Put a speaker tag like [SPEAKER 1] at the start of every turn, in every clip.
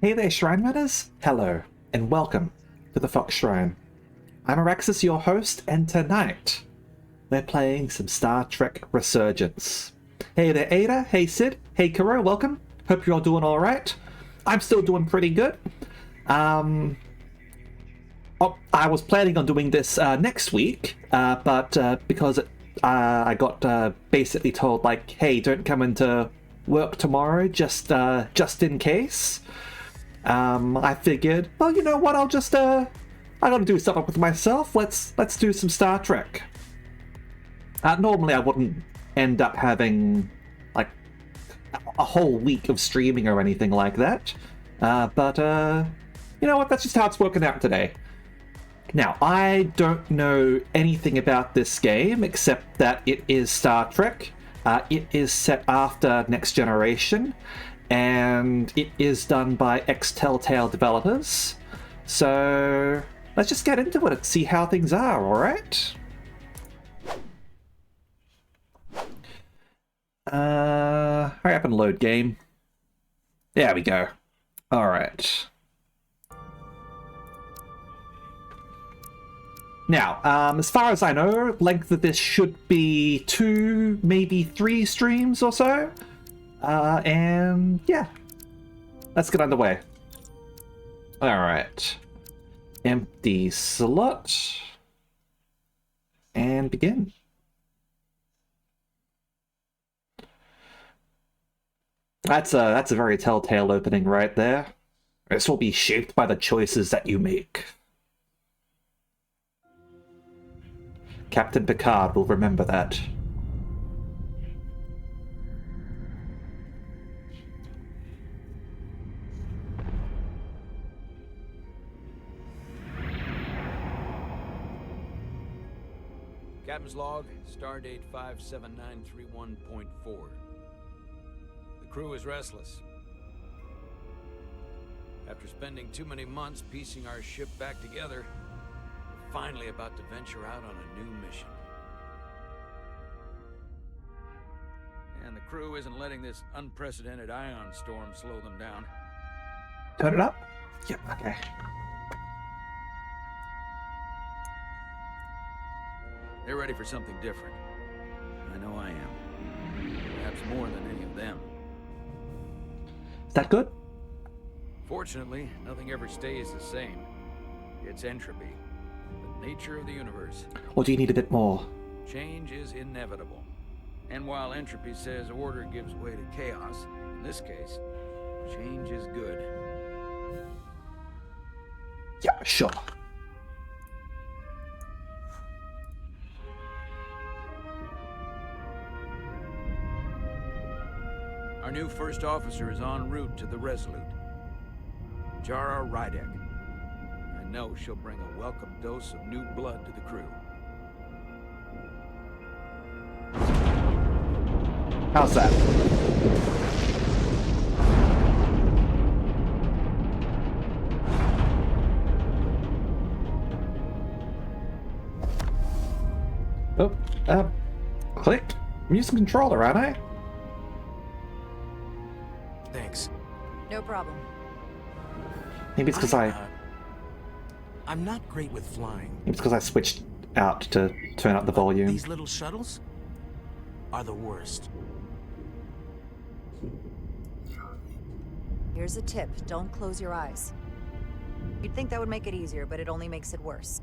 [SPEAKER 1] Hey there, Shrine Runners! Hello, and welcome to the Fox Shrine. I'm Araxis, your host, and tonight we're playing some Star Trek Resurgence. Hey there, Ada. Hey, Sid. Hey, Kuro. Welcome. Hope you're all doing all right. I'm still doing pretty good. I was planning on doing this next week, but because I got basically told, like, hey, don't come into work tomorrow, just in case. I figured, well, you know what? I gotta do something with myself. Let's do some Star Trek. Normally, I wouldn't end up having like a whole week of streaming or anything like that, but you know what? That's just how it's working out today. Now, I don't know anything about this game except that it is Star Trek. It is set after Next Generation, and it is done by ex-Telltale developers. So let's just get into it and see how things are, alright? Hurry up and load game. There we go. Alright. Now, as far as I know, length of this should be 2, maybe 3 streams or so. And yeah, let's get underway. Alright. Empty slot. And begin. That's a very Telltale opening right there. This will be shaped by the choices that you make. Captain Picard will remember that.
[SPEAKER 2] Captain's log, stardate 57931.4. The crew is restless. After spending too many months piecing our ship back together, we're finally about to venture out on a new mission. And the crew isn't letting this unprecedented ion storm slow them down.
[SPEAKER 1] Turn it up? Yep, okay.
[SPEAKER 2] They're ready for something different. I know I am. Perhaps more than any of them.
[SPEAKER 1] Is that good?
[SPEAKER 2] Fortunately, nothing ever stays the same. It's entropy, the nature of the universe.
[SPEAKER 1] Or do you need a bit more?
[SPEAKER 2] Change is inevitable. And while entropy says order gives way to chaos, in this case, change is good.
[SPEAKER 1] Yeah, sure.
[SPEAKER 2] Our new first officer is en route to the Resolute. Jara Rydek. I know she'll bring a welcome dose of new blood to the crew.
[SPEAKER 1] How's that? Oh, click. I'm using controller, aren't I?
[SPEAKER 3] Thanks.
[SPEAKER 4] No problem.
[SPEAKER 1] Maybe it's because
[SPEAKER 3] I'm not great with flying.
[SPEAKER 1] Maybe it's because I switched out to turn up the volume.
[SPEAKER 3] These little shuttles are the worst.
[SPEAKER 4] Here's a tip. Don't close your eyes. You'd think that would make it easier, but it only makes it worse.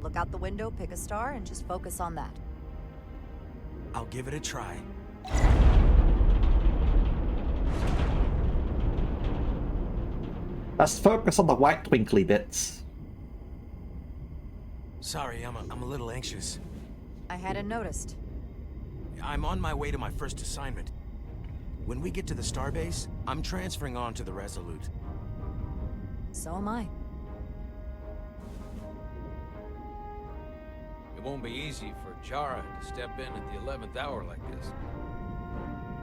[SPEAKER 4] Look out the window, pick a star, and just focus on that.
[SPEAKER 3] I'll give it a try.
[SPEAKER 1] Let's focus on the white twinkly bits.
[SPEAKER 3] Sorry, I'm a little anxious.
[SPEAKER 4] I hadn't noticed.
[SPEAKER 3] I'm on my way to my first assignment. When we get to the starbase, I'm transferring on to the Resolute.
[SPEAKER 4] So am I.
[SPEAKER 2] It won't be easy for Jara to step in at the 11th hour like this.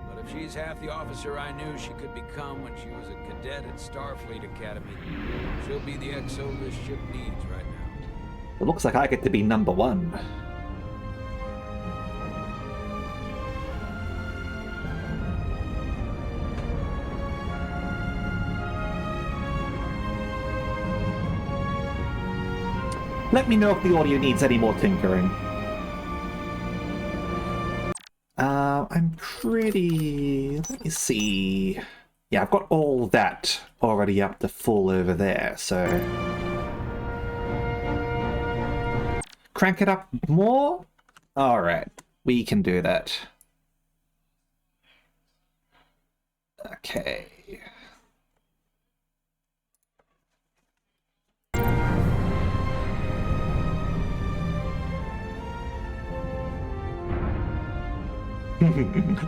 [SPEAKER 2] But if she's half the officer I knew she could become when she was a cadet at Starfleet Academy, she'll be the XO this ship needs right now.
[SPEAKER 1] It looks like I get to be number 1. Let me know if the audio needs any more tinkering. I'm pretty... Let me see... Yeah, I've got all that already up to full over there, so... Crank it up more? Alright, we can do that. Okay.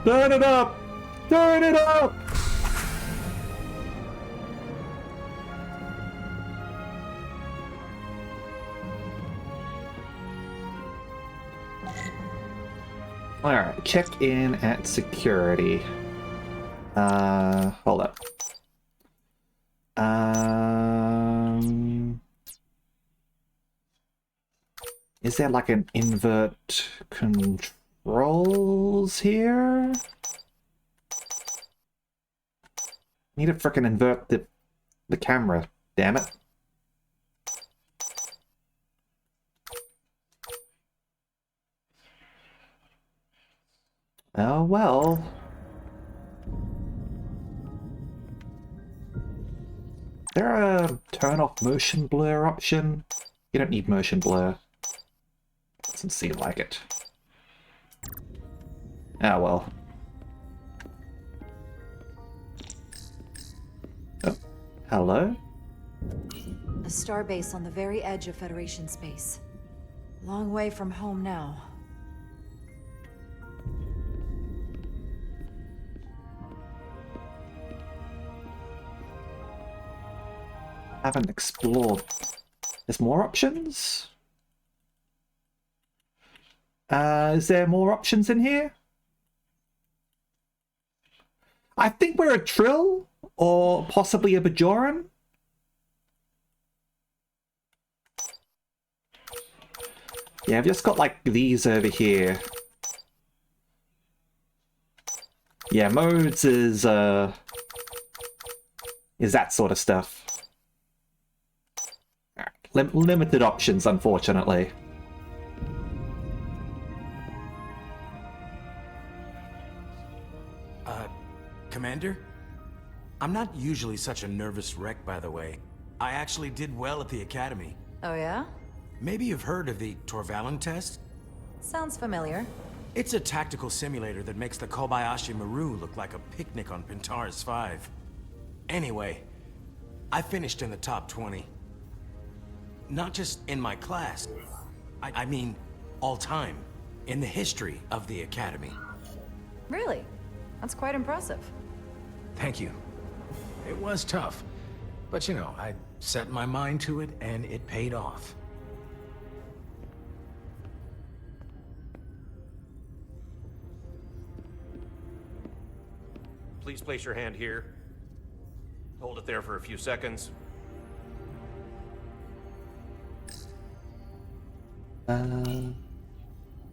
[SPEAKER 1] Turn it up! Turn it up! Alright, check in at security. Hold up. Is there like an invert controls here? Need to frickin' invert the camera, damn it. Oh well. Is there a turn off motion blur option? You don't need motion blur. Doesn't seem like it. Ah well. Oh, hello?
[SPEAKER 4] A starbase on the very edge of Federation space. Long way from home now.
[SPEAKER 1] Haven't explored. There's more options? Is there more options in here? I think we're a Trill, or possibly a Bajoran. Yeah, I've just got like these over here. Yeah, modes is that sort of stuff. Limited options, unfortunately.
[SPEAKER 3] Commander? I'm not usually such a nervous wreck, by the way. I actually did well at the Academy.
[SPEAKER 4] Oh yeah?
[SPEAKER 3] Maybe you've heard of the Torvalin test?
[SPEAKER 4] Sounds familiar.
[SPEAKER 3] It's a tactical simulator that makes the Kobayashi Maru look like a picnic on Pintaris 5. Anyway, I finished in the top 20. Not just in my class. I mean, all time. In the history of the Academy.
[SPEAKER 4] Really? That's quite impressive.
[SPEAKER 2] Thank you. It was tough. But you know, I set my mind to it and it paid off.
[SPEAKER 5] Please place your hand here. Hold it there for a few seconds.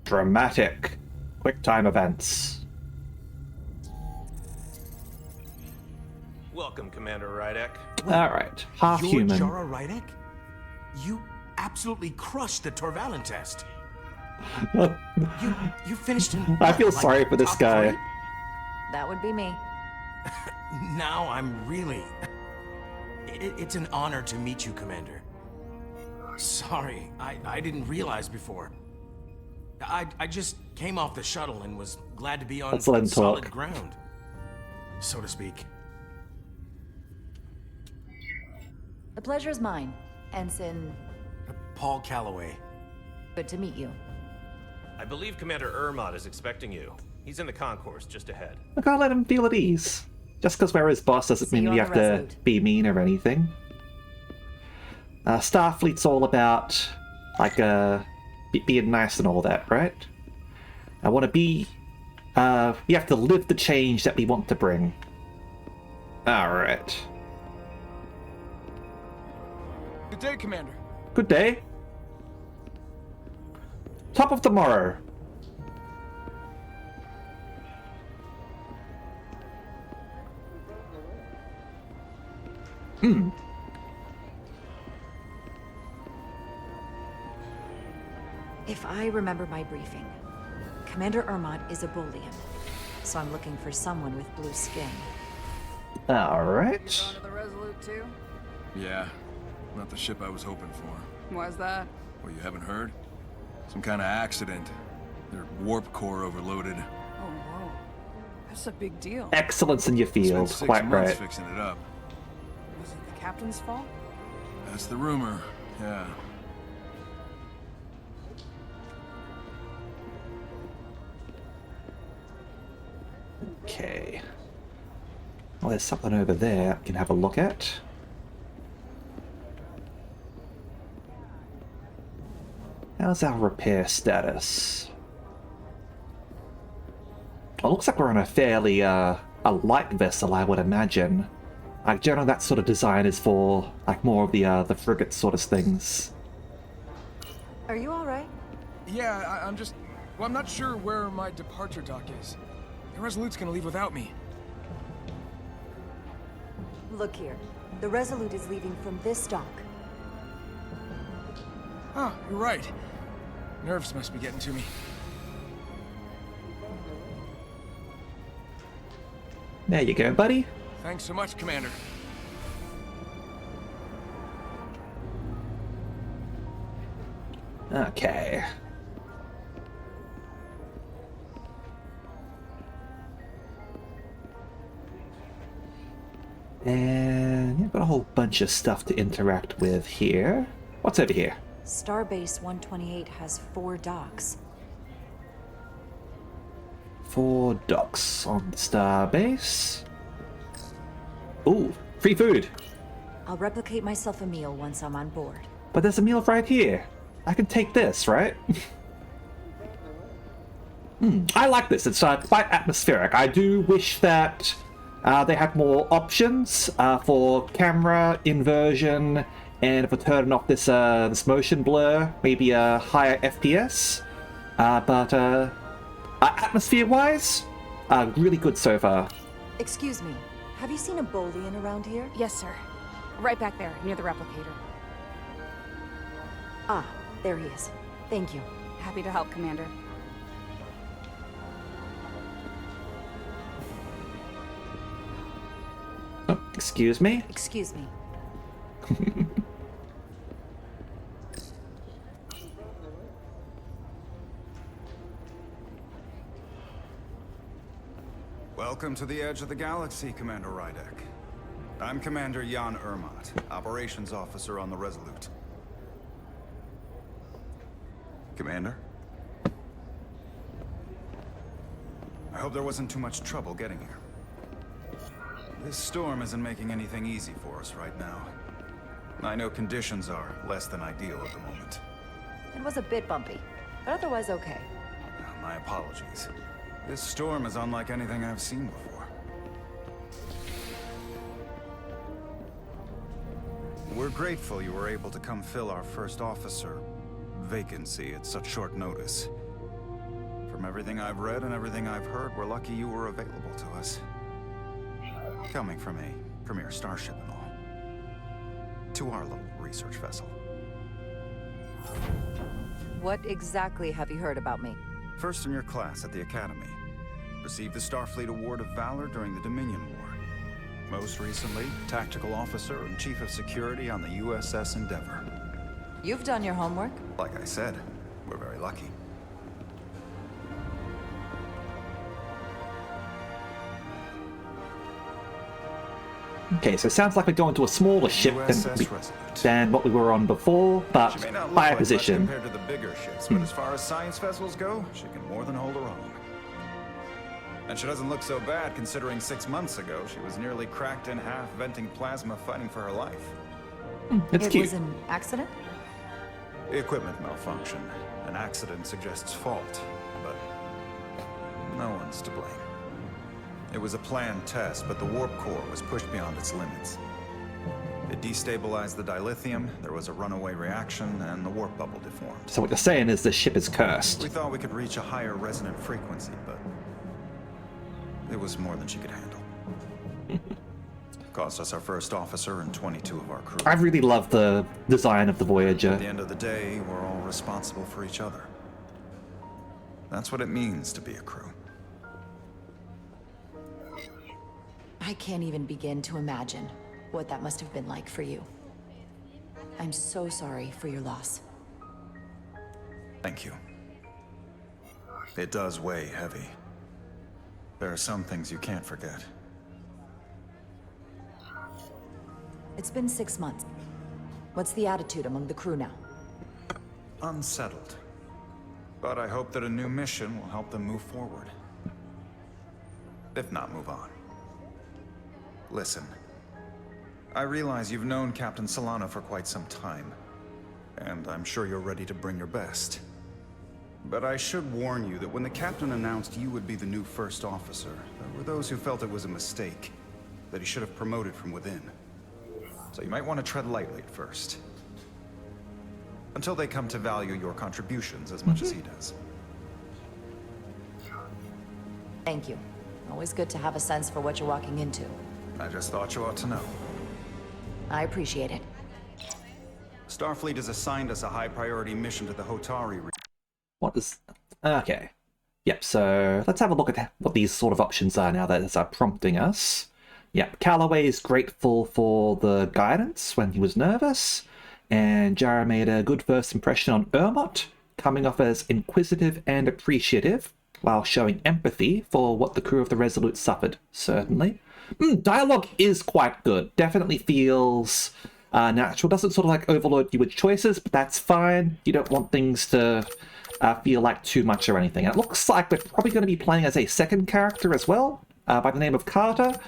[SPEAKER 1] Dramatic. Quick time events.
[SPEAKER 5] Welcome, Commander Rydek.
[SPEAKER 1] Alright, half
[SPEAKER 3] You're
[SPEAKER 1] human.
[SPEAKER 3] Jara Rydek? You absolutely crushed the Torvalin test. You finished in
[SPEAKER 1] I feel
[SPEAKER 3] like,
[SPEAKER 1] sorry for this
[SPEAKER 3] top
[SPEAKER 1] guy.
[SPEAKER 3] 3?
[SPEAKER 4] That would be me.
[SPEAKER 3] Now I'm really... It's an honor to meet you, Commander. Sorry, I didn't realize before. I just came off the shuttle and was glad to be on
[SPEAKER 1] Let's let him
[SPEAKER 3] solid
[SPEAKER 1] talk.
[SPEAKER 3] ground, so to speak.
[SPEAKER 4] The pleasure is mine, Ensign.
[SPEAKER 3] Paul Calloway.
[SPEAKER 4] Good to meet you.
[SPEAKER 5] I believe Commander Ermot is expecting you. He's in the concourse just ahead.
[SPEAKER 1] I can't let him feel at ease. Just because we're his boss doesn't
[SPEAKER 4] See
[SPEAKER 1] mean
[SPEAKER 4] you
[SPEAKER 1] we
[SPEAKER 4] on
[SPEAKER 1] have
[SPEAKER 4] the
[SPEAKER 1] to
[SPEAKER 4] Resolute.
[SPEAKER 1] be mean or anything. Starfleet's all about, like, being nice and all that, right? I want to be... we have to live the change that we want to bring. Alright.
[SPEAKER 6] Good day, Commander.
[SPEAKER 1] Good day. Top of tomorrow.
[SPEAKER 4] If I remember my briefing, Commander Ermont is a Bolian, so I'm looking for someone with blue skin.
[SPEAKER 1] Alright.
[SPEAKER 7] Gone to the Resolute too?
[SPEAKER 6] Yeah, not the ship I was hoping for.
[SPEAKER 7] Why's that?
[SPEAKER 6] Well, you haven't heard? Some kind of accident. Their warp core overloaded.
[SPEAKER 7] Oh, whoa. That's a big deal.
[SPEAKER 1] Excellence in your
[SPEAKER 6] Spent
[SPEAKER 1] field,
[SPEAKER 6] 6
[SPEAKER 1] quite
[SPEAKER 6] months
[SPEAKER 1] right.
[SPEAKER 6] fixing it up.
[SPEAKER 7] Was it the captain's fault?
[SPEAKER 6] That's the rumor, yeah.
[SPEAKER 1] Okay. Well, there's something over there I can have a look at. How's our repair status? Well, looks like we're on a fairly, a light vessel, I would imagine. Like, generally that sort of design is for, like, more of the frigate sort of things.
[SPEAKER 4] Are you alright?
[SPEAKER 6] Yeah, I'm just... Well, I'm not sure where my departure dock is. The Resolute's gonna leave without me.
[SPEAKER 4] Look here. The Resolute is leaving from this dock.
[SPEAKER 6] Oh, you're right. Nerves must be getting to me.
[SPEAKER 1] There you go, buddy.
[SPEAKER 6] Thanks so much, Commander.
[SPEAKER 1] Okay. And you've got a whole bunch of stuff to interact with here. What's over here?
[SPEAKER 4] Starbase 128 has 4 docks.
[SPEAKER 1] 4 docks on Starbase. Ooh, free food.
[SPEAKER 4] I'll replicate myself a meal once I'm on board.
[SPEAKER 1] But there's a meal right here. I can take this, right? I like this. It's quite atmospheric. I do wish that they had more options for camera inversion, and for turning off this this motion blur, maybe a higher FPS. But atmosphere-wise, really good so far.
[SPEAKER 4] Excuse me, have you seen a Bolian around here?
[SPEAKER 8] Yes, sir. Right back there, near the replicator.
[SPEAKER 4] Ah, there he is. Thank you.
[SPEAKER 8] Happy to help, Commander.
[SPEAKER 1] Oh, excuse me?
[SPEAKER 4] Excuse me.
[SPEAKER 9] Welcome to the edge of the galaxy, Commander Rydek. I'm Commander Jan Ermont, Operations Officer on the Resolute. Commander? I hope there wasn't too much trouble getting here. This storm isn't making anything easy for us right now. I know conditions are less than ideal at the moment.
[SPEAKER 4] It was a bit bumpy, but otherwise okay.
[SPEAKER 9] My apologies. This storm is unlike anything I've seen before. We're grateful you were able to come fill our first officer vacancy at such short notice. From everything I've read and everything I've heard, we're lucky you were available to us. Coming from a premier starship and all. To our little research vessel.
[SPEAKER 4] What exactly have you heard about me?
[SPEAKER 9] First in your class at the Academy. Received the Starfleet Award of Valor during the Dominion War. Most recently, Tactical Officer and Chief of Security on the USS Endeavor.
[SPEAKER 4] You've done your homework?
[SPEAKER 9] Like I said, we're very lucky.
[SPEAKER 1] Okay, so it sounds like we're going to a smaller ship
[SPEAKER 9] USS Resolute.
[SPEAKER 1] than what we were on before, but
[SPEAKER 9] She may not look
[SPEAKER 1] higher
[SPEAKER 9] like much
[SPEAKER 1] position.
[SPEAKER 9] compared to the bigger ships, but as far as science vessels go, she can more than hold her own. And she doesn't look so bad considering 6 months ago she was nearly cracked in half, venting plasma, fighting for her life.
[SPEAKER 1] It's
[SPEAKER 4] It
[SPEAKER 1] cute.
[SPEAKER 4] was an accident?
[SPEAKER 9] Equipment malfunction. An accident suggests fault, but no one's to blame. It was a planned test, but the warp core was pushed beyond its limits. It destabilized the dilithium, there was a runaway reaction, and the warp bubble deformed.
[SPEAKER 1] So what you're saying is the ship is cursed.
[SPEAKER 9] We thought we could reach a higher resonant frequency, but it was more than she could handle. Cost us our first officer and 22 of our crew.
[SPEAKER 1] I really love the design of the
[SPEAKER 9] At
[SPEAKER 1] Voyager.
[SPEAKER 9] the end of the day, we're all responsible for each other. That's what it means to be a crew.
[SPEAKER 4] I can't even begin to imagine what that must have been like for you. I'm so sorry for your loss.
[SPEAKER 9] Thank you. It does weigh heavy. There are some things you can't forget.
[SPEAKER 4] It's been 6 months. What's the attitude among the crew now?
[SPEAKER 9] Unsettled. But I hope that a new mission will help them move forward. If not, move on. Listen. I realize you've known Captain Solano for quite some time. And I'm sure you're ready to bring your best. But I should warn you that when the captain announced you would be the new first officer, there were those who felt it was a mistake, that he should have promoted from within. So you might want to tread lightly at first. Until they come to value your contributions as much as he does.
[SPEAKER 4] Thank you. Always good to have a sense for what you're walking into.
[SPEAKER 9] I just thought you ought to know.
[SPEAKER 4] I appreciate it.
[SPEAKER 9] Starfleet has assigned us a high-priority mission to the Hotari region.
[SPEAKER 1] What is... Okay. Yep, so let's have a look at what these sort of options are now that it's prompting us. Yep, Calloway is grateful for the guidance when he was nervous, and Jara made a good first impression on Ermot, coming off as inquisitive and appreciative, while showing empathy for what the crew of the Resolute suffered, certainly. Dialogue is quite good. Definitely feels natural. Doesn't sort of like overload you with choices, but that's fine. You don't want things to feel like too much or anything. And it looks like we're probably going to be playing as a second character as well, by the name of Carter,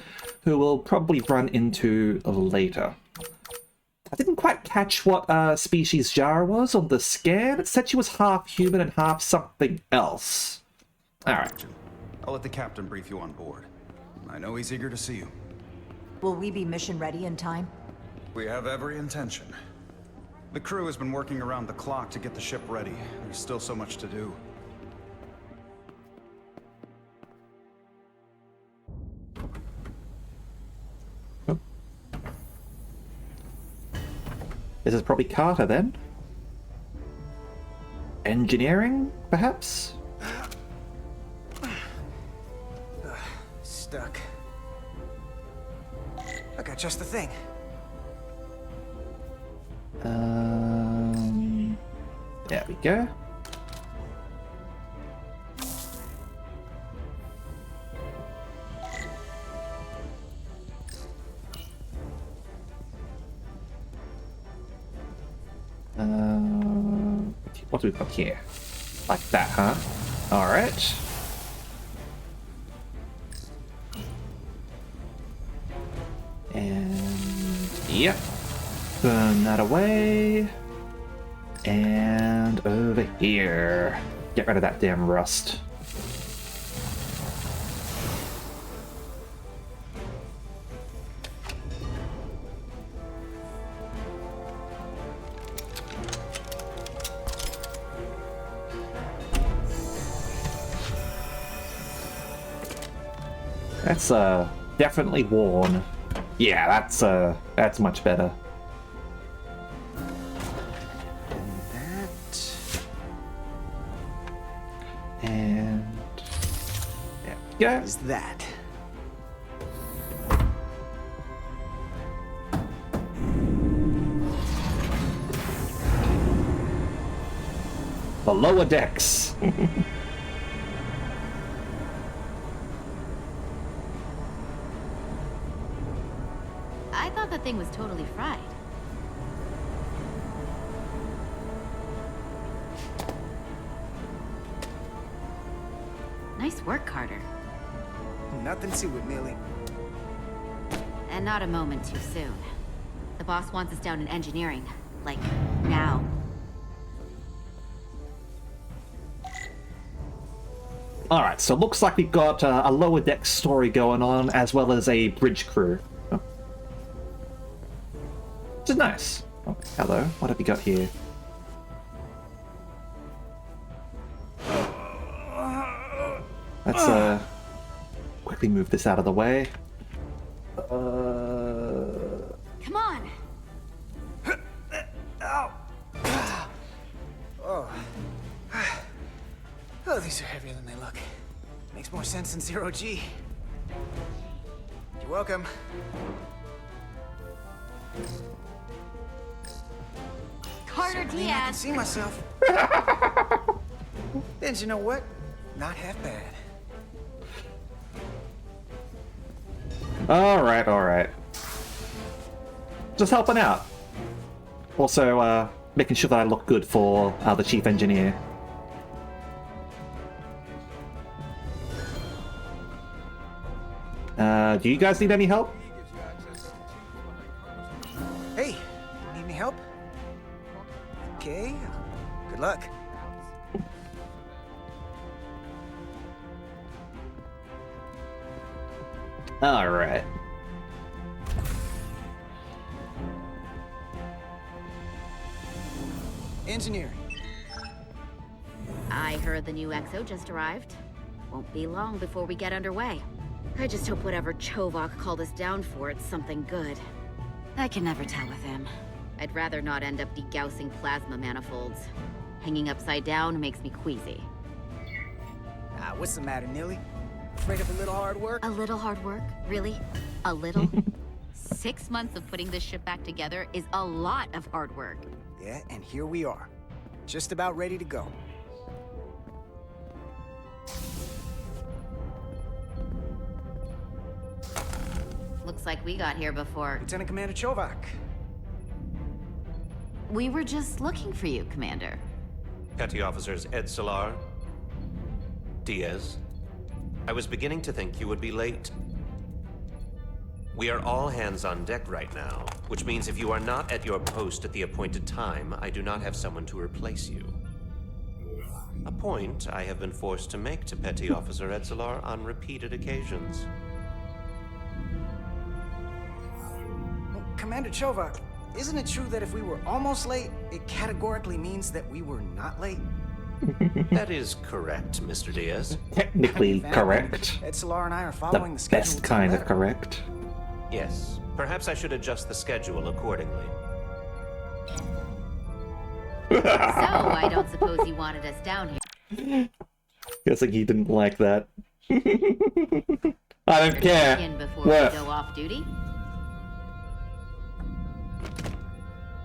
[SPEAKER 1] who we'll probably run into later. I didn't quite catch what species Jara was on the scan. It said she was half human and half something else. Alright.
[SPEAKER 9] I'll let the captain brief you on board. I know he's eager to see you.
[SPEAKER 4] Will we be mission ready in time?
[SPEAKER 9] We have every intention. The crew has been working around the clock to get the ship ready. There's still so much to do.
[SPEAKER 1] This is probably Carter then. Engineering, perhaps?
[SPEAKER 10] Stuck. I got just the thing.
[SPEAKER 1] There we go. What do we got here? Like that, huh? Alright. And yep. Burn that away. And over here. Get rid of that damn rust. That's definitely worn. Yeah, that's much better. And there we go.
[SPEAKER 10] Is that?
[SPEAKER 1] The lower decks.
[SPEAKER 11] I thought the thing was totally fried. Nice work, Carter.
[SPEAKER 10] Nothing to it, Millie.
[SPEAKER 11] And not a moment too soon. The boss wants us down in engineering. Like, now.
[SPEAKER 1] Alright, so looks like we've got a lower deck story going on, as well as a bridge crew. Oh. Which is nice. Oh, hello. What have we got here? Let's quickly move this out of the way.
[SPEAKER 11] Come on!
[SPEAKER 10] Ow! Oh. Oh, these These are heavier than they look. Makes more sense than zero G. You're welcome.
[SPEAKER 11] Carter
[SPEAKER 10] I can
[SPEAKER 11] Diaz.
[SPEAKER 10] see myself. And you know what? Not half bad.
[SPEAKER 1] Alright. Just helping out. Also, making sure that I look good for the chief engineer. Do you guys need any help?
[SPEAKER 10] Hey, need any help? Okay, good luck.
[SPEAKER 1] Alright.
[SPEAKER 10] Engineering.
[SPEAKER 11] I heard the new XO just arrived. Won't be long before we get underway. I just hope whatever Chovak called us down for, it's something good. I can never tell with him. I'd rather not end up degaussing plasma manifolds. Hanging upside down makes me queasy.
[SPEAKER 10] Ah, what's the matter, Nilly? Afraid of a little hard work?
[SPEAKER 11] A little hard work? Really? A little? 6 months of putting this ship back together is a lot of hard work.
[SPEAKER 10] Yeah, and here we are. Just about ready to go.
[SPEAKER 11] Looks like we got here before.
[SPEAKER 10] Lieutenant Commander Chovak.
[SPEAKER 11] We were just looking for you, Commander.
[SPEAKER 5] Petty Officers Ed Solar, Diaz. I was beginning to think you would be late. We are all hands on deck right now, which means if you are not at your post at the appointed time, I do not have someone to replace you. A point I have been forced to make to Petty Officer Edsolar on repeated occasions.
[SPEAKER 10] Well, Commander Chovak, isn't it true that if we were almost late, it categorically means that we were not late?
[SPEAKER 5] That is correct, Mr. Diaz.
[SPEAKER 1] Technically correct.
[SPEAKER 10] Ed Solar and I are following the schedule.
[SPEAKER 1] Best kind of correct.
[SPEAKER 5] Yes. Perhaps I should adjust the schedule accordingly.
[SPEAKER 11] So, I don't suppose you wanted us down here.
[SPEAKER 1] Guessing he didn't like that. I don't care.
[SPEAKER 11] In before we go off duty.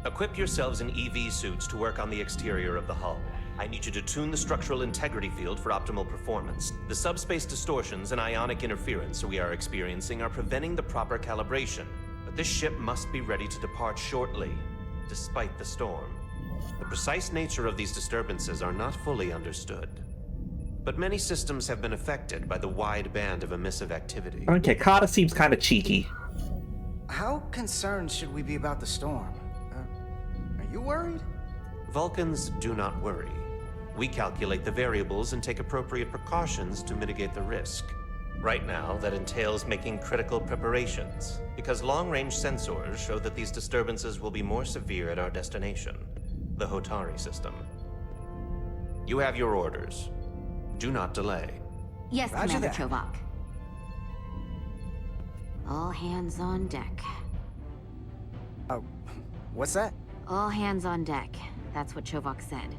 [SPEAKER 5] Equip yourselves in EV suits to work on the exterior of the hull. I need you to tune the structural integrity field for optimal performance. The subspace distortions and ionic interference we are experiencing are preventing the proper calibration. But this ship must be ready to depart shortly, despite the storm. The precise nature of these disturbances are not fully understood. But many systems have been affected by the wide band of emissive activity.
[SPEAKER 1] Okay, Carter seems kind of cheeky.
[SPEAKER 10] How concerned should we be about the storm? Are you worried?
[SPEAKER 5] Vulcans do not worry. We calculate the variables and take appropriate precautions to mitigate the risk. Right now, that entails making critical preparations, because long-range sensors show that these disturbances will be more severe at our destination, the Hotari system. You have your orders. Do not delay.
[SPEAKER 11] Yes,
[SPEAKER 10] Roger
[SPEAKER 11] Commander
[SPEAKER 10] that.
[SPEAKER 11] Chovak. All hands on deck.
[SPEAKER 10] What's that?
[SPEAKER 11] All hands on deck. That's what Chovak said.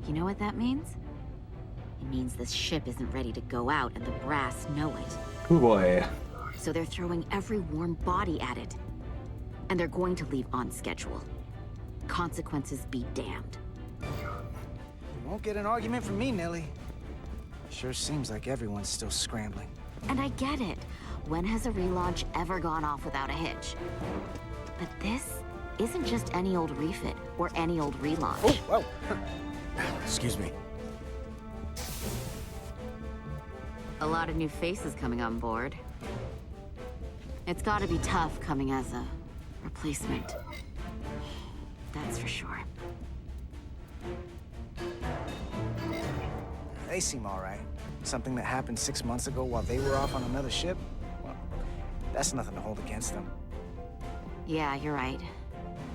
[SPEAKER 11] You know what that means? It means this ship isn't ready to go out and the brass know it.
[SPEAKER 1] Oh boy.
[SPEAKER 11] So they're throwing every warm body at it. And they're going to leave on schedule. Consequences be damned.
[SPEAKER 10] You won't get an argument from me, Nilly. Sure seems like everyone's still scrambling.
[SPEAKER 11] And I get it. When has a relaunch ever gone off without a hitch? But this isn't just any old refit or any old relaunch.
[SPEAKER 10] Oh, whoa. Excuse me.
[SPEAKER 11] A lot of new faces coming on board. It's gotta be tough coming as a replacement. That's for sure.
[SPEAKER 10] They seem all right. Something that happened 6 months ago while they were off on another ship? Well, that's nothing to hold against them.
[SPEAKER 11] Yeah, you're right.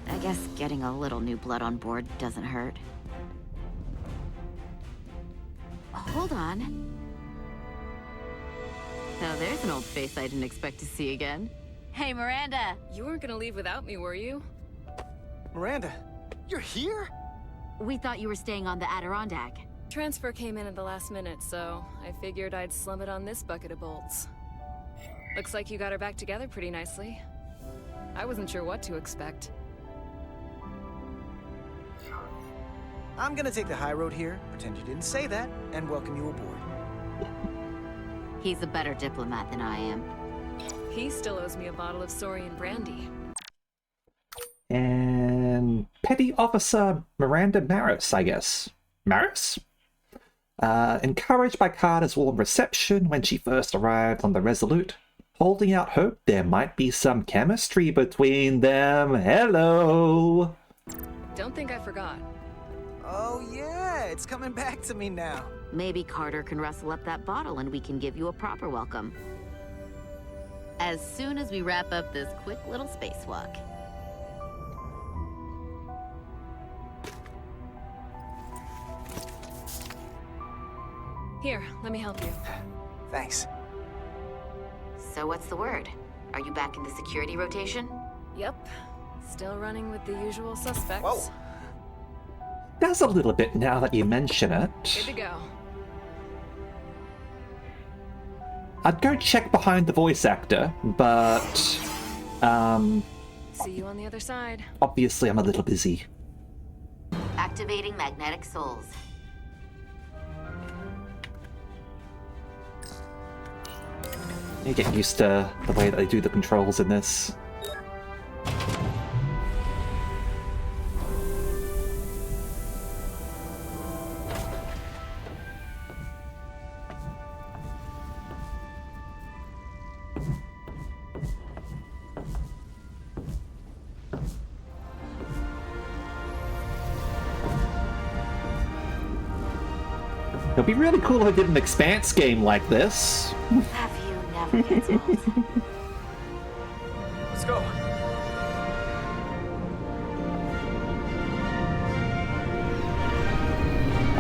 [SPEAKER 11] I guess getting a little new blood on board doesn't hurt. Hold on. Now there's an old face I didn't expect to see again. Hey, Miranda!
[SPEAKER 7] You weren't gonna leave without me, were you?
[SPEAKER 10] Miranda, you're here?
[SPEAKER 11] We thought you were staying on the Adirondack.
[SPEAKER 7] Transfer came in at the last minute, so I figured I'd slum it on this bucket of bolts. Looks like you got her back together pretty nicely. I wasn't sure what to expect.
[SPEAKER 10] I'm gonna take the high road here, pretend you didn't say that, and welcome you aboard.
[SPEAKER 11] He's a better diplomat than I am.
[SPEAKER 7] He still owes me a bottle of Saurian brandy.
[SPEAKER 1] And Petty Officer Miranda Maris, I guess. Maris? Encouraged by Carter's warm reception when she first arrived on the Resolute, holding out hope there might be some chemistry between them. Hello!
[SPEAKER 7] Don't think I forgot.
[SPEAKER 10] Oh yeah, it's coming back to me now.
[SPEAKER 11] Maybe Carter can rustle up that bottle and we can give you a proper welcome. As soon as we wrap up this quick little spacewalk.
[SPEAKER 7] Here, let me help you.
[SPEAKER 10] Thanks.
[SPEAKER 11] So what's the word? Are you back in the security rotation?
[SPEAKER 7] Yep. Still running with the usual suspects.
[SPEAKER 10] Whoa.
[SPEAKER 1] Does a little bit now that you mention it.
[SPEAKER 7] Good to go.
[SPEAKER 1] I'd go check behind the voice actor, but
[SPEAKER 7] See you on the other side.
[SPEAKER 1] obviously I'm a little busy.
[SPEAKER 11] Activating magnetic souls.
[SPEAKER 1] You get used to the way that they do the controls in this. It'd be really cool if I did an Expanse game like this.
[SPEAKER 11] Have you never gets old?
[SPEAKER 10] Let's go.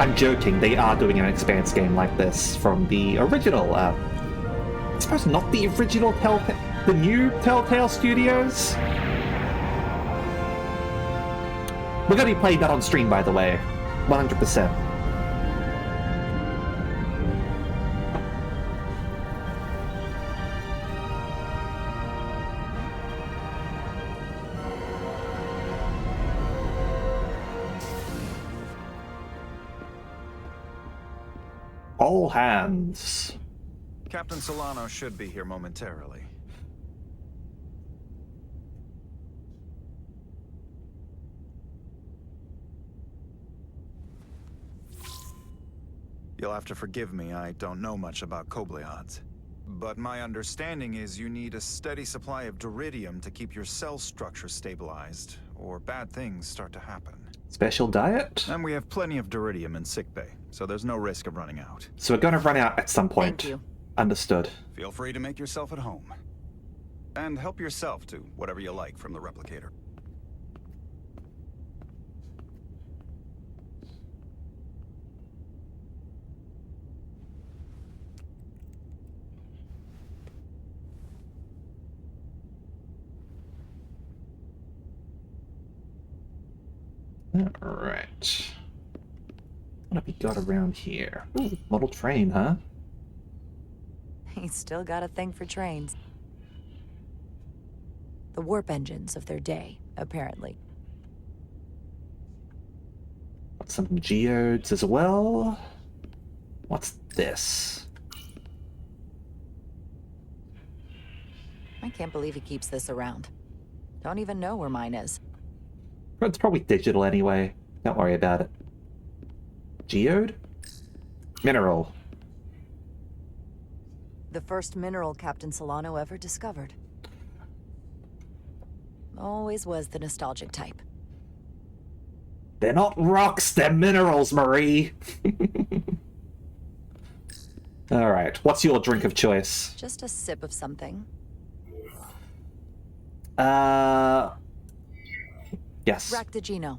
[SPEAKER 1] I'm joking, they are doing an Expanse game like this from the original, I suppose not the original the new Telltale Studios? We're gonna be playing that on stream, by the way. 100%. All hands.
[SPEAKER 9] Captain Solano should be here momentarily. You'll have to forgive me, I don't know much about Kobleods. But my understanding is you need a steady supply of duridium to keep your cell structure stabilized, or bad things start to happen.
[SPEAKER 1] Special diet?
[SPEAKER 9] And we have plenty of duridium in sickbay, so there's no risk of running out.
[SPEAKER 1] So we're gonna run out at some point.
[SPEAKER 4] Thank you.
[SPEAKER 1] Understood.
[SPEAKER 9] Feel free to make yourself at home. And help yourself to whatever you like from the replicator.
[SPEAKER 1] Alright. What have we got around here? Ooh, model train, huh?
[SPEAKER 4] He's still got a thing for trains. The warp engines of their day, apparently.
[SPEAKER 1] Got some geodes as well. What's this?
[SPEAKER 4] I can't believe he keeps this around. Don't even know where mine is.
[SPEAKER 1] It's probably digital anyway. Don't worry about it. Geode? Mineral.
[SPEAKER 4] The first mineral Captain Solano ever discovered. Always was the nostalgic type.
[SPEAKER 1] They're not rocks, they're minerals, Marie! Alright, what's your drink of choice?
[SPEAKER 4] Just a sip of something.
[SPEAKER 1] Yes.
[SPEAKER 4] Ractigino.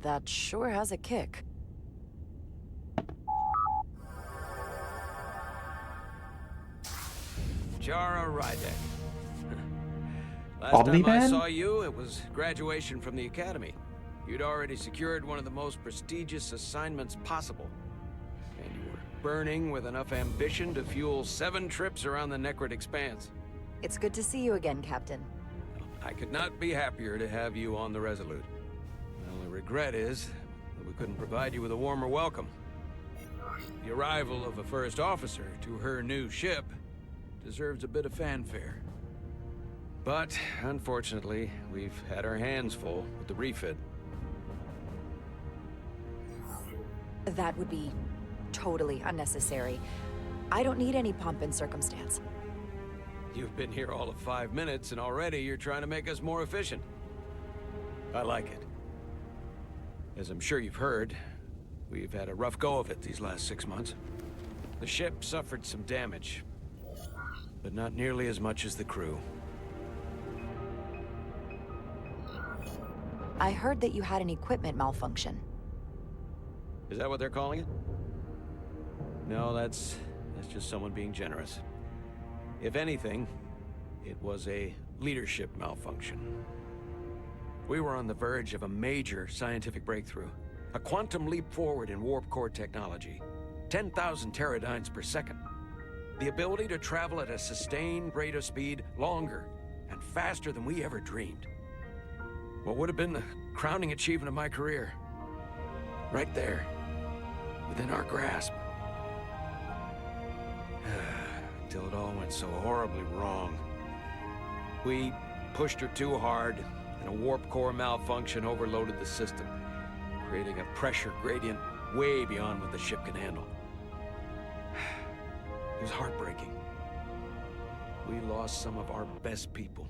[SPEAKER 4] That sure has a kick.
[SPEAKER 2] Jara Rydet. Last
[SPEAKER 1] Omni-Man?
[SPEAKER 2] time I saw you, it was graduation from the academy. You'd already secured one of the most prestigious assignments possible. And you were burning with enough ambition to fuel 7 trips around the Necrid Expanse.
[SPEAKER 4] It's good to see you again, Captain.
[SPEAKER 2] I could not be happier to have you on the Resolute. My only regret is that we couldn't provide you with a warmer welcome. The arrival of a first officer to her new ship deserves a bit of fanfare. But, unfortunately, we've had our hands full with the refit.
[SPEAKER 4] That would be totally unnecessary. I don't need any pomp and circumstance.
[SPEAKER 2] You've been here all of 5 minutes, and already you're trying to make us more efficient. I like it. As I'm sure you've heard, we've had a rough go of it these last 6 months. The ship suffered some damage, but not nearly as much as the crew.
[SPEAKER 4] I heard that you had an equipment malfunction.
[SPEAKER 2] Is that what they're calling it? No, that's just someone being generous. If anything, it was a leadership malfunction. We were on the verge of a major scientific breakthrough. A quantum leap forward in warp core technology. 10,000 teradynes per second. The ability to travel at a sustained rate of speed longer and faster than we ever dreamed. What would have been the crowning achievement of my career. Right there, within our grasp. Until it all went so horribly wrong. We pushed her too hard, and a warp core malfunction overloaded the system, creating a pressure gradient way beyond what the ship can handle. It was heartbreaking. We lost some of our best people.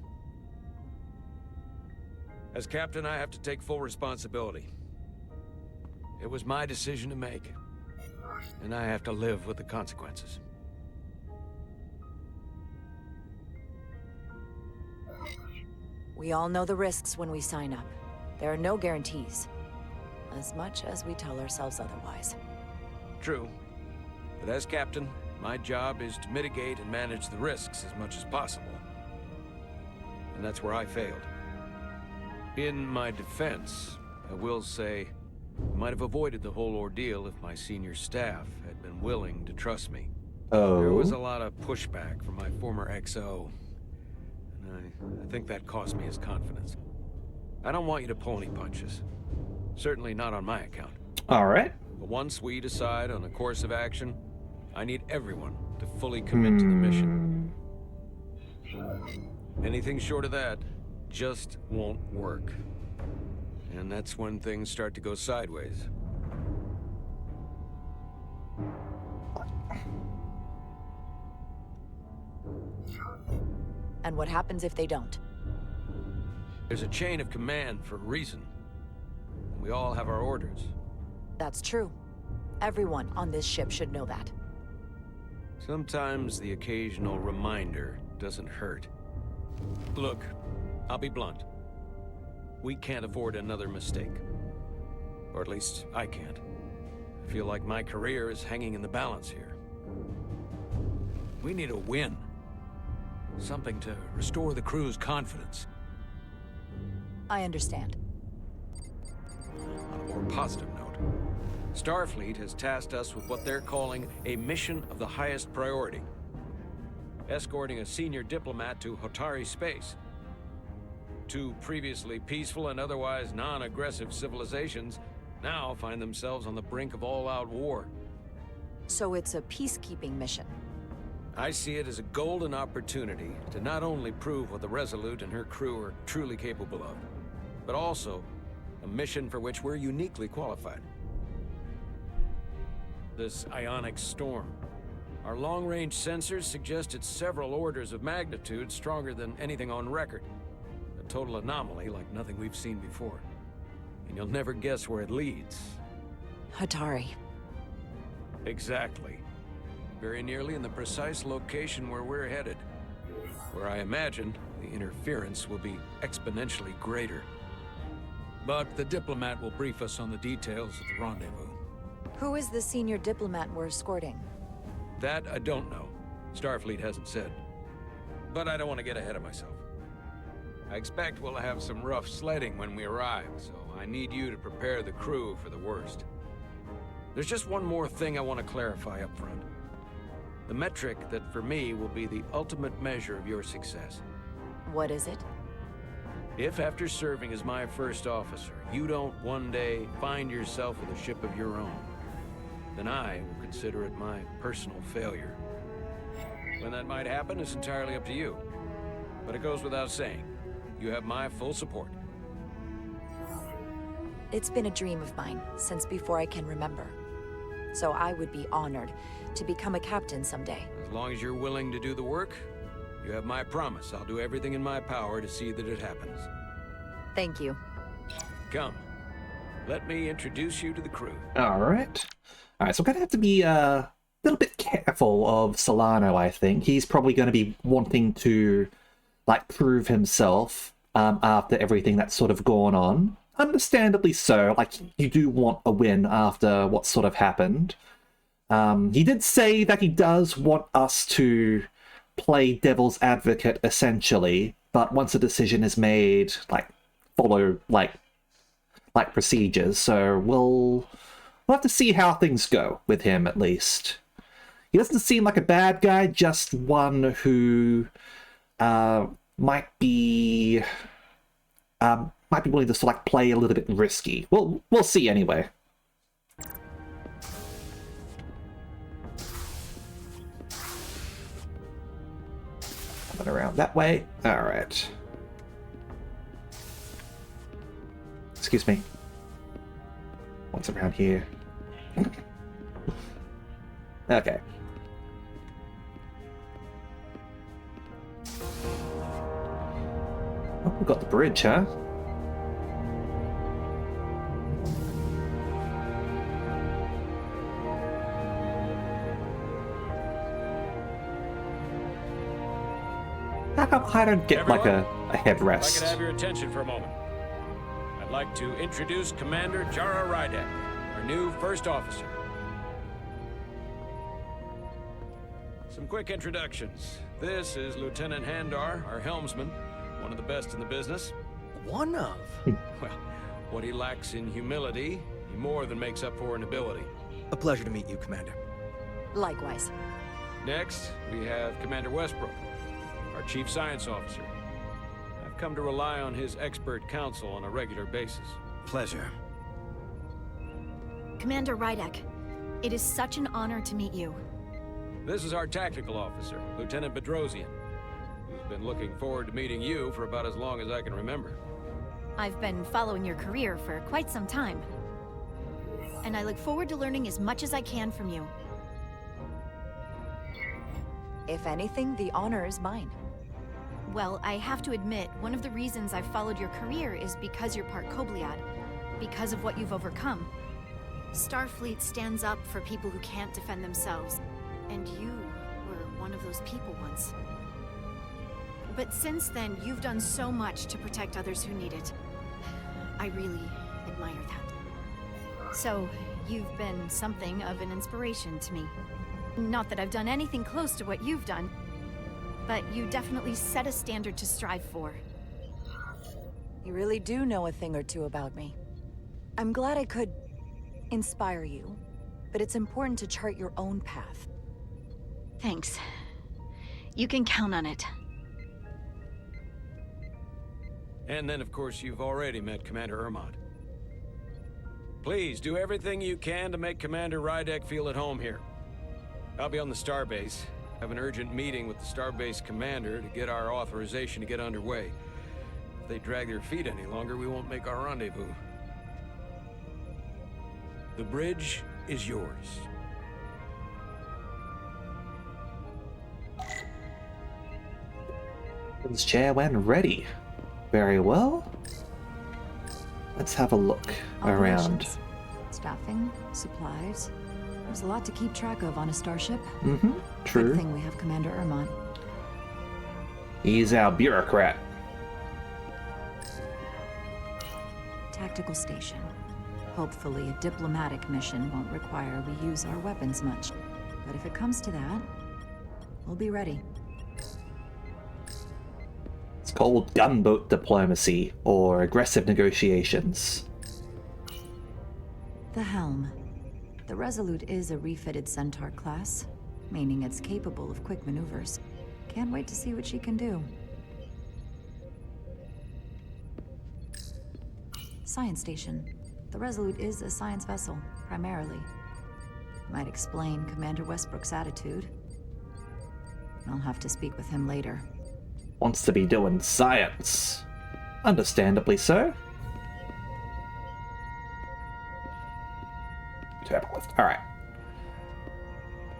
[SPEAKER 2] As captain, I have to take full responsibility. It was my decision to make, and I have to live with the consequences.
[SPEAKER 4] We all know the risks when we sign up. There are no guarantees. As much as we tell ourselves otherwise.
[SPEAKER 2] True. But as captain, my job is to mitigate and manage the risks as much as possible. And that's where I failed. In my defense, I will say, I might have avoided the whole ordeal if my senior staff had been willing to trust me.
[SPEAKER 1] Oh.
[SPEAKER 2] There was a lot of pushback from my former XO, and I think that cost me his confidence. I don't want you to pull any punches. Certainly not on my account.
[SPEAKER 1] All right.
[SPEAKER 2] But once we decide on a course of action, I need everyone to fully commit to the mission. Anything short of that just won't work. And that's when things start to go sideways.
[SPEAKER 4] And what happens if they don't?
[SPEAKER 2] There's a chain of command for a reason. We all have our orders.
[SPEAKER 4] That's true. Everyone on this ship should know that.
[SPEAKER 2] Sometimes the occasional reminder doesn't hurt. Look, I'll be blunt. We can't afford another mistake. Or at least, I can't. I feel like my career is hanging in the balance here. We need a win. Something to restore the crew's confidence.
[SPEAKER 4] I understand.
[SPEAKER 2] On a more positive note, Starfleet has tasked us with what they're calling a mission of the highest priority. Escorting a senior diplomat to Hotari space. 2 previously peaceful and otherwise non-aggressive civilizations now find themselves on the brink of all-out war.
[SPEAKER 4] So it's a peacekeeping mission.
[SPEAKER 2] I see it as a golden opportunity to not only prove what the Resolute and her crew are truly capable of, but also a mission for which we're uniquely qualified. This ionic storm. Our long-range sensors suggest it's several orders of magnitude stronger than anything on record. A total anomaly like nothing we've seen before. And you'll never guess where it leads.
[SPEAKER 4] Hotari.
[SPEAKER 2] Exactly. Very nearly in the precise location where we're headed. Where I imagine the interference will be exponentially greater. But the diplomat will brief us on the details of the rendezvous.
[SPEAKER 4] Who is the senior diplomat we're escorting?
[SPEAKER 2] That I don't know. Starfleet hasn't said. but I don't want to get ahead of myself. I expect we'll have some rough sledding when we arrive, so I need you to prepare the crew for the worst. There's just one more thing I want to clarify up front. The metric that for me will be the ultimate measure of your success.
[SPEAKER 4] What is it?
[SPEAKER 2] If after serving as my first officer, you don't one day find yourself with a ship of your own, then I will consider it my personal failure. When that might happen is entirely up to you. But it goes without saying, you have my full support.
[SPEAKER 4] It's been a dream of mine since before I can remember. So I would be honored to become a captain someday.
[SPEAKER 2] As long as you're willing to do the work, you have my promise. I'll do everything in my power to see that it happens.
[SPEAKER 4] Thank you.
[SPEAKER 2] Come. Let me introduce you to the crew.
[SPEAKER 1] Alright, so we're going to have to be a little bit careful of Solano, I think. He's probably going to be wanting to, like, prove himself after everything that's sort of gone on. Understandably so, like, you do want a win after what sort of happened. He did say that he does want us to play devil's advocate, essentially, but once a decision is made, like, follow, like procedures, so we'll have to see how things go with him, at least. He doesn't seem like a bad guy, just one who might be willing to sort of like play a little bit risky. We'll see anyway. Coming around that way. All right. Excuse me. What's around here? Okay. Oh, we've got the bridge, huh? How come I don't get
[SPEAKER 2] Everyone,
[SPEAKER 1] like a headrest?
[SPEAKER 2] If I could have your attention for a moment. I'd like to introduce Commander Jara Rydek, our new first officer. Some quick introductions. This is Lieutenant Handar, our helmsman, one of the best in the business.
[SPEAKER 10] One of?
[SPEAKER 2] Well, what he lacks in humility, he more than makes up for in ability.
[SPEAKER 10] A pleasure to meet you, Commander.
[SPEAKER 4] Likewise.
[SPEAKER 2] Next, we have Commander Westbrook, our Chief Science Officer. I've come to rely on his expert counsel on a regular basis.
[SPEAKER 10] Pleasure.
[SPEAKER 12] Commander Rydek, it is such an honor to meet you.
[SPEAKER 2] This is our Tactical Officer, Lieutenant Bedrosian, who's been looking forward to meeting you for about as long as I can remember.
[SPEAKER 12] I've been following your career for quite some time, and I look forward to learning as much as I can from you.
[SPEAKER 4] If anything, the honor is mine.
[SPEAKER 12] Well, I have to admit, one of the reasons I've followed your career is because you're part Kobliad, because of what you've overcome. Starfleet stands up for people who can't defend themselves, and you were one of those people once. But since then, you've done so much to protect others who need it. I really admire that. So, you've been something of an inspiration to me. Not that I've done anything close to what you've done, but you definitely set a standard to strive for.
[SPEAKER 4] You really do know a thing or two about me. I'm glad I could inspire you, but it's important to chart your own path.
[SPEAKER 12] Thanks. You can count on it.
[SPEAKER 2] And then, of course, you've already met Commander Ermont. Please, do everything you can to make Commander Rydek feel at home here. I'll be on the starbase. Have an urgent meeting with the starbase commander to get our authorization to get underway. If they drag their feet any longer, we won't make our rendezvous. The bridge is yours.
[SPEAKER 1] Captain's chair when ready. Very well. Let's have a look around.
[SPEAKER 4] Operations, staffing, supplies. There's a lot to keep track of on a starship.
[SPEAKER 1] Mm-hmm. True.
[SPEAKER 4] Good thing we have Commander Ermont.
[SPEAKER 1] He's our bureaucrat.
[SPEAKER 4] Tactical station. Hopefully a diplomatic mission won't require we use our weapons much. But if it comes to that, we'll be ready.
[SPEAKER 1] It's called gunboat diplomacy, or aggressive negotiations.
[SPEAKER 4] The Helm. The Resolute is a refitted Centaur class, meaning it's capable of quick maneuvers. Can't wait to see what she can do. Science Station. The Resolute is a science vessel, primarily. Might explain Commander Westbrook's attitude. I'll have to speak with him later.
[SPEAKER 1] Wants to be doing science. Understandably so. Turbolift. Alright.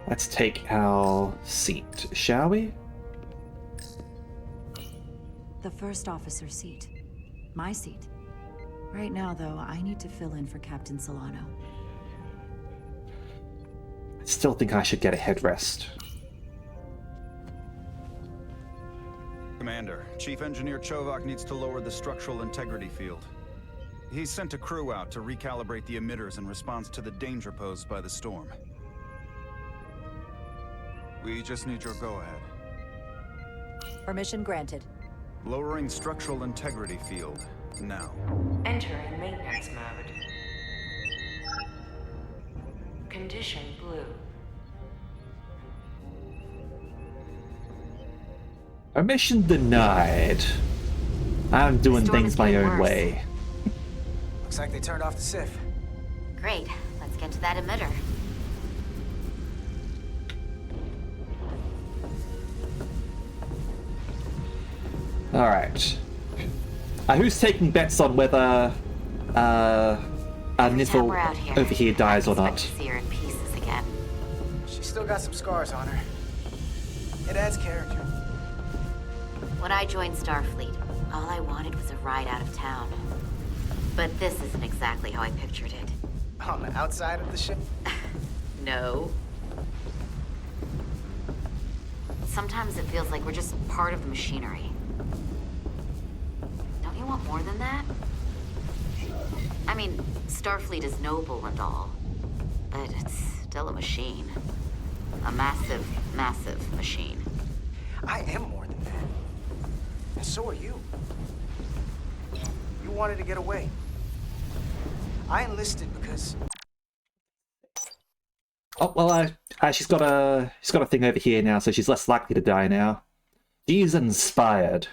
[SPEAKER 1] Let's take our seat, shall we?
[SPEAKER 4] The first officer's seat. My seat. Right now, though, I need to fill in for Captain Solano.
[SPEAKER 1] I still think I should get a headrest.
[SPEAKER 9] Commander, Chief Engineer Chovak needs to lower the structural integrity field. He's sent a crew out to recalibrate the emitters in response to the danger posed by the storm. We just need your go-ahead.
[SPEAKER 4] Permission granted.
[SPEAKER 9] Lowering structural integrity field, now.
[SPEAKER 13] Enter in maintenance mode. Condition blue.
[SPEAKER 1] Permission denied. I'm doing things my own way.
[SPEAKER 10] Looks like they turned off the SIF.
[SPEAKER 11] Great. Let's get to that emitter.
[SPEAKER 1] Alright. Who's taking bets on whether Nithil over here dies or not?
[SPEAKER 11] See her in pieces again.
[SPEAKER 10] She's still got some scars on her. It adds character.
[SPEAKER 11] When I joined Starfleet, all I wanted was a ride out of town. But this isn't exactly how I pictured it.
[SPEAKER 10] On the outside of the ship?
[SPEAKER 11] No. Sometimes it feels like we're just part of the machinery. Don't you want more than that? I mean, Starfleet is noble and all, but it's still a machine. A massive, massive machine.
[SPEAKER 10] I am more than that. And so are you. You wanted to get away. I enlisted because...
[SPEAKER 1] Oh well, she's got a thing over here now, so she's less likely to die now. She's inspired.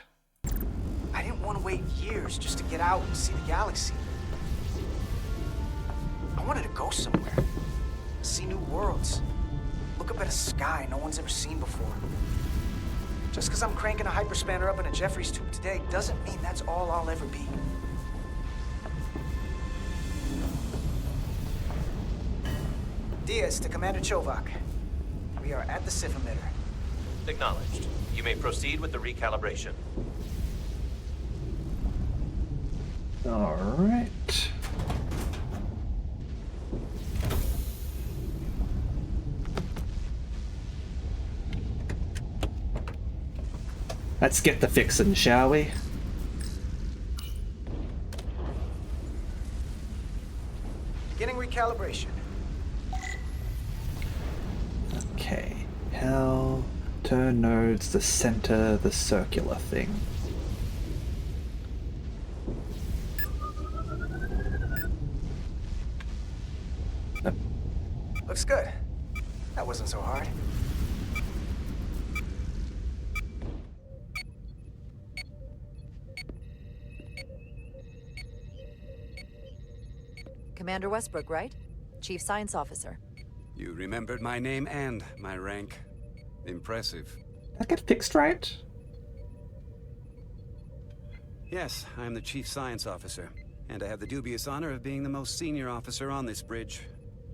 [SPEAKER 10] I didn't want to wait years just to get out and see the galaxy. I wanted to go somewhere, see new worlds, look up at a sky no one's ever seen before. Just because I'm cranking a hyperspanner up in a Jeffries tube today doesn't mean that's all I'll ever be. Diaz to Commander Chovak. We are at the SIF emitter.
[SPEAKER 5] Acknowledged. You may proceed with the recalibration.
[SPEAKER 1] Alright. Let's get the fixin', shall we?
[SPEAKER 10] Beginning recalibration.
[SPEAKER 1] Okay. Hell, turn nodes to center the circular thing.
[SPEAKER 10] Looks good. That wasn't so hard.
[SPEAKER 4] Commander Westbrook, right? Chief Science Officer.
[SPEAKER 14] You remembered my name and my rank. Impressive.
[SPEAKER 1] Did I get fixed right?
[SPEAKER 14] Yes, I'm the Chief Science Officer, and I have the dubious honor of being the most senior officer on this bridge.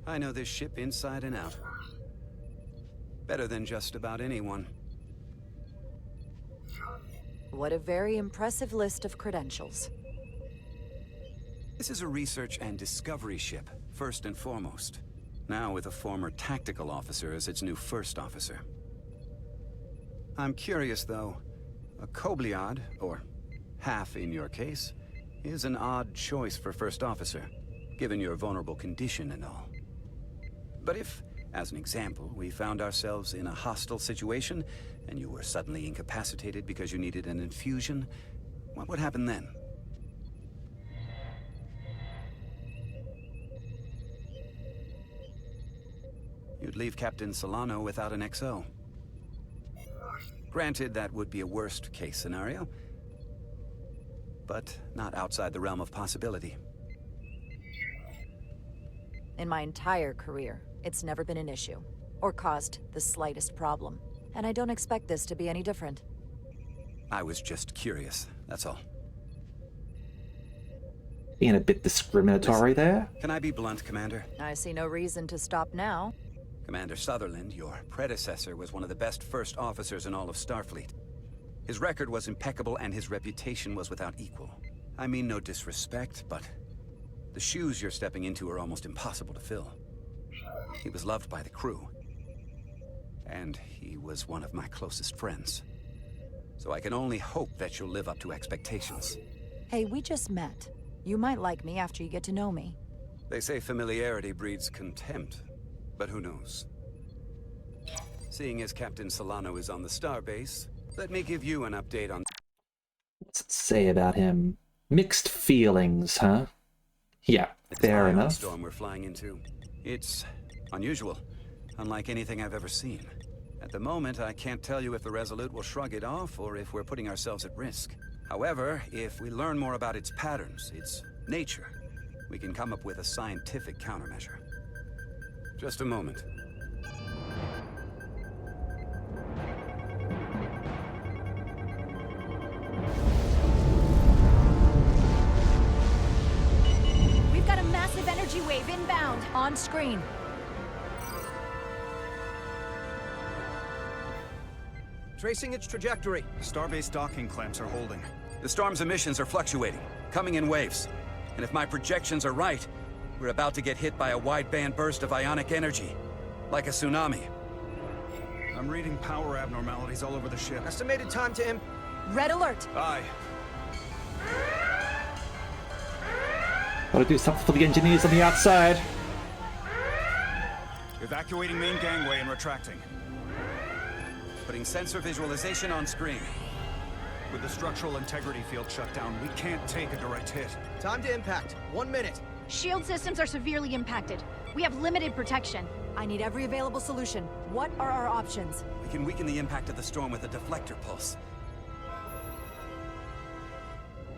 [SPEAKER 14] I know this ship inside and out. Better than just about anyone.
[SPEAKER 4] What a very impressive list of credentials.
[SPEAKER 14] This is a research and discovery ship, first and foremost. Now with a former tactical officer as its new first officer. I'm curious, though. A Kobliad, or half in your case, is an odd choice for first officer, given your vulnerable condition and all. But if, As an example, we found ourselves in a hostile situation, and you were suddenly incapacitated because you needed an infusion. What would happen then? You'd leave Captain Solano without an XO. Granted, that would be a worst-case scenario, but not outside the realm of possibility.
[SPEAKER 4] In my entire career, it's never been an issue, or caused the slightest problem. And I don't expect this to be any different.
[SPEAKER 14] I was just curious, that's all.
[SPEAKER 1] Being a bit discriminatory there.
[SPEAKER 14] Can I be blunt, Commander?
[SPEAKER 4] I see no reason to stop now.
[SPEAKER 14] Commander Sutherland, your predecessor, was one of the best first officers in all of Starfleet. His record was impeccable and his reputation was without equal. I mean no disrespect, but the shoes you're stepping into are almost impossible to fill. He was loved by the crew. And he was one of my closest friends. So I can only hope that you'll live up to expectations.
[SPEAKER 4] Hey, we just met. You might like me after you get to know me.
[SPEAKER 14] They say familiarity breeds contempt, but who knows? Seeing as Captain Solano is on the starbase, let me give you an update on...
[SPEAKER 1] What's it say about him? Mixed feelings, huh? Yeah, fair enough.
[SPEAKER 14] The storm we're flying into. It's unusual, unlike anything I've ever seen. At the moment, I can't tell you if the Resolute will shrug it off or if we're putting ourselves at risk. However, if we learn more about its patterns, its nature, we can come up with a scientific countermeasure. Just a moment.
[SPEAKER 12] We've got a massive energy wave inbound.
[SPEAKER 4] On screen.
[SPEAKER 15] Tracing its trajectory.
[SPEAKER 9] Starbase docking clamps are holding.
[SPEAKER 14] The storm's emissions are fluctuating, coming in waves. And if my projections are right, we're about to get hit by a wideband burst of ionic energy. Like a tsunami.
[SPEAKER 9] I'm reading power abnormalities all over the ship.
[SPEAKER 15] Estimated time to
[SPEAKER 4] Red alert!
[SPEAKER 9] Aye.
[SPEAKER 1] Gotta do something for the engineers on the outside.
[SPEAKER 9] Evacuating main gangway and retracting.
[SPEAKER 14] Putting sensor visualization on screen.
[SPEAKER 9] With the structural integrity field shut down, we can't take a direct hit.
[SPEAKER 15] Time to impact. 1 minute.
[SPEAKER 12] Shield systems are severely impacted. We have limited protection.
[SPEAKER 4] I need every available solution. What are our options?
[SPEAKER 14] We can weaken the impact of the storm with a deflector pulse.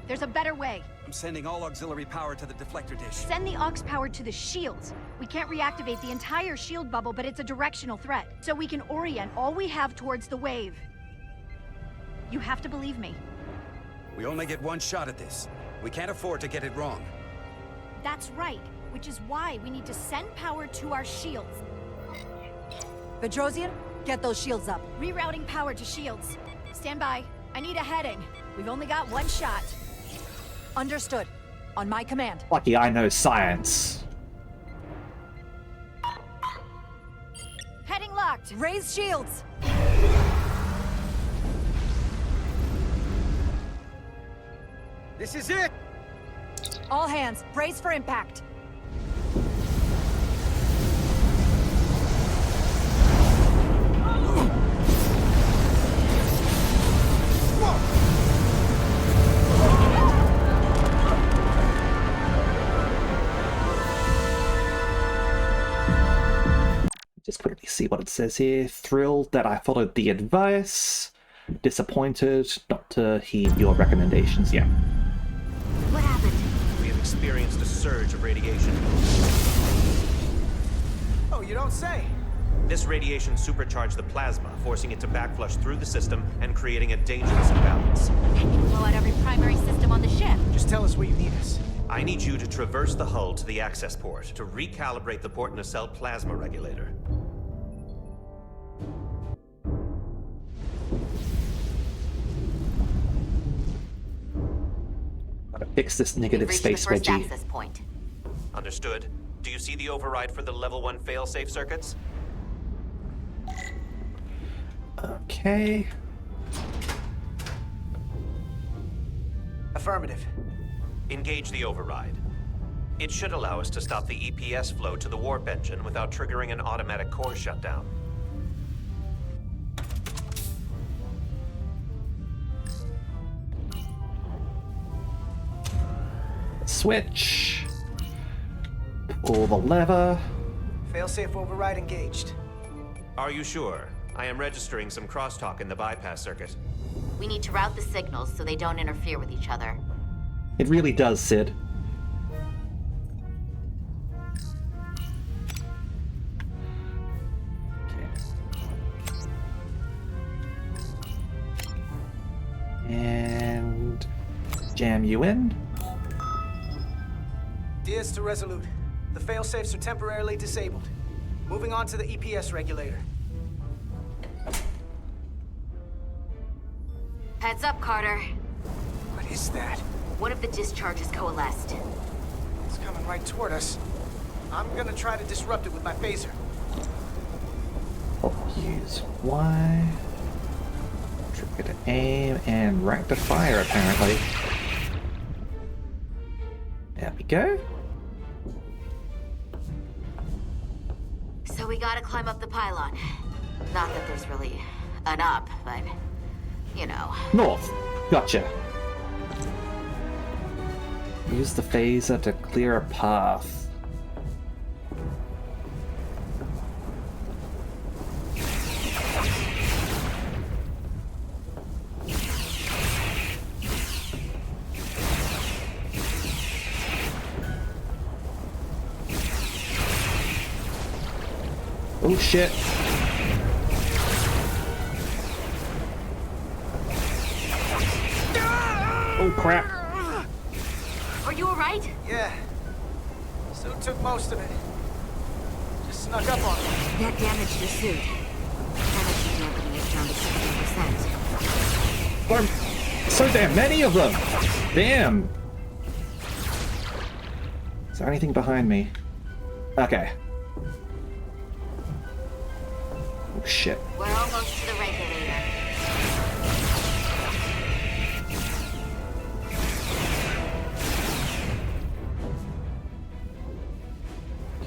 [SPEAKER 12] There's a better way.
[SPEAKER 14] I'm sending all auxiliary power to the deflector dish.
[SPEAKER 12] Send the aux power to the shields. We can't reactivate the entire shield bubble, but it's a directional threat. So we can orient all we have towards the wave. You have to believe me.
[SPEAKER 14] We only get one shot at this. We can't afford to get it wrong.
[SPEAKER 12] That's right, which is why we need to send power to our shields.
[SPEAKER 4] Bedrosian, get those shields up.
[SPEAKER 12] Rerouting power to shields. Stand by. I need a heading. We've only got one shot.
[SPEAKER 4] Understood. On my command.
[SPEAKER 1] Lucky I know science.
[SPEAKER 12] Heading locked.
[SPEAKER 4] Raise shields.
[SPEAKER 15] This is it!
[SPEAKER 4] All hands, brace for impact.
[SPEAKER 1] Just quickly see what it says here. Thrilled that I followed the advice. Disappointed not to heed your recommendations yet.
[SPEAKER 11] What happened?
[SPEAKER 5] We have experienced a surge of radiation.
[SPEAKER 15] Oh, you don't say.
[SPEAKER 5] This radiation supercharged the plasma, forcing it to backflush through the system and creating a dangerous imbalance.
[SPEAKER 11] That can blow out every primary system on the ship.
[SPEAKER 15] Just tell us where you need us.
[SPEAKER 5] I need you to traverse the hull to the access port to recalibrate the port nacelle plasma regulator.
[SPEAKER 1] Gotta fix this negative
[SPEAKER 11] We've reached
[SPEAKER 1] space
[SPEAKER 11] the first
[SPEAKER 1] wedgie.
[SPEAKER 11] access point.
[SPEAKER 5] Understood. Do you see the override for the level 1 failsafe circuits?
[SPEAKER 1] Okay.
[SPEAKER 10] Affirmative.
[SPEAKER 5] Engage the override. It should allow us to stop the EPS flow to the warp engine without triggering an automatic core shutdown.
[SPEAKER 1] Switch. Pull the lever.
[SPEAKER 10] Failsafe override engaged.
[SPEAKER 5] Are you sure? I am registering some crosstalk in the bypass circuit.
[SPEAKER 11] We need to route the signals so they don't interfere with each other.
[SPEAKER 1] It really does, Sid. And jam you in.
[SPEAKER 10] Diaz to Resolute. The failsafes are temporarily disabled. Moving on to the EPS regulator.
[SPEAKER 11] Heads up, Carter.
[SPEAKER 10] What is that?
[SPEAKER 11] One of the discharges coalesced.
[SPEAKER 10] It's coming right toward us. I'm gonna try to disrupt it with my phaser.
[SPEAKER 1] I'll use Y. Trigger to aim and right to fire, apparently. There we go.
[SPEAKER 11] So we gotta climb up the pylon. Not that there's really an up, but, you know.
[SPEAKER 1] North. Gotcha. Use the phaser to clear a path. Oh shit. Oh crap.
[SPEAKER 11] Are you alright?
[SPEAKER 10] Yeah. Suit took most of it. Just snuck up on me.
[SPEAKER 11] That damaged your suit. Energy dampening is down to 60%.
[SPEAKER 1] So damn many of them! Damn! Is there anything behind me? Okay. Oh shit.
[SPEAKER 11] We're almost to the regulator.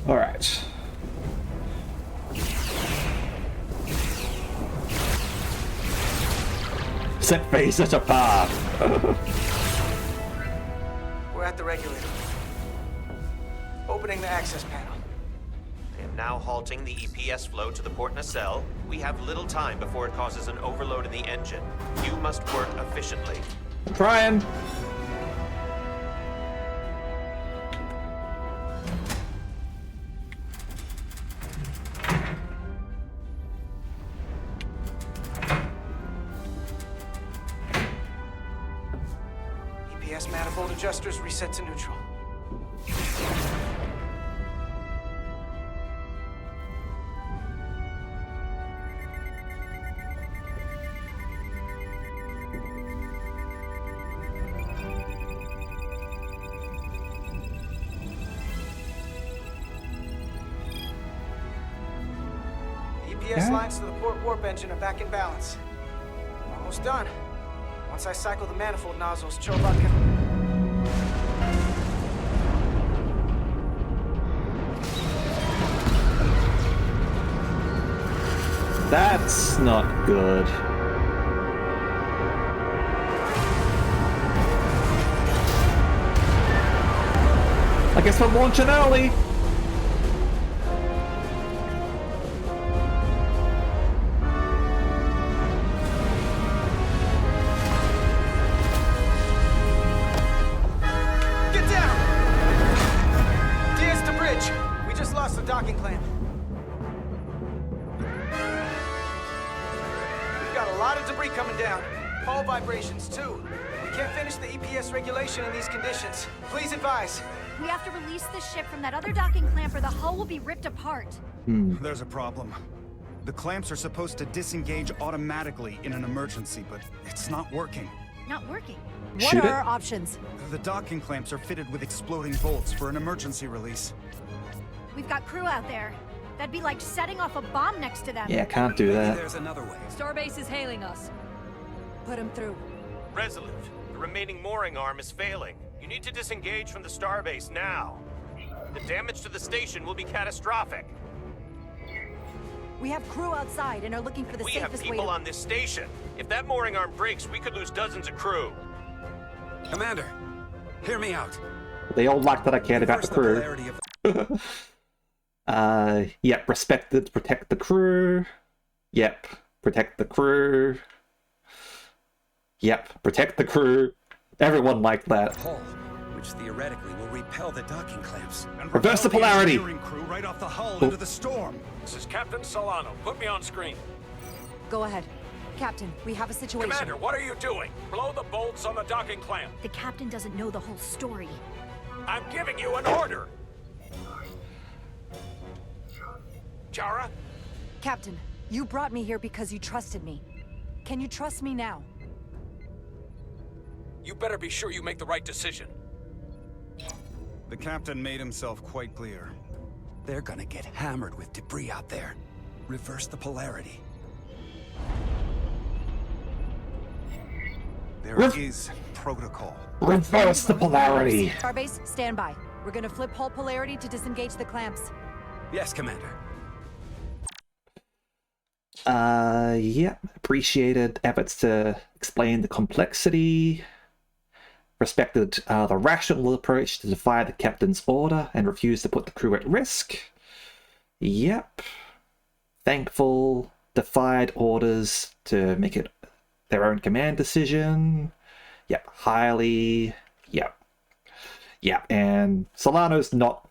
[SPEAKER 1] Alright. Set phaser to path!
[SPEAKER 10] We're at the regulator. Opening the access panel.
[SPEAKER 5] I am now halting the EPS flow to the port nacelle. We have little time before it causes an overload in the engine. You must work efficiently.
[SPEAKER 1] I'm trying!
[SPEAKER 10] EPS manifold adjusters reset to neutral. EPS lines to the port warp engine are back in balance. Almost done. Once I cycle the manifold nozzles, Chobot can...
[SPEAKER 1] That's not good. I guess we're launching early.
[SPEAKER 10] Get down! Diaz to bridge. We just lost the docking clamp. We've got a lot of debris coming down. Hull vibrations, too. We can't finish the EPS regulation in these conditions. Please advise.
[SPEAKER 12] We have to release the ship from that other docking clamp or the hull will be ripped apart.
[SPEAKER 9] There's a problem. The clamps are supposed to disengage automatically in an emergency, but it's not working.
[SPEAKER 12] Not working.
[SPEAKER 1] Shoot
[SPEAKER 12] What are
[SPEAKER 1] it.
[SPEAKER 12] our options?
[SPEAKER 9] The docking clamps are fitted with exploding bolts for an emergency release.
[SPEAKER 12] We've got crew out there. That'd be like setting off a bomb next to them.
[SPEAKER 1] Yeah, can't do that.
[SPEAKER 14] There's another way.
[SPEAKER 7] Starbase is hailing us. Put him through.
[SPEAKER 5] Resolute, the remaining mooring arm is failing. You need to disengage from the starbase now. The damage to the station will be catastrophic.
[SPEAKER 16] We have crew outside and are looking for the
[SPEAKER 5] We have
[SPEAKER 16] safest way
[SPEAKER 5] people
[SPEAKER 16] to...
[SPEAKER 5] on this station. If that mooring arm breaks, we could lose dozens of crew.
[SPEAKER 14] Commander, hear me out.
[SPEAKER 1] They all like that I cared about the crew. Yep, respected, protect the crew. Yep, protect the crew. Yep, protect the crew. Everyone liked that.
[SPEAKER 14] Hull, which theoretically will repel the docking clamps.
[SPEAKER 9] And
[SPEAKER 1] Reverse the polarity.
[SPEAKER 9] engineering crew right off the hull into the storm.
[SPEAKER 2] This is Captain Solano. Put me on screen.
[SPEAKER 16] Go ahead. Captain, we have a situation.
[SPEAKER 2] Commander, what are you doing? Blow the bolts on the docking clamp.
[SPEAKER 12] The captain doesn't know the whole story.
[SPEAKER 2] I'm giving you an order. Jara?
[SPEAKER 16] Captain, you brought me here because you trusted me. Can you trust me now?
[SPEAKER 2] You better be sure you make the right decision.
[SPEAKER 9] The captain made himself quite clear.
[SPEAKER 14] They're gonna get hammered with debris out there. Reverse the polarity.
[SPEAKER 9] There is protocol.
[SPEAKER 1] Reverse the polarity.
[SPEAKER 16] Starbase, stand by. We're gonna flip hull polarity to disengage the clamps.
[SPEAKER 14] Yes, Commander.
[SPEAKER 1] Yeah, appreciated efforts to explain the complexity. Respected the rational approach to defy the captain's order and refuse to put the crew at risk. Yep. Thankful. Defied orders to make it their own command decision. Yep. Highly. Yep. Yep. And Solano's not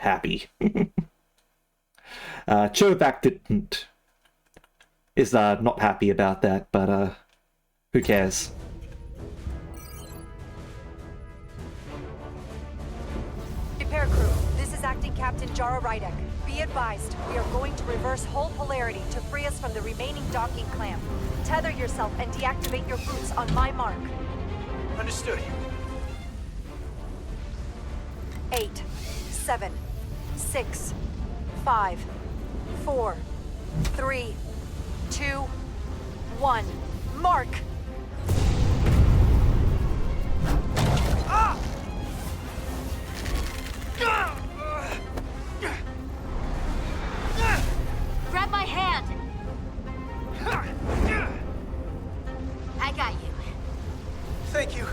[SPEAKER 1] happy. Chovak didn't. Is not happy about that, but who cares?
[SPEAKER 16] Repair crew, this is Acting Captain Jara Rydek. Be advised, we are going to reverse hull polarity to free us from the remaining docking clamp. Tether yourself and deactivate your boots on my mark.
[SPEAKER 10] Understood.
[SPEAKER 16] 8, 7, 6, 5, 4, 3, 2, 1. Mark! Ah!
[SPEAKER 11] Grab my hand! I got you.
[SPEAKER 10] Thank you.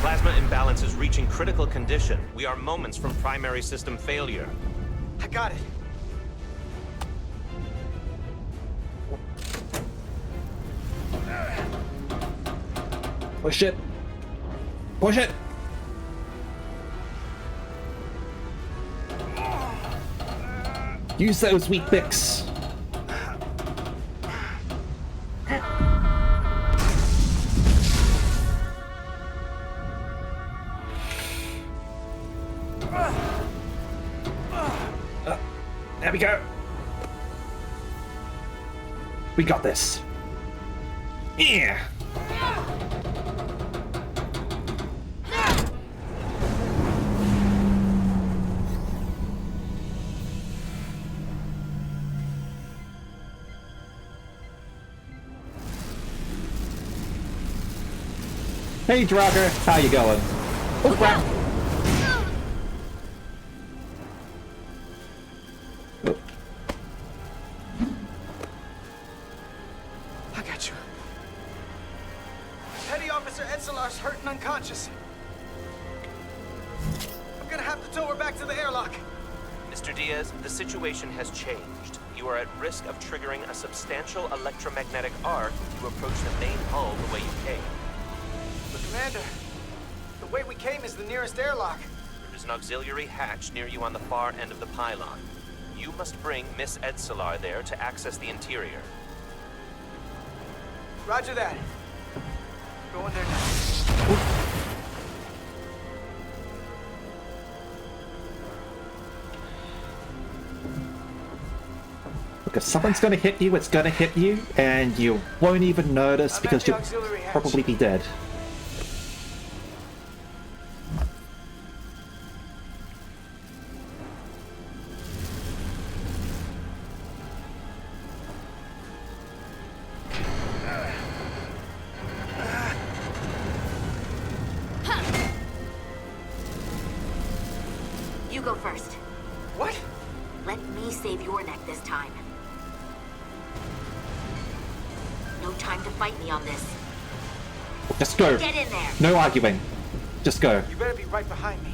[SPEAKER 5] Plasma imbalance is reaching critical condition. We are moments from primary system failure.
[SPEAKER 10] I got it.
[SPEAKER 1] Push it. Push it. Use those weak picks. There we go. We got this. Yeah. Hey, Draugr, how you going? Oh, crap.
[SPEAKER 10] I got you. Petty Officer Edselar's hurt and unconscious. I'm gonna have to tow her back to the airlock.
[SPEAKER 5] Mr. Diaz, the situation has changed. You are at risk of triggering a substantial electromagnetic arc if you approach the main hull the way you came.
[SPEAKER 10] But Commander, the way we came is the nearest airlock.
[SPEAKER 5] There is an auxiliary hatch near you on the far end of the pylon. You must bring Miss Edselar there to access the interior.
[SPEAKER 10] Roger that. Going there now.
[SPEAKER 1] Look, if someone's gonna hit you, it's gonna hit you, and you won't even notice because you'll probably be dead.
[SPEAKER 11] You go first.
[SPEAKER 10] What?
[SPEAKER 11] Let me save your neck this time. No time to fight me on this.
[SPEAKER 1] Just go.
[SPEAKER 11] Get in there.
[SPEAKER 1] No arguing. Just go.
[SPEAKER 10] You better be right behind me.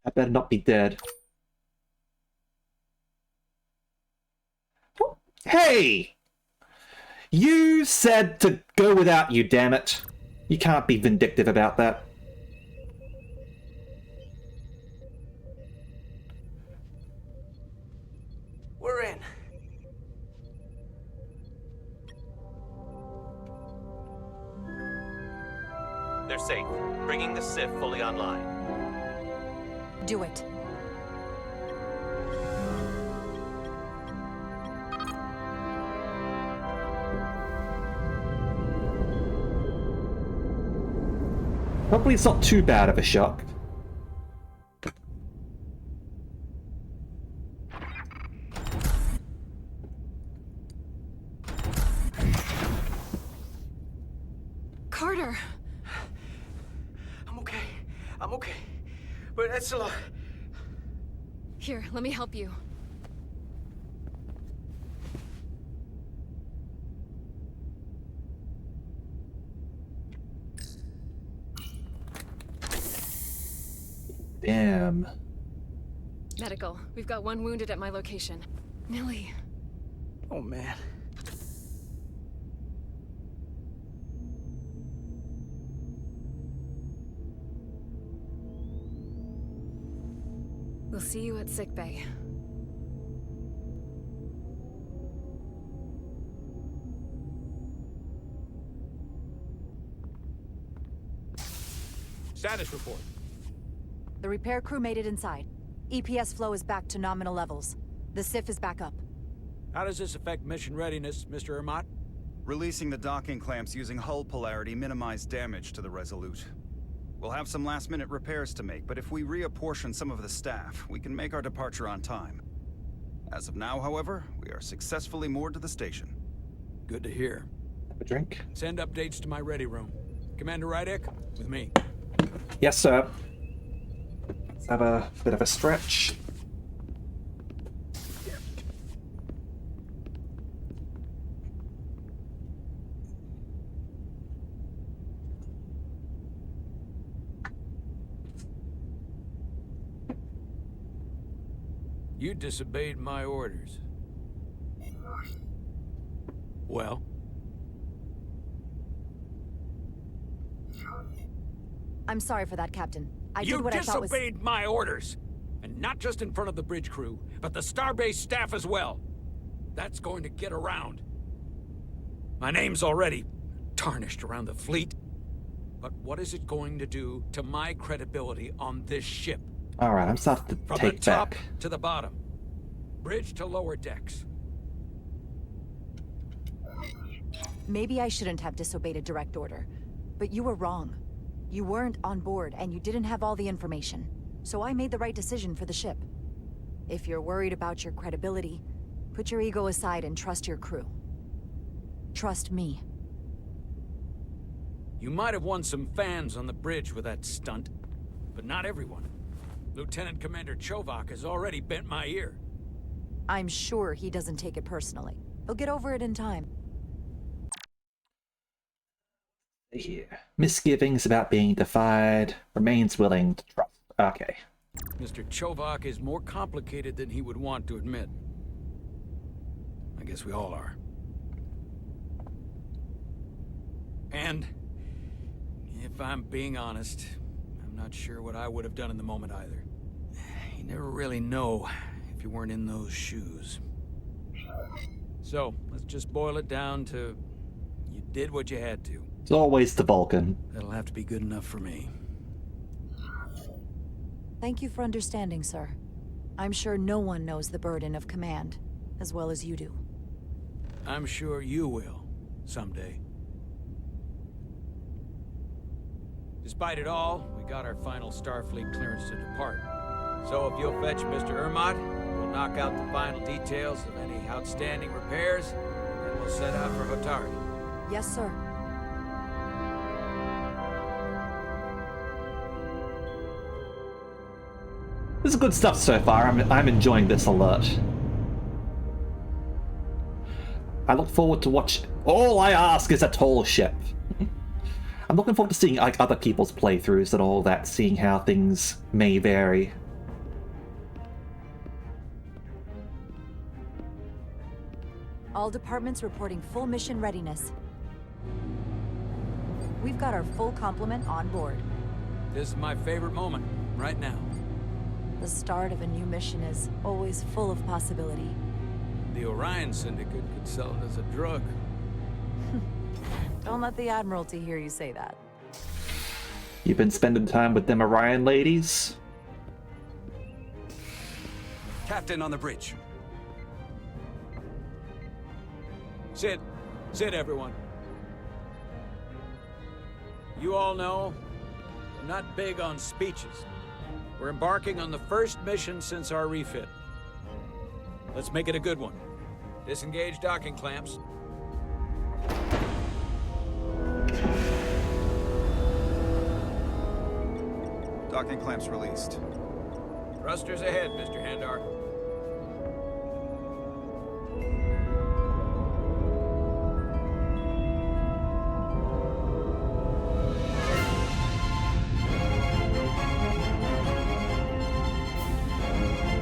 [SPEAKER 1] I better not be dead. Hey! You said to go without you, damn it. You can't be vindictive about that.
[SPEAKER 10] We're in.
[SPEAKER 5] They're safe. Bringing the SIF fully online.
[SPEAKER 16] Do it.
[SPEAKER 1] Hopefully it's not too bad of a shock.
[SPEAKER 7] Carter!
[SPEAKER 10] I'm okay. I'm okay. But that's a lot.
[SPEAKER 7] Here, let me help you.
[SPEAKER 1] Damn.
[SPEAKER 7] Medical. We've got one wounded at my location. Millie.
[SPEAKER 10] Oh, man.
[SPEAKER 7] We'll see you at sickbay.
[SPEAKER 2] Status report.
[SPEAKER 16] The repair crew made it inside. EPS flow is back to nominal levels. The SIF is back up.
[SPEAKER 2] How does this affect mission readiness, Mr. Ermot?
[SPEAKER 9] Releasing the docking clamps using hull polarity minimized damage to the Resolute. We'll have some last-minute repairs to make, but if we reapportion some of the staff, we can make our departure on time. As of now, however, we are successfully moored to the station.
[SPEAKER 2] Good to hear.
[SPEAKER 1] Have a drink?
[SPEAKER 2] Send updates to my ready room. Commander Rydek, with me.
[SPEAKER 1] Yes, sir. Let's have a bit of a stretch.
[SPEAKER 2] You disobeyed my orders. Well?
[SPEAKER 16] I'm sorry for that, Captain. I did what I thought was...
[SPEAKER 2] You disobeyed my orders! And not just in front of the bridge crew, but the Starbase staff as well. That's going to get around. My name's already tarnished around the fleet. But what is it going to do to my credibility on this ship?
[SPEAKER 1] Alright, I'm starting to
[SPEAKER 2] From
[SPEAKER 1] take
[SPEAKER 2] the top
[SPEAKER 1] back.
[SPEAKER 2] to the bottom. Bridge to lower decks.
[SPEAKER 16] Maybe I shouldn't have disobeyed a direct order. But you were wrong. You weren't on board, and you didn't have all the information. So I made the right decision for the ship. If you're worried about your credibility, put your ego aside and trust your crew. Trust me.
[SPEAKER 2] You might have won some fans on the bridge with that stunt, but not everyone. Lieutenant Commander Chovak has already bent my ear.
[SPEAKER 16] I'm sure he doesn't take it personally. He'll get over it in time.
[SPEAKER 1] Here. Misgivings about being defied. Remains willing to trust. Okay.
[SPEAKER 2] Mr. Chovak is more complicated than he would want to admit. I guess we all are. And, if I'm being honest, I'm not sure what I would have done in the moment either. You never really know if you weren't in those shoes. So, let's just boil it down to, you did what you had to.
[SPEAKER 1] It's always the Vulcan.
[SPEAKER 2] That'll have to be good enough for me.
[SPEAKER 16] Thank you for understanding, sir. I'm sure no one knows the burden of command as well as you do.
[SPEAKER 2] I'm sure you will, someday. Despite it all, we got our final Starfleet clearance to depart. So if you'll fetch Mr. Ermot, we'll knock out the final details of any outstanding repairs, and then we'll set out for Hotari.
[SPEAKER 16] Yes, sir.
[SPEAKER 1] This is good stuff so far. I'm enjoying this a lot. I look forward to watch. All I ask is a tall ship. I'm looking forward to seeing like other people's playthroughs and all that, seeing how things may vary.
[SPEAKER 16] All departments reporting full mission readiness. We've got our full complement on board.
[SPEAKER 2] This is my favorite moment, right now.
[SPEAKER 16] The start of a new mission is always full of possibility.
[SPEAKER 2] The Orion Syndicate could sell it as a drug.
[SPEAKER 16] Don't let the Admiralty hear you say that.
[SPEAKER 1] You've been spending time with them Orion ladies?
[SPEAKER 14] Captain on the bridge.
[SPEAKER 2] Sit, everyone. You all know, I'm not big on speeches. We're embarking on the first mission since our refit. Let's make it a good one. Disengage docking clamps.
[SPEAKER 9] Docking clamps released.
[SPEAKER 2] Thrusters ahead, Mr. Handar.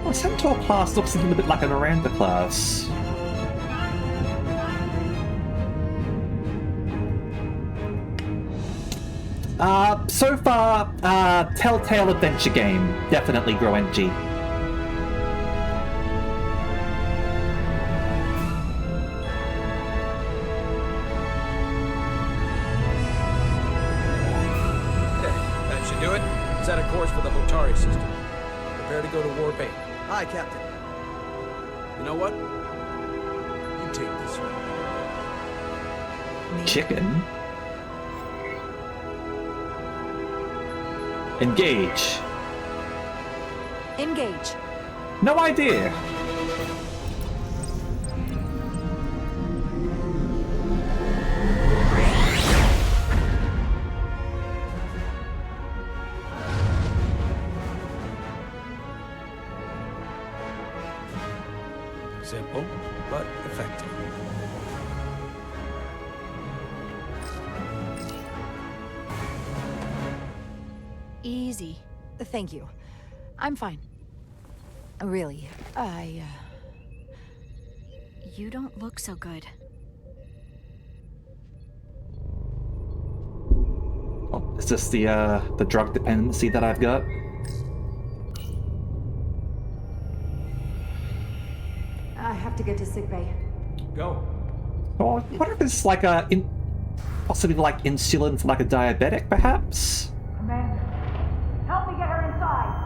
[SPEAKER 1] Well, Centaur class looks a little bit like an Miranda class. So far, Telltale adventure game. Definitely Groenji.
[SPEAKER 2] That should do it. Set a course for the Hotari system. Prepare to go to Warp 8.
[SPEAKER 15] Aye, Captain.
[SPEAKER 2] You know what? You take this one.
[SPEAKER 1] Chicken. Engage.
[SPEAKER 16] Engage.
[SPEAKER 1] No idea.
[SPEAKER 2] Simple, but effective.
[SPEAKER 16] Easy. Thank you. I'm fine. Really,
[SPEAKER 12] You don't look so good.
[SPEAKER 1] Oh, is this the drug dependency that I've got?
[SPEAKER 16] I have to get to sickbay.
[SPEAKER 2] Go.
[SPEAKER 1] Oh, what if it's like possibly like insulin for like a diabetic, perhaps?
[SPEAKER 16] Commander, help me get her inside.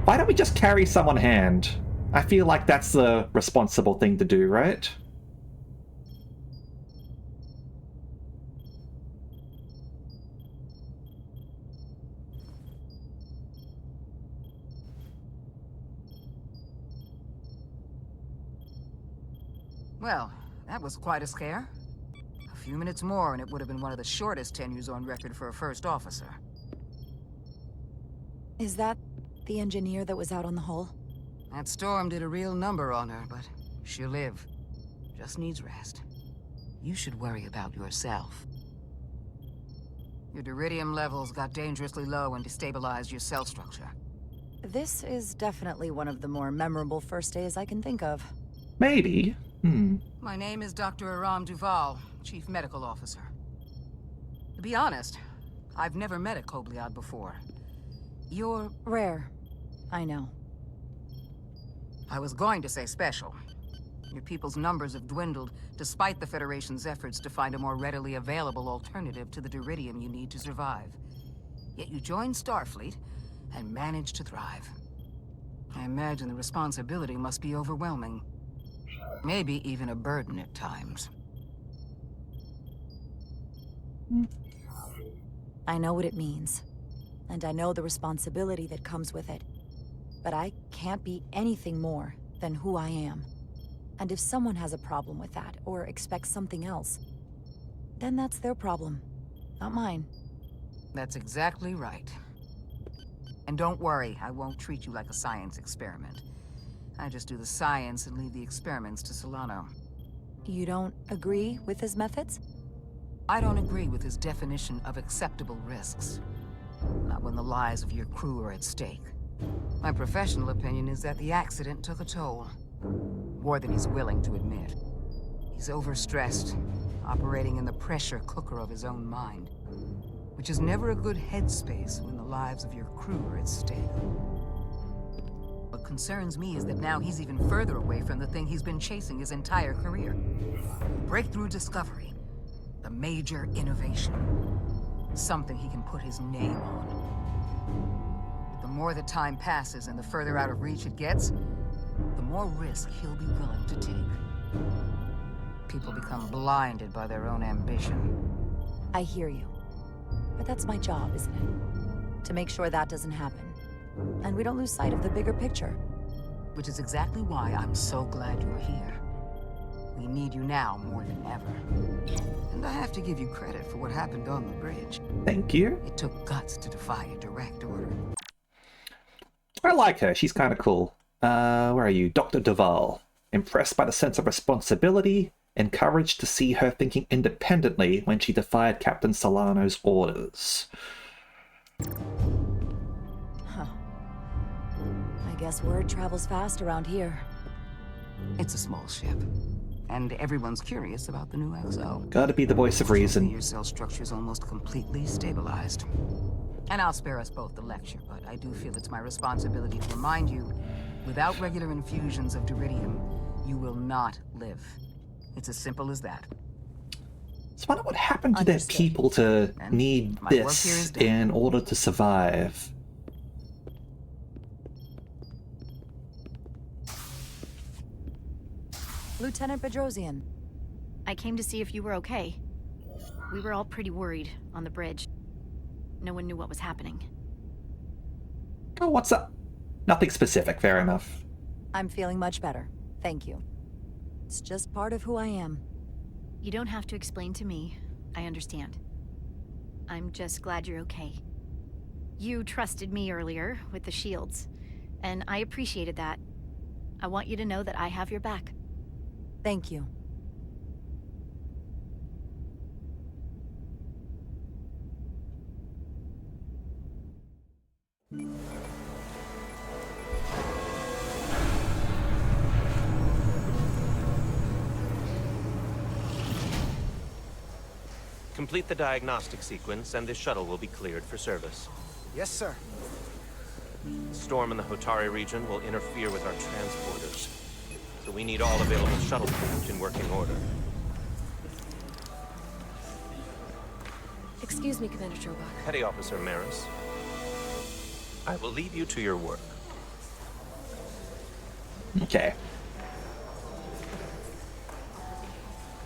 [SPEAKER 1] Why don't we just carry some on hand? I feel like that's the responsible thing to do, right?
[SPEAKER 17] Well, that was quite a scare. A few minutes more and it would have been one of the shortest tenures on record for a first officer.
[SPEAKER 16] Is that the engineer that was out on the hull?
[SPEAKER 17] That storm did a real number on her, but she'll live. Just needs rest. You should worry about yourself. Your deridium levels got dangerously low and destabilized your cell structure.
[SPEAKER 16] This is definitely one of the more memorable first days I can think of.
[SPEAKER 1] Maybe.
[SPEAKER 17] My name is Dr. Aram Duval, Chief Medical Officer. To be honest, I've never met a Kobliad before. You're...
[SPEAKER 16] rare. I know.
[SPEAKER 17] I was going to say special. Your people's numbers have dwindled, despite the Federation's efforts to find a more readily available alternative to the deridium you need to survive. Yet you joined Starfleet, and managed to thrive. I imagine the responsibility must be overwhelming. Maybe even a burden at times.
[SPEAKER 4] I know what it means, and I know the responsibility that comes with it. But I can't be anything more than who I am. And if someone has a problem with that, or expects something else, then that's their problem, not mine.
[SPEAKER 17] That's exactly right. And don't worry, I won't treat you like a science experiment. I just do the science and leave the experiments to Solano.
[SPEAKER 4] You don't agree with his methods?
[SPEAKER 17] I don't agree with his definition of acceptable risks. Not when the lives of your crew are at stake. My professional opinion is that the accident took a toll. More than he's willing to admit. He's overstressed, operating in the pressure cooker of his own mind. Which is never a good headspace when the lives of your crew are at stake. What concerns me is that now he's even further away from the thing he's been chasing his entire career. Breakthrough discovery. The major innovation. Something he can put his name on. The more the time passes and the further out of reach it gets, the more risk he'll be willing to take. People become blinded by their own ambition.
[SPEAKER 4] I hear you. But that's my job, isn't it? To make sure that doesn't happen. And we don't lose sight of the bigger picture.
[SPEAKER 17] Which is exactly why I'm so glad you're here. We need you now more than ever. And I have to give you credit for what happened on the bridge.
[SPEAKER 1] Thank you.
[SPEAKER 17] It took guts to defy a direct order.
[SPEAKER 1] I like her. She's kind of cool. Where are you? Dr. Duval. Impressed by the sense of responsibility, encouraged to see her thinking independently when she defied Captain Solano's orders.
[SPEAKER 4] Huh. I guess word travels fast around here.
[SPEAKER 17] It's a small ship. And everyone's curious about the new XO.
[SPEAKER 1] Gotta be the voice of reason.
[SPEAKER 17] Your cell structure's almost completely stabilized. And I'll spare us both the lecture, but I do feel it's my responsibility to remind you, without regular infusions of Duridium, you will not live. It's as simple as that.
[SPEAKER 1] So I wonder what happened to their people to need this in order to survive.
[SPEAKER 12] Lieutenant Bedrosian. I came to see if you were okay. We were all pretty worried on the bridge. No one knew what was happening.
[SPEAKER 1] Oh, what's up? Nothing specific, fair enough.
[SPEAKER 4] I'm feeling much better. Thank you. It's just part of who I am.
[SPEAKER 12] You don't have to explain to me. I understand. I'm just glad you're okay. You trusted me earlier with the shields, and I appreciated that. I want you to know that I have your back.
[SPEAKER 4] Thank you.
[SPEAKER 5] Complete the diagnostic sequence, and this shuttle will be cleared for service.
[SPEAKER 10] Yes, sir.
[SPEAKER 5] The storm in the Hotari region will interfere with our transporters, so we need all available shuttlecraft in working order.
[SPEAKER 7] Excuse me, Commander Trobach.
[SPEAKER 5] Petty Officer Maris, I will leave you to your work.
[SPEAKER 1] Okay.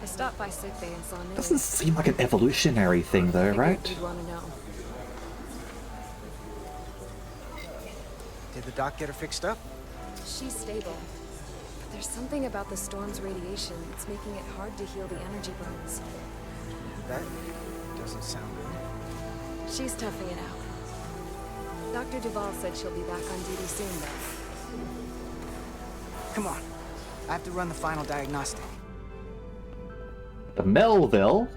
[SPEAKER 7] I stopped by sickbay and saw news.
[SPEAKER 1] Doesn't seem like an evolutionary thing, though, right?
[SPEAKER 7] You'd want to know.
[SPEAKER 10] Did the doc get her fixed up?
[SPEAKER 7] She's stable. But there's something about the storm's radiation that's making it hard to heal the energy burns.
[SPEAKER 10] That doesn't sound good.
[SPEAKER 7] She's toughing it out. Dr. Duval said she'll be back on duty soon, though.
[SPEAKER 10] Come on. I have to run the final diagnostic.
[SPEAKER 1] The Melville?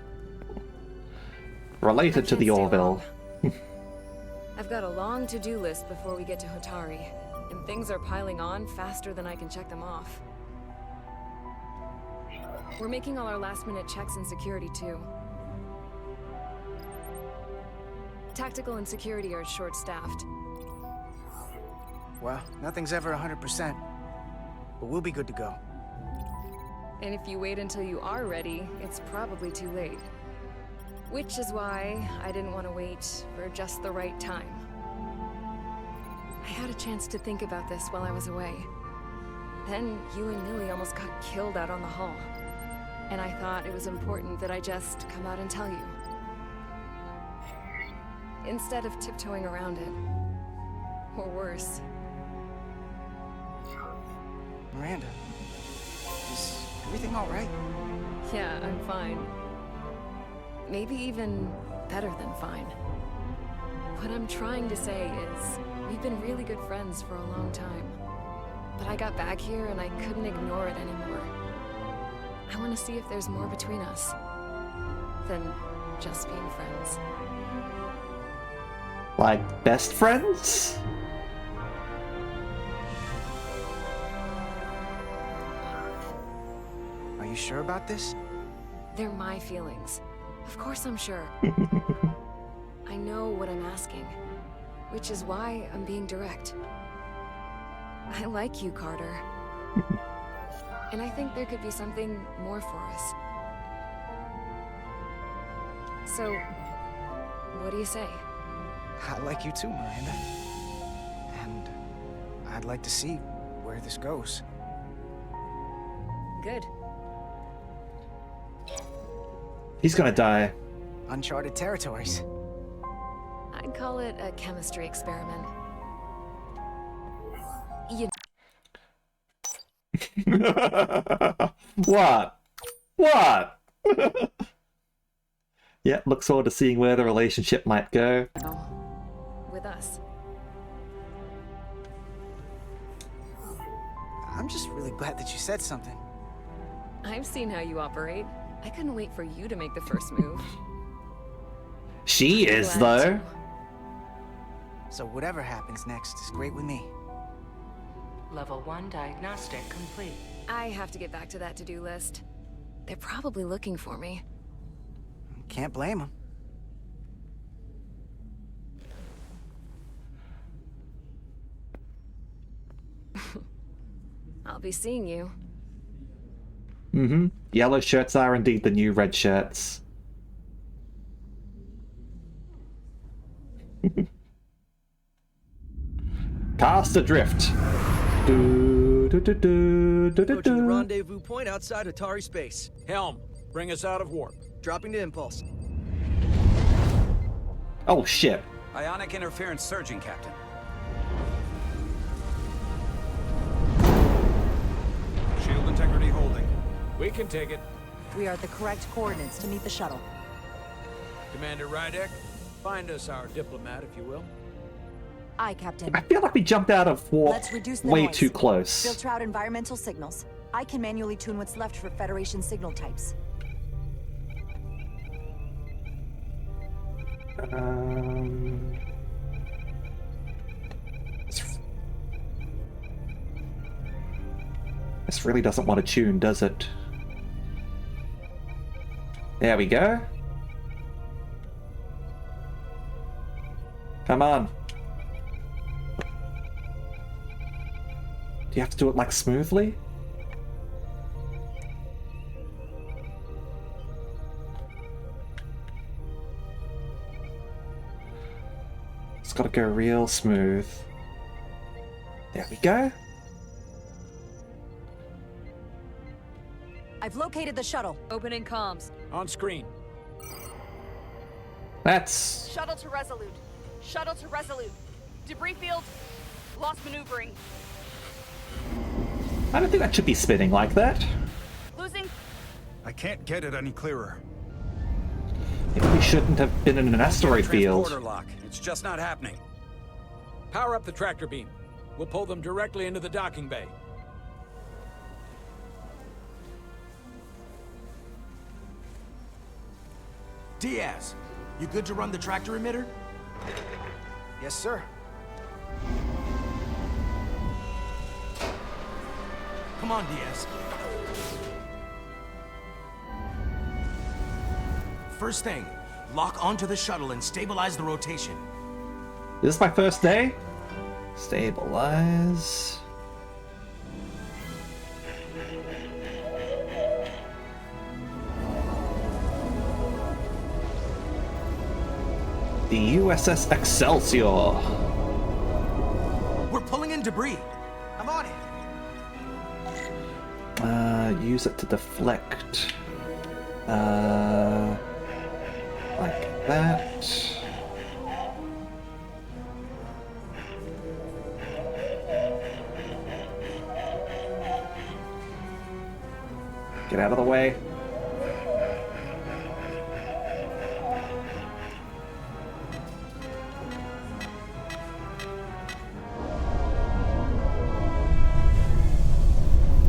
[SPEAKER 1] Related to the Orville.
[SPEAKER 7] I've got a long to-do list before we get to Hotari, and things are piling on faster than I can check them off. We're making all our last-minute checks in security, too. Tactical and security are short-staffed.
[SPEAKER 10] Well, nothing's ever 100%, but we'll be good to go.
[SPEAKER 7] And if you wait until you are ready, it's probably too late. Which is why I didn't want to wait for just the right time. I had a chance to think about this while I was away. Then you and Millie almost got killed out on the hull. And I thought it was important that I just come out and tell you. Instead of tiptoeing around it. Or worse.
[SPEAKER 10] Miranda, is everything all right?
[SPEAKER 7] Yeah, I'm fine. Maybe even better than fine. What I'm trying to say is, we've been really good friends for a long time. But I got back here and I couldn't ignore it anymore. I want to see if there's more between us than just being friends.
[SPEAKER 1] Like best friends?
[SPEAKER 10] Are you sure about this?
[SPEAKER 7] They're my feelings. Of course I'm sure. I know what I'm asking, which is why I'm being direct. I like you, Carter. And I think there could be something more for us. So, what do you say?
[SPEAKER 10] I like you too, Miranda. And I'd like to see where this goes.
[SPEAKER 7] Good.
[SPEAKER 1] He's gonna die.
[SPEAKER 10] Uncharted territories.
[SPEAKER 7] I'd call it a chemistry experiment. You...
[SPEAKER 1] What? What? Yeah, look forward to seeing where the relationship might go.
[SPEAKER 7] With us.
[SPEAKER 10] I'm just really glad that you said something.
[SPEAKER 7] I've seen how you operate. I couldn't wait for you to make the first move.
[SPEAKER 1] She is, though.
[SPEAKER 10] So whatever happens next is great with me.
[SPEAKER 13] Level 1 diagnostic complete.
[SPEAKER 7] I have to get back to that to-do list. They're probably looking for me.
[SPEAKER 10] Can't blame them.
[SPEAKER 7] I'll be seeing you.
[SPEAKER 1] Mm-hmm. Yellow shirts are indeed the new red shirts. Cast adrift.
[SPEAKER 15] Approaching the rendezvous point outside Atari space.
[SPEAKER 2] Helm, bring us out of warp.
[SPEAKER 15] Dropping to impulse.
[SPEAKER 1] Oh shit.
[SPEAKER 14] Ionic interference surging, Captain.
[SPEAKER 9] Shield integrity holding.
[SPEAKER 2] We can take it.
[SPEAKER 16] We are at the correct coordinates to meet the shuttle.
[SPEAKER 2] Commander Rydek, find us our diplomat, if you will.
[SPEAKER 16] Aye, Captain.
[SPEAKER 1] I feel like we jumped out of warp
[SPEAKER 16] Let's reduce the
[SPEAKER 1] way
[SPEAKER 16] noise.
[SPEAKER 1] too close.
[SPEAKER 16] Filter out environmental signals. I can manually tune what's left for Federation signal types.
[SPEAKER 1] This really doesn't want to tune, does it? There we go. Come on. Do you have to do it like smoothly? It's got to go real smooth. There we go.
[SPEAKER 16] I've located the shuttle.
[SPEAKER 7] Opening comms.
[SPEAKER 2] On screen.
[SPEAKER 1] That's...
[SPEAKER 8] Shuttle to Resolute. Shuttle to Resolute. Debris field. Lost maneuvering.
[SPEAKER 1] I don't think that should be spinning like that.
[SPEAKER 8] Losing.
[SPEAKER 9] I can't get it any clearer.
[SPEAKER 1] Maybe we shouldn't have been in an asteroid field.
[SPEAKER 14] Transporter lock. It's just not happening.
[SPEAKER 2] Power up the tractor beam. We'll pull them directly into the docking bay.
[SPEAKER 3] Diaz, you good to run the tractor emitter?
[SPEAKER 10] Yes, sir.
[SPEAKER 3] Come on, Diaz. First thing, lock onto the shuttle and stabilize the rotation.
[SPEAKER 1] Is this my first day? Stabilize. The USS Excelsior.
[SPEAKER 3] We're pulling in debris.
[SPEAKER 10] I'm on it.
[SPEAKER 1] use it to deflect. Like that. Get out of the way.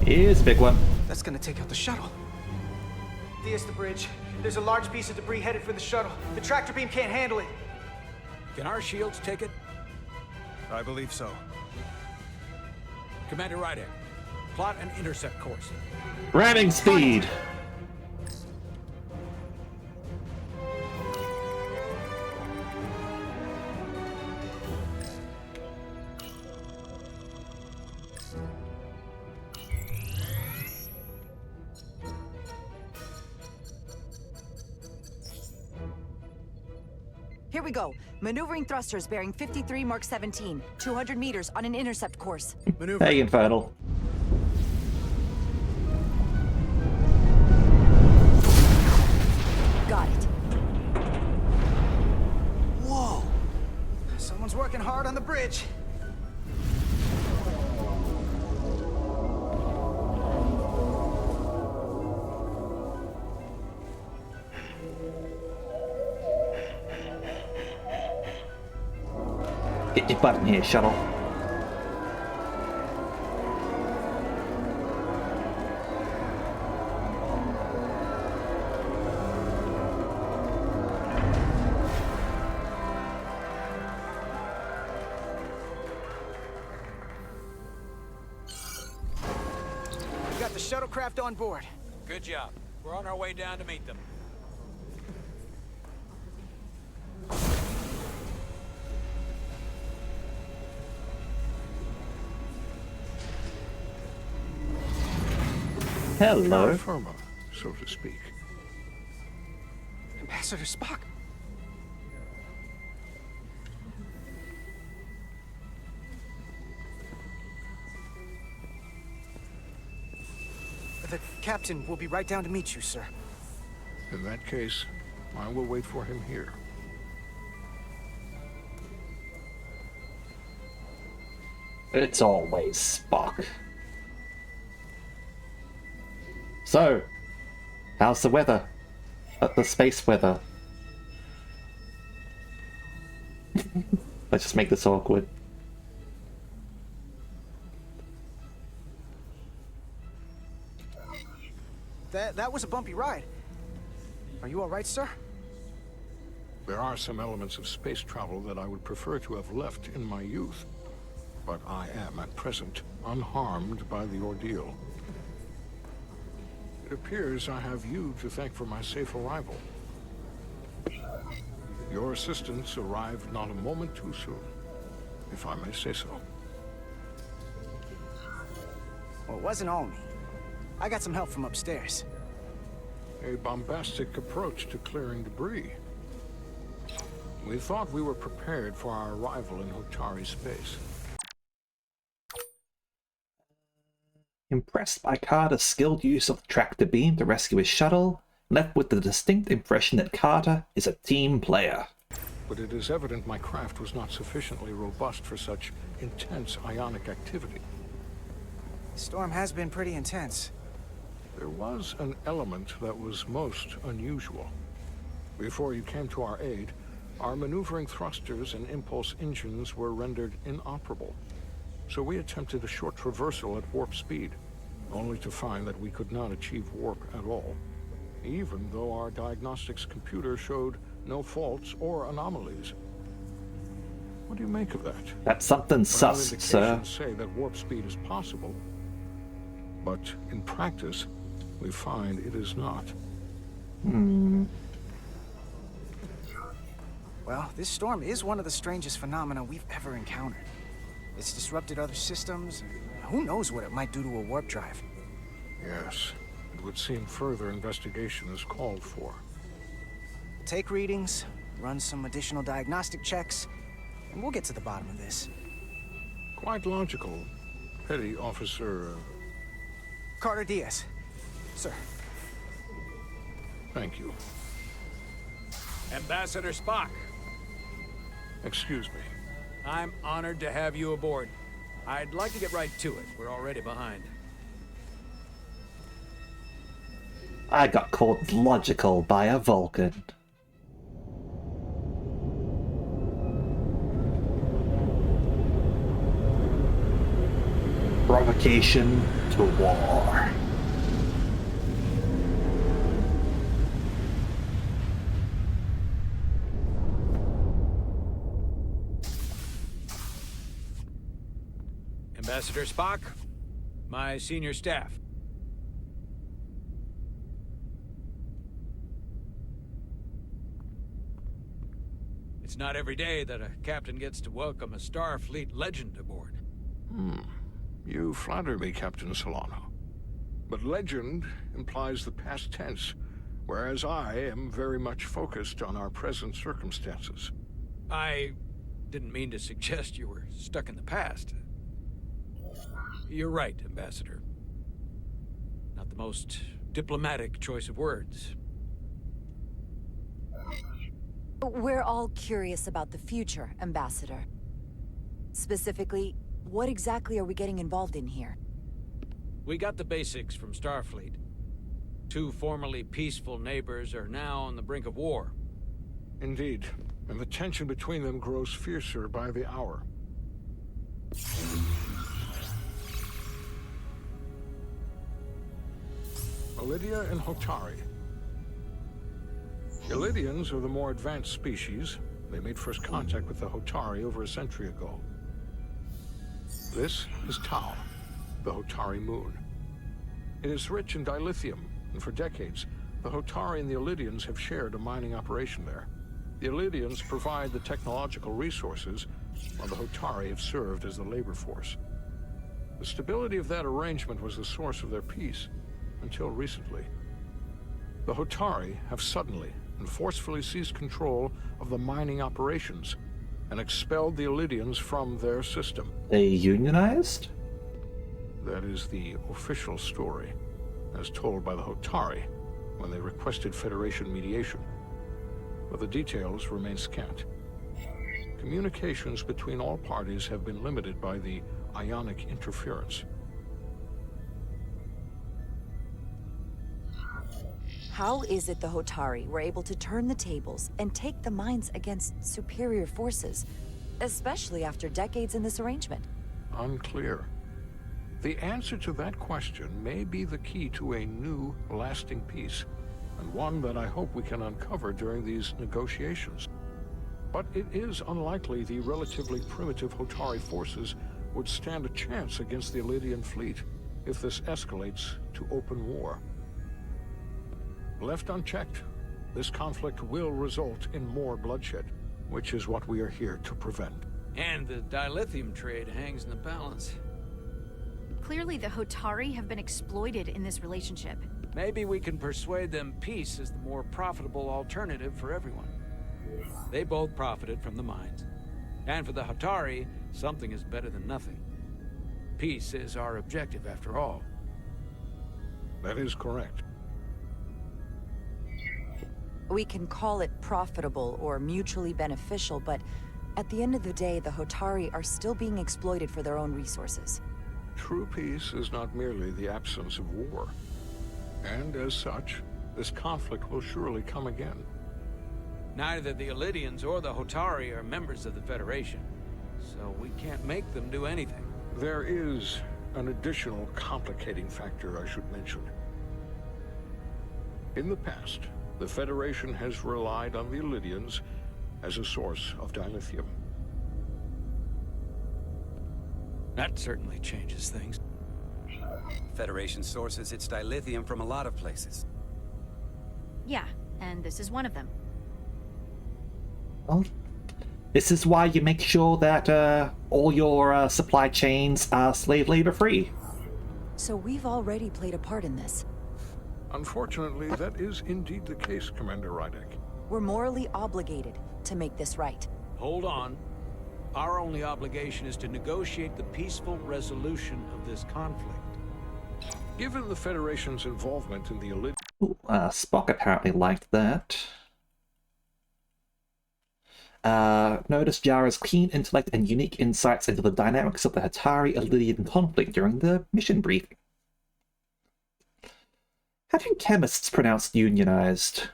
[SPEAKER 1] Here's a big one.
[SPEAKER 10] That's gonna take out the shuttle. There's the bridge. There's a large piece of debris headed for the shuttle. The tractor beam can't handle it.
[SPEAKER 2] Can our shields take it?
[SPEAKER 9] I believe so.
[SPEAKER 2] Commander Rydek, plot an intercept course.
[SPEAKER 1] Ramming speed.
[SPEAKER 16] Here we go. Maneuvering thrusters bearing 53 Mark 17. 200 meters on an intercept course.
[SPEAKER 1] Hey, Infernal.
[SPEAKER 16] Got it.
[SPEAKER 10] Whoa! Someone's working hard on the bridge.
[SPEAKER 1] Hit your button here, shuttle.
[SPEAKER 10] We got the shuttlecraft on board.
[SPEAKER 2] Good job. We're on our way down to meet them.
[SPEAKER 1] Hello.
[SPEAKER 18] Terra firma, so to speak.
[SPEAKER 10] Ambassador Spock. The captain will be right down to meet you, sir.
[SPEAKER 18] In that case, I will wait for him here.
[SPEAKER 1] It's always Spock. So, how's the weather? The space weather? Let's just make this awkward.
[SPEAKER 10] That was a bumpy ride. Are you all right, sir?
[SPEAKER 18] There are some elements of space travel that I would prefer to have left in my youth, but I am, at present, unharmed by the ordeal. It appears I have you to thank for my safe arrival. Your assistance arrived not a moment too soon, if I may say so.
[SPEAKER 10] Well, it wasn't all me. I got some help from upstairs.
[SPEAKER 18] A bombastic approach to clearing debris. We thought we were prepared for our arrival in Hotari space.
[SPEAKER 1] Impressed by Carter's skilled use of the tractor beam to rescue his shuttle, left with the distinct impression that Carter is a team player.
[SPEAKER 18] But it is evident my craft was not sufficiently robust for such intense ionic activity.
[SPEAKER 10] The storm has been pretty intense.
[SPEAKER 18] There was an element that was most unusual. Before you came to our aid, our maneuvering thrusters and impulse engines were rendered inoperable. So we attempted a short traversal at warp speed, only to find that we could not achieve warp at all, even though our diagnostics computer showed no faults or anomalies. What do you make of that?
[SPEAKER 1] That's something sus, sir.
[SPEAKER 18] Indications say that warp speed is possible, but in practice, we find it is not.
[SPEAKER 10] Well, this storm is one of the strangest phenomena we've ever encountered. It's disrupted other systems. Who knows what it might do to a warp drive?
[SPEAKER 18] Yes, it would seem further investigation is called for.
[SPEAKER 10] Take readings, run some additional diagnostic checks, and we'll get to the bottom of this.
[SPEAKER 18] Quite logical. Petty Officer...
[SPEAKER 10] Carter Diaz. Sir.
[SPEAKER 18] Thank you.
[SPEAKER 2] Ambassador Spock,
[SPEAKER 18] Excuse me.
[SPEAKER 2] I'm honored to have you aboard. I'd like to get right to it. We're already behind.
[SPEAKER 1] I got called logical by a Vulcan. Provocation to war.
[SPEAKER 2] Ambassador Spock, my senior staff. It's not every day that a captain gets to welcome a Starfleet legend aboard.
[SPEAKER 18] You flatter me, Captain Solano. But legend implies the past tense, whereas I am very much focused on our present circumstances.
[SPEAKER 2] I didn't mean to suggest you were stuck in the past. You're right, Ambassador. Not the most diplomatic choice of words.
[SPEAKER 4] We're all curious about the future, Ambassador. Specifically, what exactly are we getting involved in here?
[SPEAKER 2] We got the basics from Starfleet. Two formerly peaceful neighbors are now on the brink of war.
[SPEAKER 18] Indeed, and the tension between them grows fiercer by the hour. Ilidia and Hotari. Ilidians are the more advanced species. They made first contact with the Hotari over a century ago. This is Tau, the Hotari moon. It is rich in dilithium, and for decades, the Hotari and the Ilidians have shared a mining operation there. The Ilidians provide the technological resources, while the Hotari have served as the labor force. The stability of that arrangement was the source of their peace, until recently. The Hotari have suddenly and forcefully seized control of the mining operations and expelled the Ilidians from their system.
[SPEAKER 1] They unionized?
[SPEAKER 18] That is the official story, as told by the Hotari when they requested Federation mediation. But the details remain scant. Communications between all parties have been limited by the ionic interference.
[SPEAKER 4] How is it the Hotari were able to turn the tables and take the mines against superior forces, especially after decades in this arrangement?
[SPEAKER 18] Unclear. The answer to that question may be the key to a new, lasting peace, and one that I hope we can uncover during these negotiations. But it is unlikely the relatively primitive Hotari forces would stand a chance against the Ilidian fleet if this escalates to open war. Left unchecked, this conflict will result in more bloodshed, which is what we are here to prevent.
[SPEAKER 2] And the dilithium trade hangs in the balance.
[SPEAKER 12] Clearly, the Hotari have been exploited in this relationship.
[SPEAKER 2] Maybe we can persuade them peace is the more profitable alternative for everyone. They both profited from the mines. And for the Hotari, something is better than nothing. Peace is our objective, after all.
[SPEAKER 18] That is correct.
[SPEAKER 4] We can call it profitable or mutually beneficial, but at the end of the day, the Hotari are still being exploited for their own resources.
[SPEAKER 18] True peace is not merely the absence of war. And as such, this conflict will surely come again.
[SPEAKER 2] Neither the Ilidians or the Hotari are members of the Federation, so we can't make them do anything.
[SPEAKER 18] There is an additional complicating factor I should mention. In the past, the Federation has relied on the Ilidians as a source of dilithium.
[SPEAKER 2] That certainly changes things.
[SPEAKER 14] Federation sources its dilithium from a lot of places.
[SPEAKER 12] Yeah, and this is one of them.
[SPEAKER 1] Well, this is why you make sure that all your supply chains are slave labor free.
[SPEAKER 4] So we've already played a part in this.
[SPEAKER 18] Unfortunately, that is indeed the case, Commander Rydek.
[SPEAKER 4] We're morally obligated to make this right.
[SPEAKER 2] Hold on. Our only obligation is to negotiate the peaceful resolution of this conflict.
[SPEAKER 18] Given the Federation's involvement in the Elite...
[SPEAKER 1] Spock apparently liked that. Notice Jara's keen intellect and unique insights into the dynamics of the Hatari-Ilidian conflict during the mission briefing. How do chemists pronounce unionized?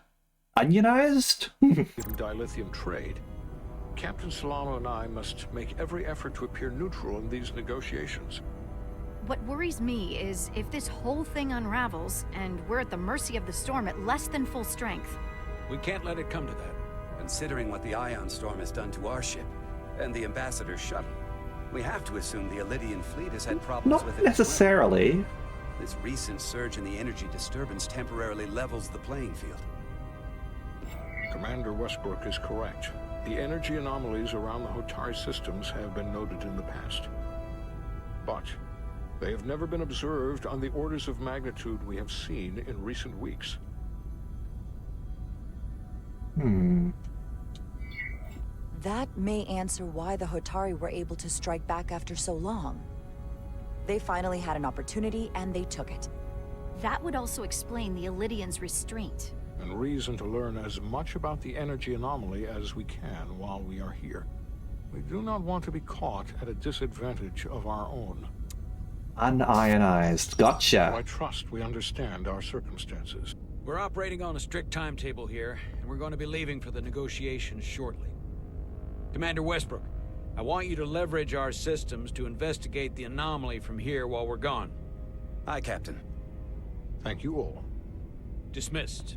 [SPEAKER 1] Unionized?
[SPEAKER 18] dilithium trade. Captain Solano and I must make every effort to appear neutral in these negotiations.
[SPEAKER 12] What worries me is if this whole thing unravels, and we're at the mercy of the storm at less than full strength.
[SPEAKER 2] We can't let it come to that.
[SPEAKER 14] Considering what the ion storm has done to our ship, and the Ambassador's shuttle, we have to assume the Ilidian fleet has had problems with it.
[SPEAKER 1] Not necessarily.
[SPEAKER 14] This recent surge in the energy disturbance temporarily levels the playing field.
[SPEAKER 18] Commander Westbrook is correct. The energy anomalies around the Hotari systems have been noted in the past. But they have never been observed on the orders of magnitude we have seen in recent weeks.
[SPEAKER 4] That may answer why the Hotari were able to strike back after so long. They finally had an opportunity, and they took it.
[SPEAKER 12] That would also explain the Ilidians' restraint.
[SPEAKER 18] And reason to learn as much about the energy anomaly as we can while we are here. We do not want to be caught at a disadvantage of our own.
[SPEAKER 1] Unionized. Gotcha.
[SPEAKER 18] So I trust we understand our circumstances.
[SPEAKER 2] We're operating on a strict timetable here, and we're going to be leaving for the negotiations shortly. Commander Westbrook, I want you to leverage our systems to investigate the anomaly from here while we're gone.
[SPEAKER 14] Aye, Captain.
[SPEAKER 18] Thank you all.
[SPEAKER 2] Dismissed.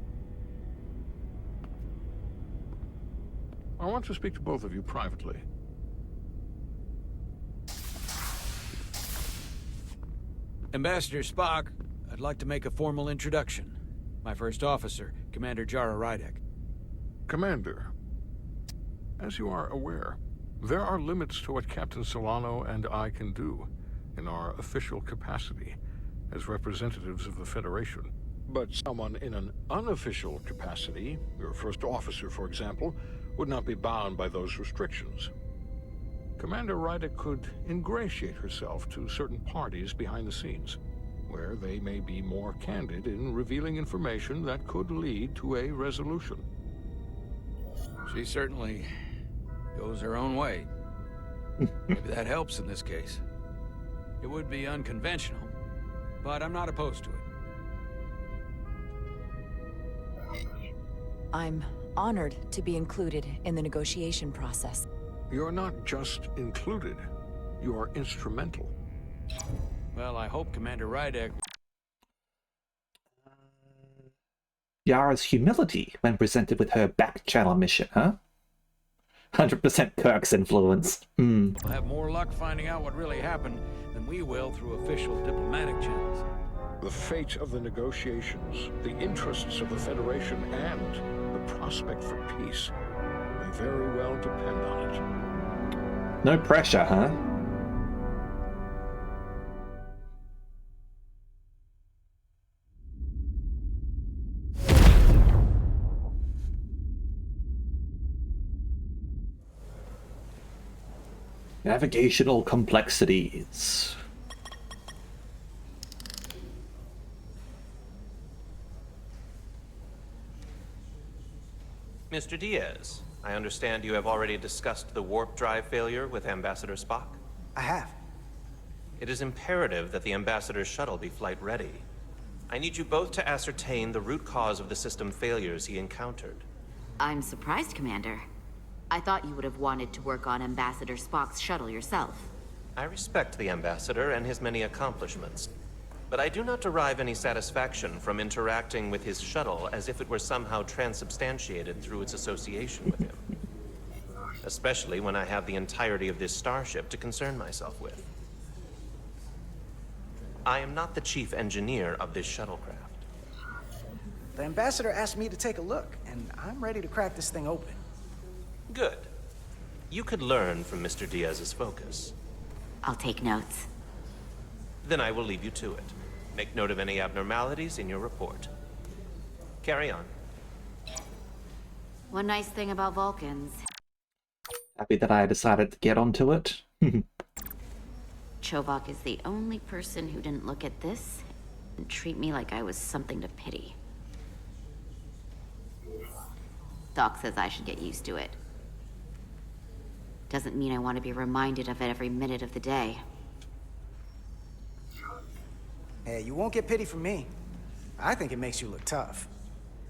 [SPEAKER 18] I want to speak to both of you privately.
[SPEAKER 2] Ambassador Spock, I'd like to make a formal introduction. My first officer, Commander Jara Rydek.
[SPEAKER 18] Commander, as you are aware, there are limits to what Captain Solano and I can do in our official capacity as representatives of the Federation. But someone in an unofficial capacity, your first officer, for example, would not be bound by those restrictions. Commander Rydek could ingratiate herself to certain parties behind the scenes, where they may be more candid in revealing information that could lead to a resolution.
[SPEAKER 2] She certainly goes her own way. Maybe that helps in this case. It would be unconventional, but I'm not opposed to it.
[SPEAKER 4] I'm honored to be included in the negotiation process.
[SPEAKER 18] You're not just included, you are instrumental.
[SPEAKER 2] Well, I hope Commander Rydek...
[SPEAKER 1] Yara's humility when presented with her back-channel mission, huh? 100% Kirk's influence.
[SPEAKER 2] We'll have more luck finding out what really happened than we will through official diplomatic channels.
[SPEAKER 18] The fate of the negotiations, the interests of the Federation, and the prospect for peace may very well depend on it.
[SPEAKER 1] No pressure, huh? Navigational complexities.
[SPEAKER 5] Mr. Diaz, I understand you have already discussed the warp drive failure with Ambassador Spock?
[SPEAKER 10] I have.
[SPEAKER 5] It is imperative that the Ambassador's shuttle be flight ready. I need you both to ascertain the root cause of the system failures he encountered.
[SPEAKER 11] I'm surprised, Commander. I thought you would have wanted to work on Ambassador Spock's shuttle yourself.
[SPEAKER 5] I respect the Ambassador and his many accomplishments, but I do not derive any satisfaction from interacting with his shuttle as if it were somehow transubstantiated through its association with him. Especially when I have the entirety of this starship to concern myself with. I am not the chief engineer of this shuttlecraft.
[SPEAKER 10] The Ambassador asked me to take a look, and I'm ready to crack this thing open.
[SPEAKER 5] Good. You could learn from Mr. Diaz's focus.
[SPEAKER 11] I'll take notes.
[SPEAKER 5] Then I will leave you to it. Make note of any abnormalities in your report. Carry on.
[SPEAKER 11] One nice thing about Vulcans.
[SPEAKER 1] Happy that I decided to get onto it.
[SPEAKER 11] Chovak is the only person who didn't look at this and treat me like I was something to pity. Doc says I should get used to it. Doesn't mean I want to be reminded of it every minute of the day.
[SPEAKER 10] Hey, you won't get pity from me. I think it makes you look tough.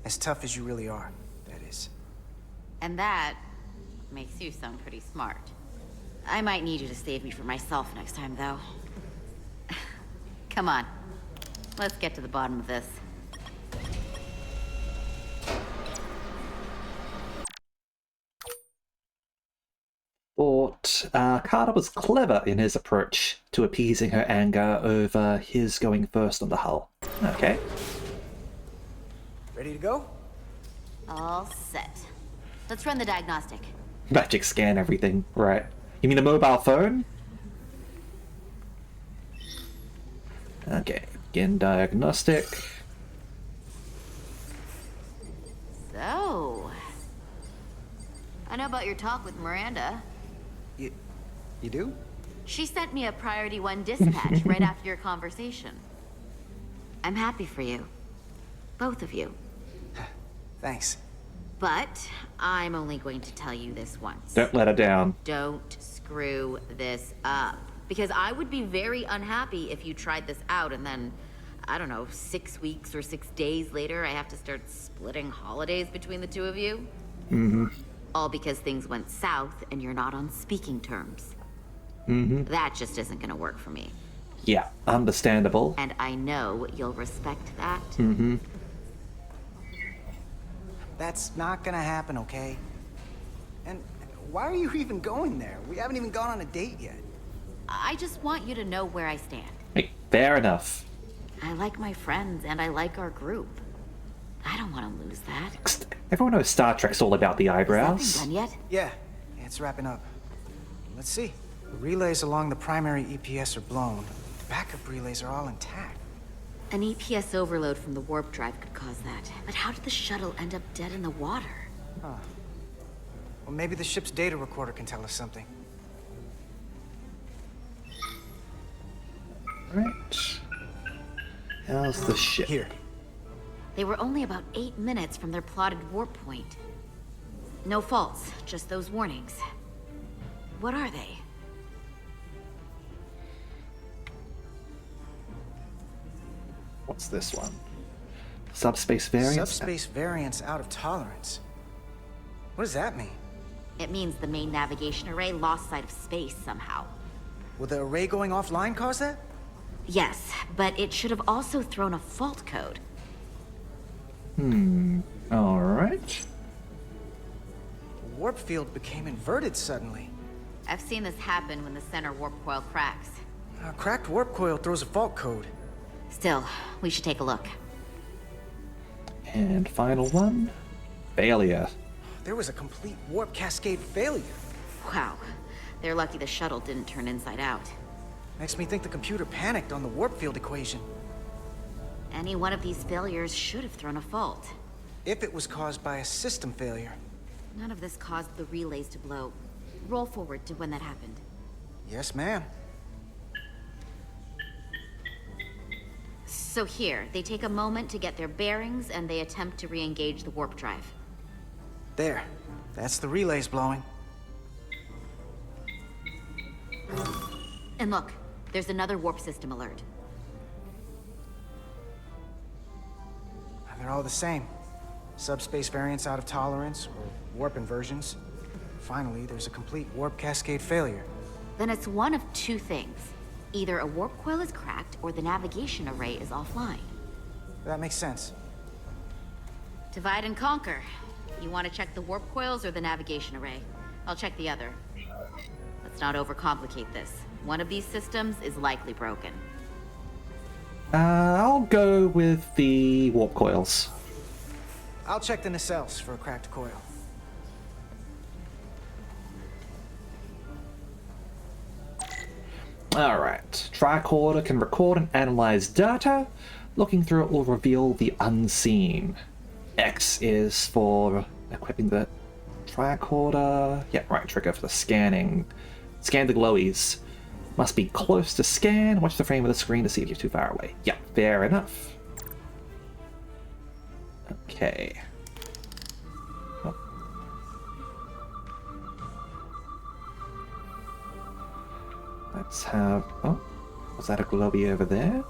[SPEAKER 10] As tough as you really are, that is.
[SPEAKER 11] And that makes you sound pretty smart. I might need you to save me from myself next time, though. Come on. Let's get to the bottom of this.
[SPEAKER 1] Thought Carter was clever in his approach to appeasing her anger over his going first on the hull. Okay.
[SPEAKER 10] Ready to go?
[SPEAKER 11] All set. Let's run the diagnostic.
[SPEAKER 1] Magic scan everything, right. You mean a mobile phone? Okay, begin diagnostic.
[SPEAKER 11] So... I know about your talk with Miranda.
[SPEAKER 10] You do?
[SPEAKER 11] She sent me a Priority 1 dispatch right after your conversation. I'm happy for you. Both of you.
[SPEAKER 10] Thanks.
[SPEAKER 11] But I'm only going to tell you this once.
[SPEAKER 1] Don't let her down.
[SPEAKER 11] Don't screw this up. Because I would be very unhappy if you tried this out and then, I don't know, 6 weeks or 6 days later, I have to start splitting holidays between the two of you.
[SPEAKER 1] Mm-hmm.
[SPEAKER 11] All because things went south and you're not on speaking terms.
[SPEAKER 1] Mm-hmm.
[SPEAKER 11] That just isn't gonna work for me.
[SPEAKER 1] Yeah, understandable.
[SPEAKER 11] And I know you'll respect that.
[SPEAKER 1] Mm-hmm.
[SPEAKER 10] That's not gonna happen, okay? And why are you even going there? We haven't even gone on a date yet.
[SPEAKER 11] I just want you to know where I stand.
[SPEAKER 1] Hey, fair enough.
[SPEAKER 11] I like my friends and I like our group. I don't want to lose that.
[SPEAKER 1] Everyone knows Star Trek's all about the eyebrows.
[SPEAKER 11] Has that been done yet?
[SPEAKER 10] Yeah, it's wrapping up. Let's see. The relays along the primary EPS are blown. The backup relays are all intact.
[SPEAKER 11] An EPS overload from the warp drive could cause that. But how did the shuttle end up dead in the water?
[SPEAKER 10] Huh. Well, maybe the ship's data recorder can tell us something.
[SPEAKER 1] Right. How's the ship?
[SPEAKER 10] Here.
[SPEAKER 11] They were only about 8 minutes from their plotted warp point. No faults, just those warnings. What are they?
[SPEAKER 1] What's this one? Subspace variance?
[SPEAKER 10] Subspace variance out of tolerance. What does that mean?
[SPEAKER 11] It means the main navigation array lost sight of space somehow.
[SPEAKER 10] Will the array going offline cause that?
[SPEAKER 11] Yes, but it should have also thrown a fault code.
[SPEAKER 1] Alright.
[SPEAKER 10] The warp field became inverted suddenly.
[SPEAKER 11] I've seen this happen when the center warp coil cracks.
[SPEAKER 10] A cracked warp coil throws a fault code.
[SPEAKER 11] Still, we should take a look.
[SPEAKER 1] And final one. Failure.
[SPEAKER 10] There was a complete warp cascade failure.
[SPEAKER 11] Wow. They're lucky the shuttle didn't turn inside out.
[SPEAKER 10] Makes me think the computer panicked on the warp field equation.
[SPEAKER 11] Any one of these failures should have thrown a fault.
[SPEAKER 10] If it was caused by a system failure.
[SPEAKER 11] None of this caused the relays to blow. Roll forward to when that happened.
[SPEAKER 10] Yes, ma'am.
[SPEAKER 11] So here, they take a moment to get their bearings and they attempt to re-engage the warp drive.
[SPEAKER 10] There. That's the relays blowing.
[SPEAKER 11] And look, there's another warp system alert.
[SPEAKER 10] They're all the same. Subspace variance out of tolerance, or warp inversions. Finally, there's a complete warp cascade failure.
[SPEAKER 11] Then it's one of two things. Either a warp coil is cracked, or the navigation array is offline.
[SPEAKER 10] That makes sense.
[SPEAKER 11] Divide and conquer. You want to check the warp coils or the navigation array? I'll check the other. Let's not overcomplicate this. One of these systems is likely broken.
[SPEAKER 1] I'll go with the warp coils.
[SPEAKER 10] I'll check the nacelles for a cracked coil.
[SPEAKER 1] Alright. Tricorder can record and analyze data. Looking through it will reveal the unseen. X is for equipping the tricorder. Yeah, right, trigger for the scanning. Scan the glowies. Must be close to scan. Watch the frame of the screen to see if you're too far away. Yeah, fair enough. Okay. Oh. Let's have... Oh, was that a globy over there?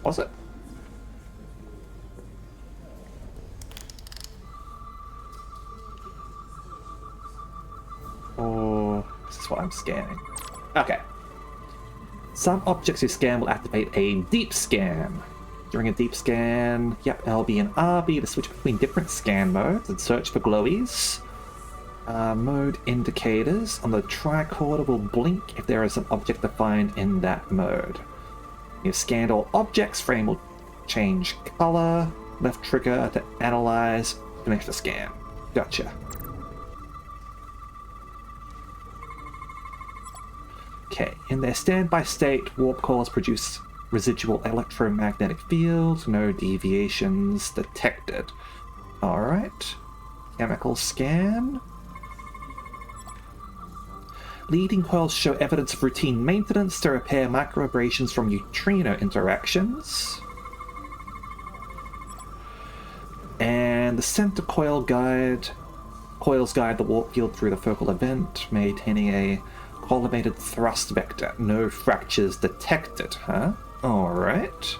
[SPEAKER 1] Was it? Or this is what I'm scanning. Okay. Some objects you scan will activate a deep scan. During a deep scan, yep, LB and RB to switch between different scan modes and search for glowies. Mode indicators on the tricorder will blink if there is an object defined in that mode. You've scanned all objects, frame will change color, left trigger to analyze, finish the scan. Gotcha. Okay, in their standby state, warp cores produce residual electromagnetic fields, no deviations detected. Alright. Chemical scan. Leading coils show evidence of routine maintenance to repair microabrasions from neutrino interactions. And the center coils guide the warp field through the focal event, maintaining a collimated thrust vector. No fractures detected, huh? Alright.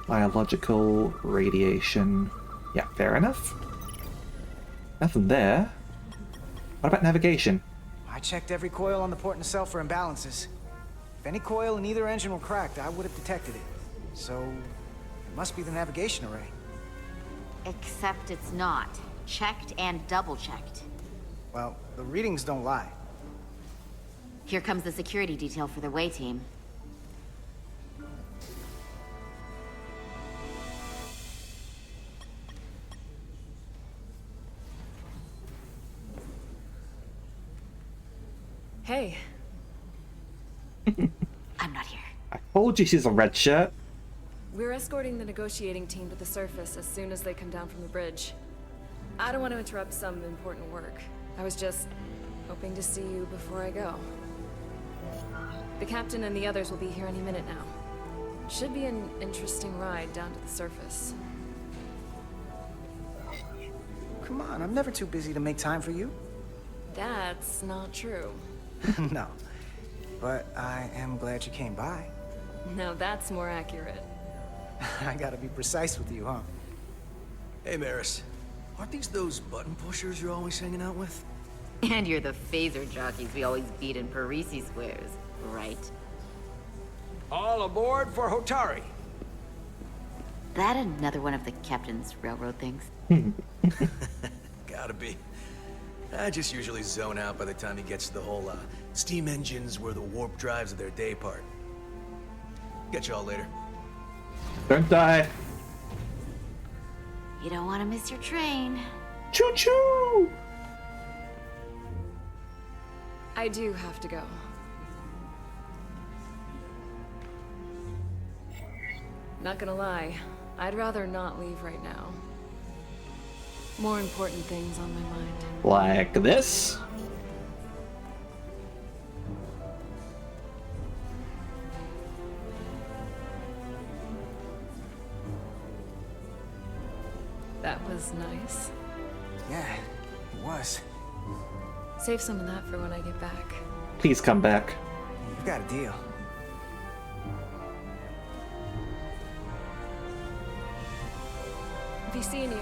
[SPEAKER 1] Biological radiation. Yeah, fair enough. Nothing there. What about navigation?
[SPEAKER 10] I checked every coil on the port nacelle for imbalances. If any coil in either engine were cracked, I would have detected it. So, it must be the navigation array.
[SPEAKER 11] Except it's not. Checked and double-checked.
[SPEAKER 10] Well, the readings don't lie.
[SPEAKER 11] Here comes the security detail for the way team.
[SPEAKER 7] Hey.
[SPEAKER 11] I'm not here.
[SPEAKER 1] I told you she's a red shirt.
[SPEAKER 7] We're escorting the negotiating team to the surface as soon as they come down from the bridge. I don't want to interrupt some important work. I was just hoping to see you before I go. The captain and the others will be here any minute now. Should be an interesting ride down to the surface.
[SPEAKER 10] Come on, I'm never too busy to make time for you.
[SPEAKER 7] That's not true.
[SPEAKER 10] No. But I am glad you came by.
[SPEAKER 7] Now that's more accurate.
[SPEAKER 10] I gotta be precise with you, huh?
[SPEAKER 15] Hey, Maris. Aren't these those button pushers you're always hanging out with?
[SPEAKER 11] And you're the phaser jockeys we always beat in Parisi squares, right?
[SPEAKER 2] All aboard for Hotari.
[SPEAKER 11] That another one of the captain's railroad things?
[SPEAKER 15] Gotta be. I just usually zone out by the time he gets to the whole, steam engines were the warp drives of their day part. Catch y'all later.
[SPEAKER 1] Don't die.
[SPEAKER 11] You don't want to miss your train.
[SPEAKER 1] Choo-choo!
[SPEAKER 7] I do have to go. Not gonna lie, I'd rather not leave right now. More important things on my mind.
[SPEAKER 1] Like this?
[SPEAKER 7] That was nice.
[SPEAKER 10] Yeah, it was.
[SPEAKER 7] Save some of that for when I get back.
[SPEAKER 1] Please come back.
[SPEAKER 10] You've got a deal.
[SPEAKER 7] Be seeing you.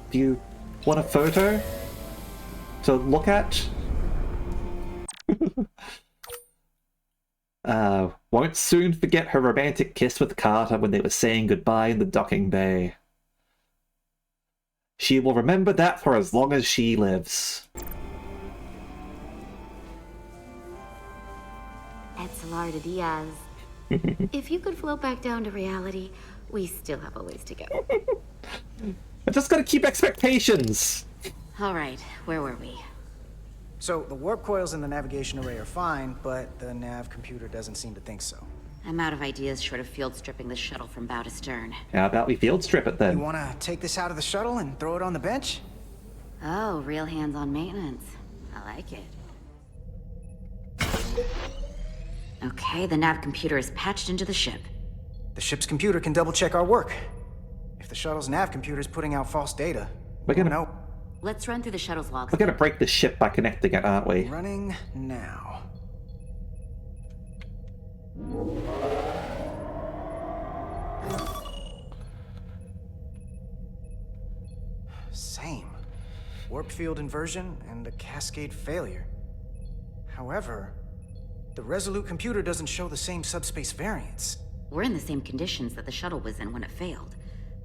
[SPEAKER 1] Do you want a photo to look at? Won't soon forget her romantic kiss with Carter when they were saying goodbye in the docking bay. She will remember that for as long as she lives.
[SPEAKER 11] Etzelarda Diaz. If you could float back down to reality, we still have a ways to go.
[SPEAKER 1] I just gotta keep expectations!
[SPEAKER 11] All right, where were we?
[SPEAKER 10] So, the warp coils in the navigation array are fine, but the nav computer doesn't seem to think so.
[SPEAKER 11] I'm out of ideas short of field stripping the shuttle from bow to stern.
[SPEAKER 1] How about we field strip it then?
[SPEAKER 10] You wanna take this out of the shuttle and throw it on the bench?
[SPEAKER 11] Oh, real hands-on maintenance. I like it. Okay, the nav computer is patched into the ship.
[SPEAKER 10] The ship's computer can double-check our work. If the shuttle's nav computer is putting out false data,
[SPEAKER 1] we're gonna
[SPEAKER 10] know.
[SPEAKER 11] Let's run through the shuttle's logs.
[SPEAKER 1] We're gonna break the ship by connecting it, aren't we?
[SPEAKER 10] Running now. Same. Warp field inversion and a cascade failure. However, the Resolute computer doesn't show the same subspace variance.
[SPEAKER 11] We're in the same conditions that the shuttle was in when it failed.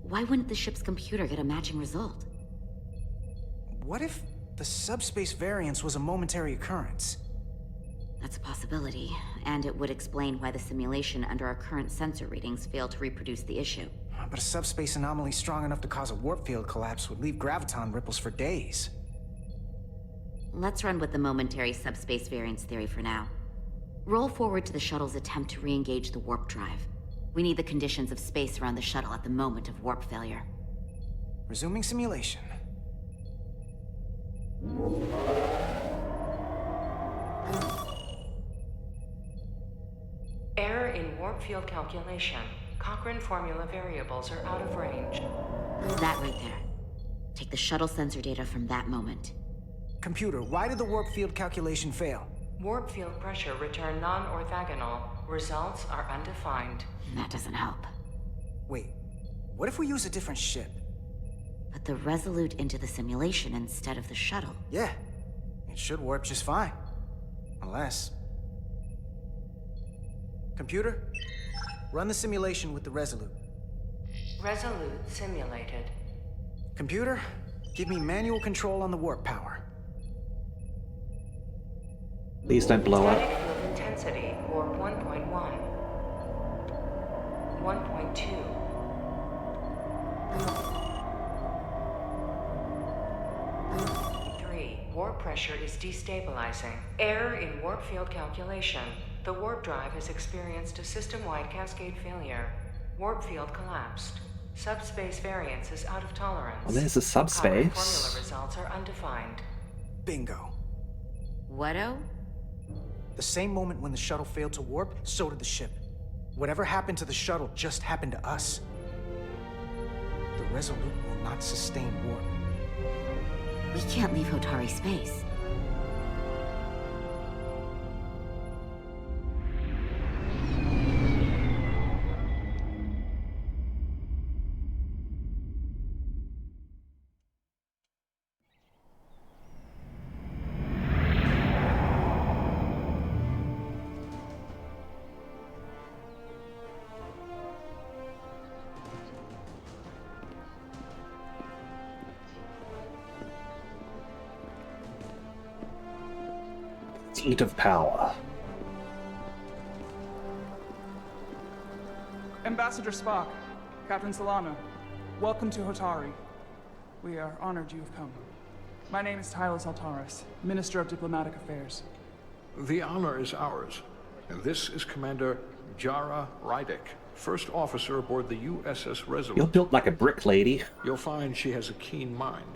[SPEAKER 11] Why wouldn't the ship's computer get a matching result?
[SPEAKER 10] What if the subspace variance was a momentary occurrence?
[SPEAKER 11] That's a possibility, and it would explain why the simulation under our current sensor readings failed to reproduce the issue.
[SPEAKER 10] But a subspace anomaly strong enough to cause a warp field collapse would leave graviton ripples for days.
[SPEAKER 11] Let's run with the momentary subspace variance theory for now. Roll forward to the shuttle's attempt to re-engage the warp drive. We need the conditions of space around the shuttle at the moment of warp failure.
[SPEAKER 10] Resuming simulation.
[SPEAKER 13] Error in warp field calculation. Cochrane formula variables are out of range.
[SPEAKER 11] That right there. Take the shuttle sensor data from that moment.
[SPEAKER 10] Computer, why did the warp field calculation fail?
[SPEAKER 13] Warp field pressure returned non-orthogonal. Results are undefined.
[SPEAKER 11] That doesn't help.
[SPEAKER 10] Wait, what if we use a different ship?
[SPEAKER 11] Put the Resolute into the simulation instead of the shuttle.
[SPEAKER 10] Yeah, it should warp just fine. Unless... Computer, run the simulation with the Resolute.
[SPEAKER 13] Resolute simulated.
[SPEAKER 10] Computer, give me manual control on the warp power.
[SPEAKER 1] Please don't blow up.
[SPEAKER 13] Static field intensity, warp 1.1. 1.2. Warp pressure is destabilizing. Error in warp field calculation. The warp drive has experienced a system-wide cascade failure. Warp field collapsed. Subspace variance is out of tolerance.
[SPEAKER 1] Well, there's a subspace.
[SPEAKER 13] Formula results are undefined.
[SPEAKER 10] Bingo.
[SPEAKER 11] What-o?
[SPEAKER 10] The same moment when the shuttle failed to warp, so did the ship. Whatever happened to the shuttle just happened to us. The Resolute will not sustain warp.
[SPEAKER 11] We can't leave Hotari space.
[SPEAKER 1] Seat of power.
[SPEAKER 19] Ambassador Spock, Captain Solana, welcome to Hotari. We are honored you have come. My name is Tylos Altaris, Minister of Diplomatic Affairs.
[SPEAKER 18] The honor is ours, and this is Commander Jara Rydick, first officer aboard the USS Resolute.
[SPEAKER 1] You're built like a brick, lady.
[SPEAKER 18] You'll find she has a keen mind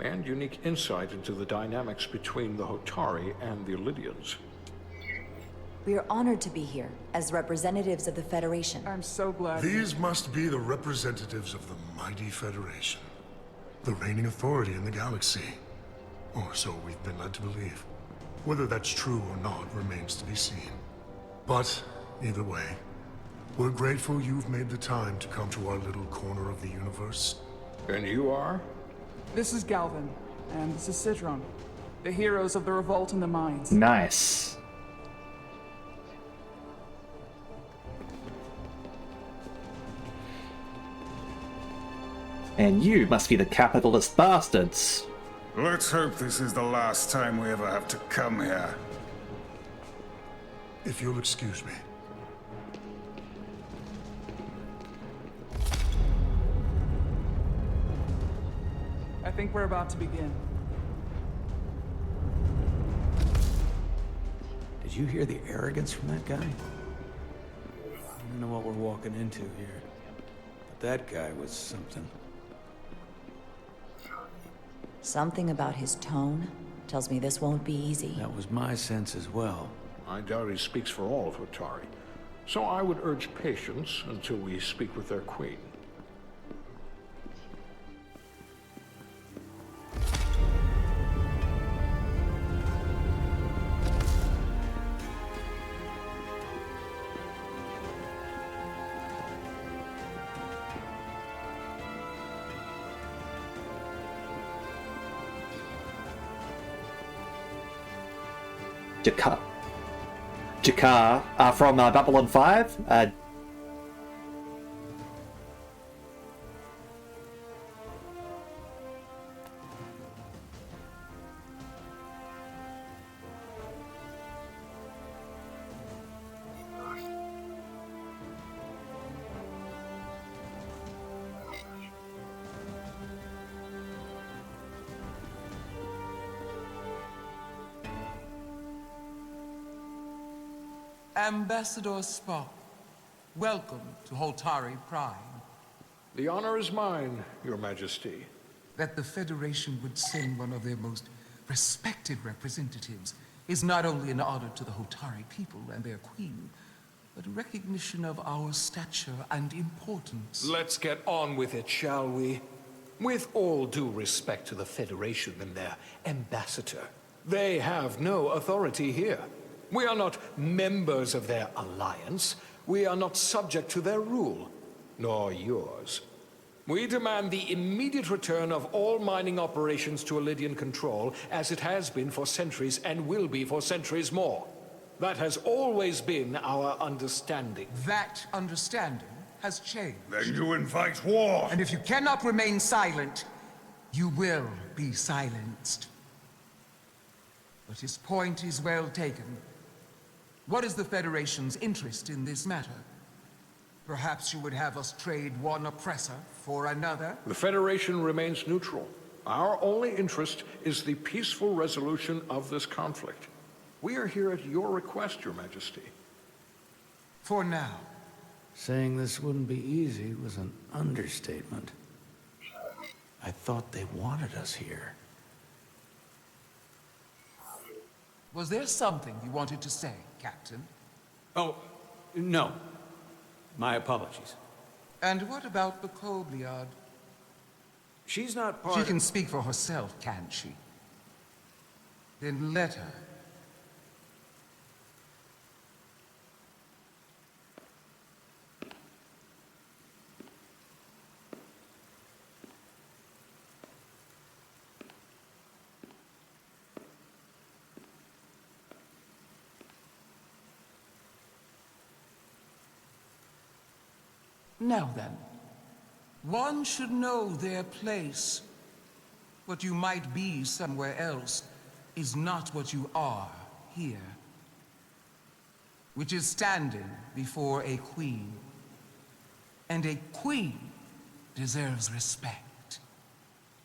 [SPEAKER 18] and unique insight into the dynamics between the Hotari and the Illydians.
[SPEAKER 4] We are honored to be here as representatives of the Federation.
[SPEAKER 19] I'm so glad.
[SPEAKER 20] These must be the representatives of the mighty Federation, the reigning authority in the galaxy. Or so we've been led to believe. Whether that's true or not remains to be seen. But, either way, we're grateful you've made the time to come to our little corner of the universe.
[SPEAKER 18] And you are?
[SPEAKER 19] This is Galvin, and this is Citron, the heroes of the revolt in the mines.
[SPEAKER 1] Nice. And you must be the capitalist bastards.
[SPEAKER 9] Let's hope this is the last time we ever have to come here.
[SPEAKER 20] If you'll excuse me.
[SPEAKER 19] I think we're about to begin.
[SPEAKER 2] Did you hear the arrogance from that guy? know what we're walking into here. But that guy was something.
[SPEAKER 4] Something about his tone tells me this won't be easy.
[SPEAKER 2] That was my sense as well.
[SPEAKER 18] I doubt he speaks for all of Hotari, so I would urge patience until we speak with their queen.
[SPEAKER 1] Jakar from Babylon 5.
[SPEAKER 21] Ambassador Spock, welcome to Holtari Prime.
[SPEAKER 18] The honor is mine, Your Majesty.
[SPEAKER 21] That the Federation would send one of their most respected representatives is not only an honor to the Holtari people and their queen, but a recognition of our stature and importance.
[SPEAKER 18] Let's get on with it, shall we? With all due respect to the Federation and their ambassador, they have no authority here. We are not members of their alliance. We are not subject to their rule, nor yours. We demand the immediate return of all mining operations to Elydian control, as it has been for centuries and will be for centuries more. That has always been our understanding.
[SPEAKER 21] That understanding has changed.
[SPEAKER 20] Then you invite war!
[SPEAKER 21] And if you cannot remain silent, you will be silenced. But his point is well taken. What is the Federation's interest in this matter? Perhaps you would have us trade one oppressor for another?
[SPEAKER 18] The Federation remains neutral. Our only interest is the peaceful resolution of this conflict. We are here at your request, Your Majesty.
[SPEAKER 21] For now.
[SPEAKER 2] Saying this wouldn't be easy was an understatement. I thought they wanted us here.
[SPEAKER 21] Was there something you wanted to say, Captain?
[SPEAKER 22] Oh, no. My apologies.
[SPEAKER 21] And what about the Kobliad?
[SPEAKER 22] She's not part
[SPEAKER 21] She
[SPEAKER 22] of...
[SPEAKER 21] can speak for herself, can't she? Then let her. Now then, one should know their place. What you might be somewhere else is not what you are here. Which is standing before a queen. And a queen deserves respect.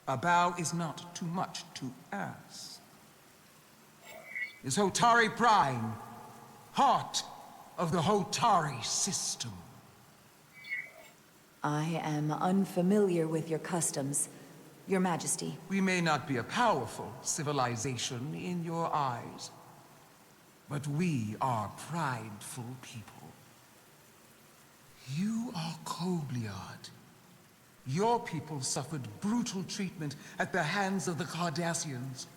[SPEAKER 21] A bow is not too much to ask. Is Hotari Prime, heart of the Hotari system.
[SPEAKER 4] I am unfamiliar with your customs, Your Majesty.
[SPEAKER 21] We may not be a powerful civilization in your eyes, but we are prideful people. You are Kobliad. Your people suffered brutal treatment at the hands of the Cardassians.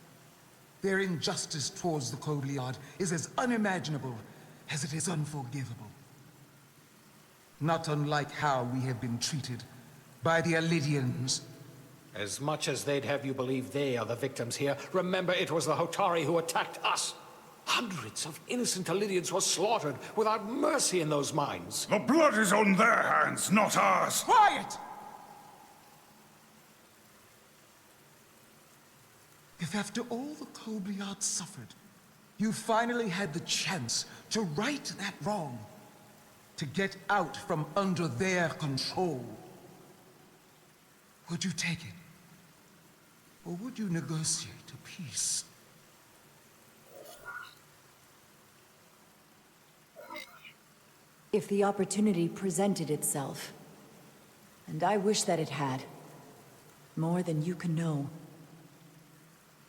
[SPEAKER 21] Their injustice towards the Kobliad is as unimaginable as it is unforgivable. Not unlike how we have been treated by the Elydians.
[SPEAKER 18] As much as they'd have you believe they are the victims here, remember it was the Hotari who attacked us. Hundreds of innocent Elydians were slaughtered without mercy in those mines.
[SPEAKER 20] The blood is on their hands, not ours!
[SPEAKER 21] Quiet! If after all the Kobliad suffered, you finally had the chance to right that wrong, to get out from under their control, would you take it? Or would you negotiate a peace?
[SPEAKER 4] If the opportunity presented itself, and I wish that it had, more than you can know,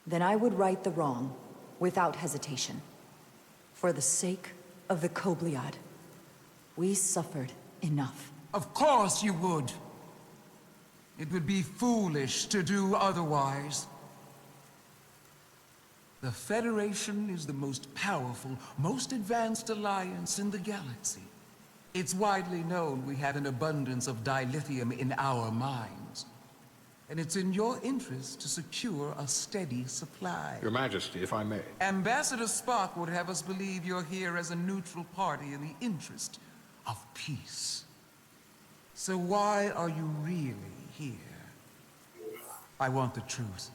[SPEAKER 4] then I would right the wrong, without hesitation. For the sake of the Kobliad, we suffered enough.
[SPEAKER 21] Of course you would. It would be foolish to do otherwise. The Federation is the most powerful, most advanced alliance in the galaxy. It's widely known we have an abundance of dilithium in our mines. And it's in your interest to secure a steady supply.
[SPEAKER 18] Your Majesty, if I may.
[SPEAKER 21] Ambassador Spock would have us believe you're here as a neutral party in the interest of peace. So why are you really here? I want the truth,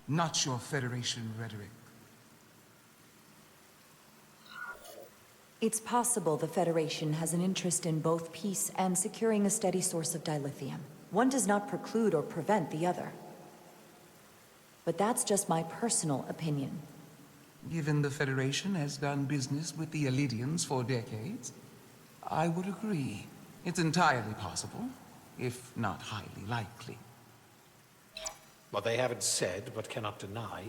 [SPEAKER 21] not your Federation rhetoric.
[SPEAKER 4] It's possible the Federation has an interest in both peace and securing a steady source of dilithium. One does not preclude or prevent the other. But that's just my personal opinion.
[SPEAKER 21] Given the Federation has done business with the Elidians for decades, I would agree. It's entirely possible, if not highly likely.
[SPEAKER 6] What they haven't said, but cannot deny.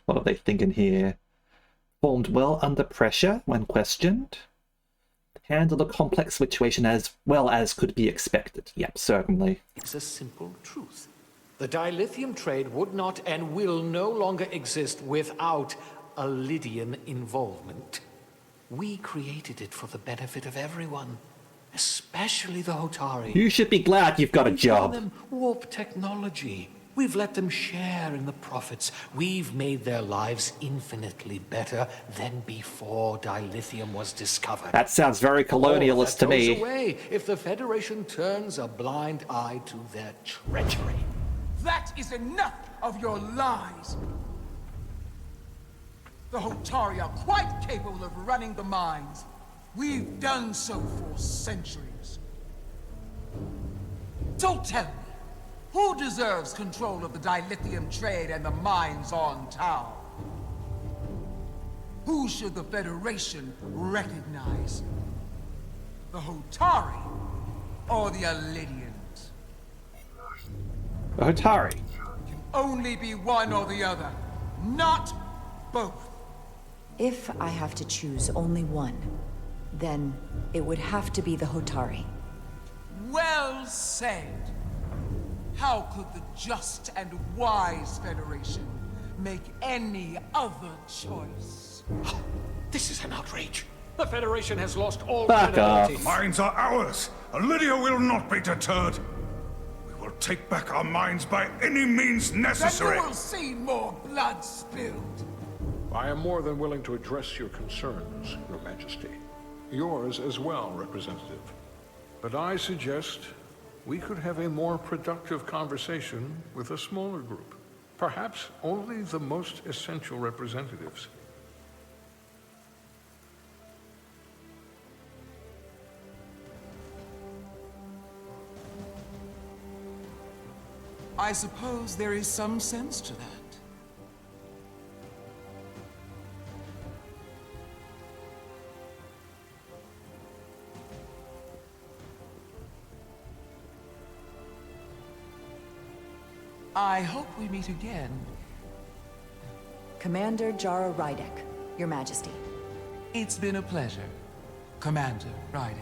[SPEAKER 1] What are they thinking here? Formed well under pressure when questioned. Handle a complex situation as well as could be expected. Yep, certainly.
[SPEAKER 6] It's a simple truth. The dilithium trade would not and will no longer exist without a Lydian involvement. We created it for the benefit of everyone, especially the Hotari.
[SPEAKER 1] You should be glad you've got a job.
[SPEAKER 6] We've given them warp technology. We've let them share in the profits. We've made their lives infinitely better than before dilithium was discovered.
[SPEAKER 1] That sounds very colonialist to me.
[SPEAKER 6] Goes away if the Federation turns a blind eye to their treachery.
[SPEAKER 21] That is enough of your lies! The Hotari are quite capable of running the mines. We've done so for centuries. So tell me, who deserves control of the dilithium trade and the mines on Tau? Who should the Federation recognize? The Hotari or the Elidians?
[SPEAKER 1] The Hotari.
[SPEAKER 21] Can only be one or the other, not both.
[SPEAKER 4] If I have to choose only one, then it would have to be the Hotari.
[SPEAKER 21] Well said. How could the just and wise Federation make any other choice?
[SPEAKER 6] This is an outrage. The Federation has lost all
[SPEAKER 9] credibility. The mines are ours. Lydia will not be deterred. We will take back our mines by any means necessary.
[SPEAKER 21] Then you will see more blood spilled.
[SPEAKER 18] I am more than willing to address your concerns, Your Majesty. Yours as well, Representative. But I suggest we could have a more productive conversation with a smaller group. Perhaps only the most essential representatives.
[SPEAKER 21] I suppose there is some sense to that. I hope we meet again.
[SPEAKER 4] Commander Jara Rydek, Your Majesty.
[SPEAKER 21] It's been a pleasure, Commander Rydek.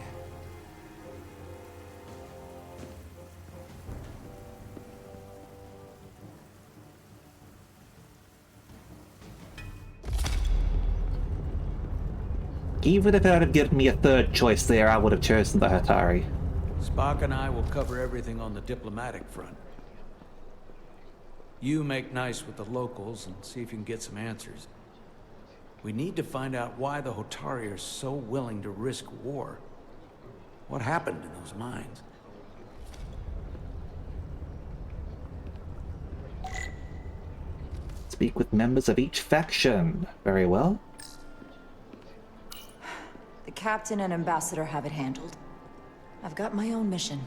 [SPEAKER 1] Even if it had given me a third choice there, I would have chosen the Hotari.
[SPEAKER 2] Spock and I will cover everything on the diplomatic front. You make nice with the locals and see if you can get some answers. We need to find out why the Hotari are so willing to risk war. What happened in those mines?
[SPEAKER 1] Speak with members of each faction. Very well.
[SPEAKER 4] The Captain and Ambassador have it handled. I've got my own mission.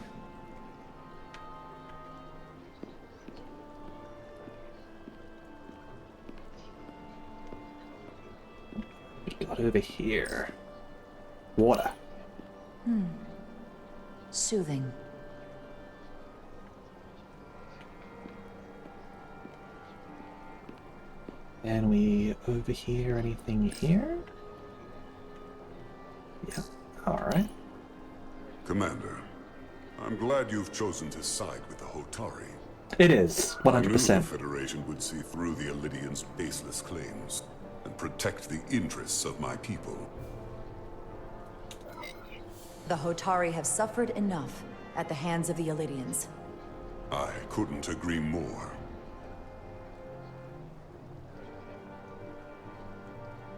[SPEAKER 1] We got over here. Water.
[SPEAKER 4] Soothing.
[SPEAKER 1] Can we overhear anything here? Yeah, alright.
[SPEAKER 8] Commander, I'm glad you've chosen to side with the Hotari.
[SPEAKER 1] It is, 100%.
[SPEAKER 8] I knew the Federation would see through the Elidians' baseless claims and protect the interests of my people.
[SPEAKER 4] The Hotari have suffered enough at the hands of the Elidians.
[SPEAKER 8] I couldn't agree more.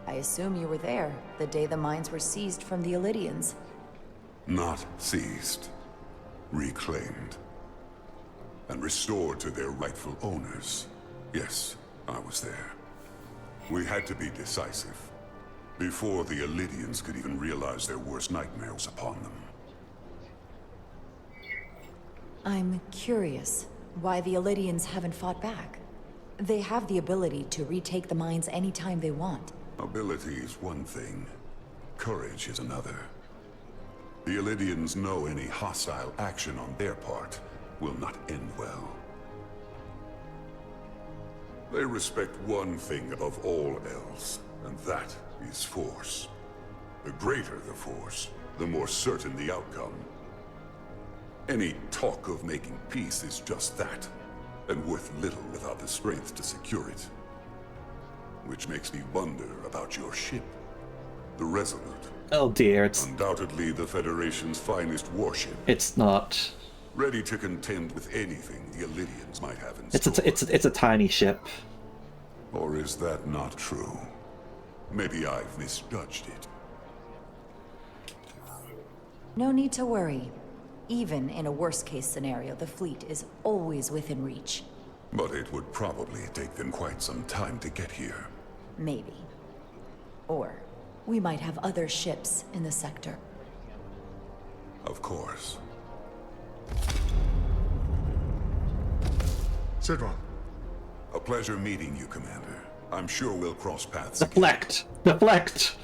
[SPEAKER 4] I assume you were there the day the mines were seized from the Elidians.
[SPEAKER 8] Not seized. Reclaimed. And restored to their rightful owners. Yes, I was there. We had to be decisive. Before the Elidians could even realize their worst nightmares upon them.
[SPEAKER 4] I'm curious why the Elidians haven't fought back. They have the ability to retake the mines anytime they want.
[SPEAKER 8] Ability is one thing. Courage is another. The Elidians know any hostile action on their part will not end well. They respect one thing above all else, and that is force. The greater the force, the more certain the outcome. Any talk of making peace is just that, and worth little without the strength to secure it. Which makes me wonder about your ship, the Resolute.
[SPEAKER 1] Oh dear, it's...
[SPEAKER 8] Undoubtedly the Federation's finest warship.
[SPEAKER 1] It's not.
[SPEAKER 8] Ready to contend with anything the Elidians might have in
[SPEAKER 1] store. It's a tiny ship.
[SPEAKER 8] Or is that not true? Maybe I've misjudged it.
[SPEAKER 4] No need to worry. Even in a worst-case scenario, the fleet is always within reach.
[SPEAKER 8] But it would probably take them quite some time to get here.
[SPEAKER 4] Maybe. Or we might have other ships in the sector.
[SPEAKER 8] Of course.
[SPEAKER 20] Sidron.
[SPEAKER 8] A pleasure meeting you, Commander. I'm sure we'll cross paths.
[SPEAKER 1] Deflect! Again. Deflect!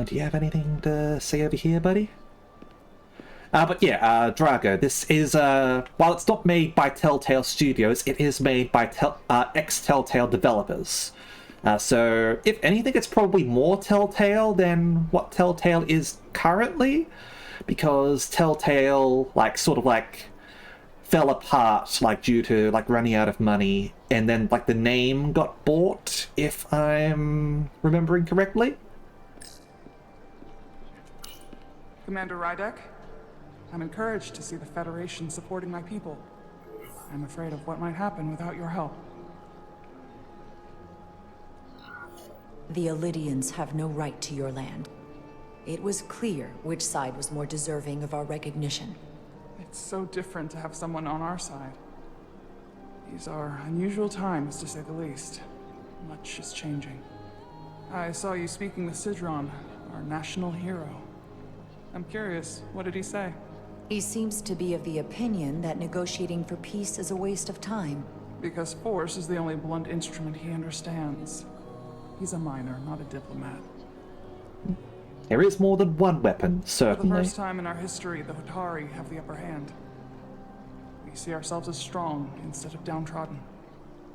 [SPEAKER 1] Do you have anything to say over here, buddy? But yeah, Drago, this is, while it's not made by Telltale Studios, it is made by ex-Telltale developers. So, if anything, it's probably more Telltale than what Telltale is currently, because Telltale, fell apart, due to, running out of money, and then, the name got bought, if I'm remembering correctly.
[SPEAKER 19] Commander Rydek, I'm encouraged to see the Federation supporting my people. I'm afraid of what might happen without your help.
[SPEAKER 4] The Elidians have no right to your land. It was clear which side was more deserving of our recognition.
[SPEAKER 19] It's so different to have someone on our side. These are unusual times, to say the least. Much is changing. I saw you speaking with Sidron, our national hero. I'm curious, what did he say?
[SPEAKER 4] He seems to be of the opinion that negotiating for peace is a waste of time.
[SPEAKER 19] Because force is the only blunt instrument he understands. He's a miner, not a diplomat.
[SPEAKER 1] There is more than one weapon, certainly.
[SPEAKER 19] For the first time in our history, the Hotari have the upper hand. We see ourselves as strong instead of downtrodden.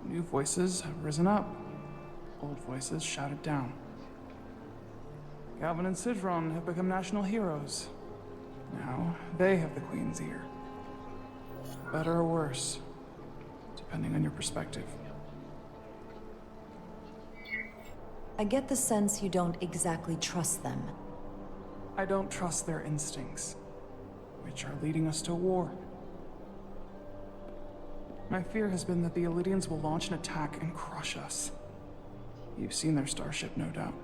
[SPEAKER 19] New voices have risen up. Old voices shouted down. Calvin and Sidron have become national heroes. Now, they have the Queen's ear. Better or worse, depending on your perspective.
[SPEAKER 4] I get the sense you don't exactly trust them.
[SPEAKER 19] I don't trust their instincts, which are leading us to war. My fear has been that the Elidians will launch an attack and crush us. You've seen their starship, no doubt.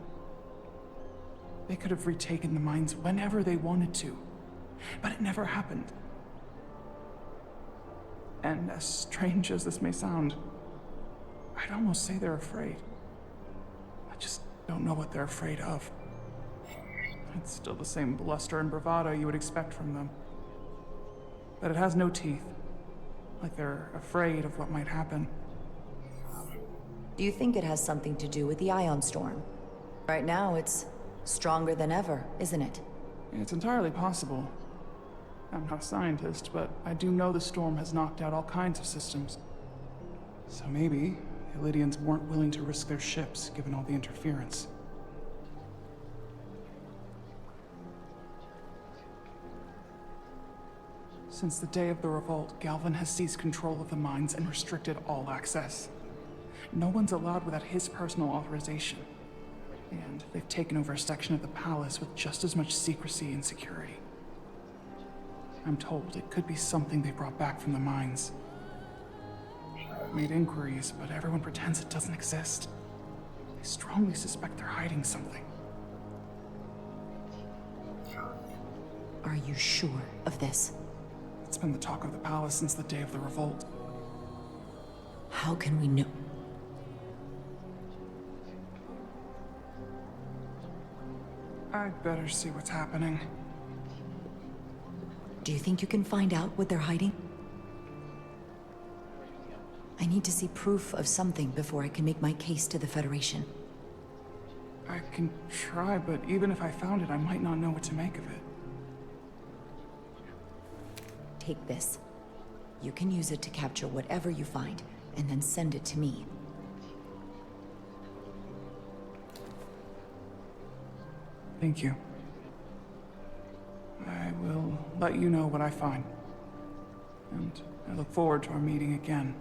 [SPEAKER 19] They could have retaken the mines whenever they wanted to, but it never happened. And as strange as this may sound, I'd almost say they're afraid. I just don't know what they're afraid of. It's still the same bluster and bravado you would expect from them. But it has no teeth, like they're afraid of what might happen.
[SPEAKER 4] Do you think it has something to do with the ion storm? Right now, it's stronger than ever, isn't it?
[SPEAKER 19] It's entirely possible. I'm not a scientist, but I do know the storm has knocked out all kinds of systems. So maybe the Illydians weren't willing to risk their ships, given all the interference. Since the day of the revolt, Galvin has seized control of the mines and restricted all access. No one's allowed without his personal authorization. And they've taken over a section of the palace with just as much secrecy and security. I'm told it could be something they brought back from the mines. I've made inquiries, but everyone pretends it doesn't exist. They strongly suspect they're hiding something.
[SPEAKER 4] Are you sure of this?
[SPEAKER 19] It's been the talk of the palace since the day of the revolt.
[SPEAKER 4] How can we know?
[SPEAKER 19] I'd better see what's happening.
[SPEAKER 4] Do you think you can find out what they're hiding? I need to see proof of something before I can make my case to the Federation.
[SPEAKER 19] I can try, but even if I found it, I might not know what to make of it.
[SPEAKER 4] Take this. You can use it to capture whatever you find, and then send it to me.
[SPEAKER 19] Thank you. I will let you know what I find. And I look forward to our meeting again.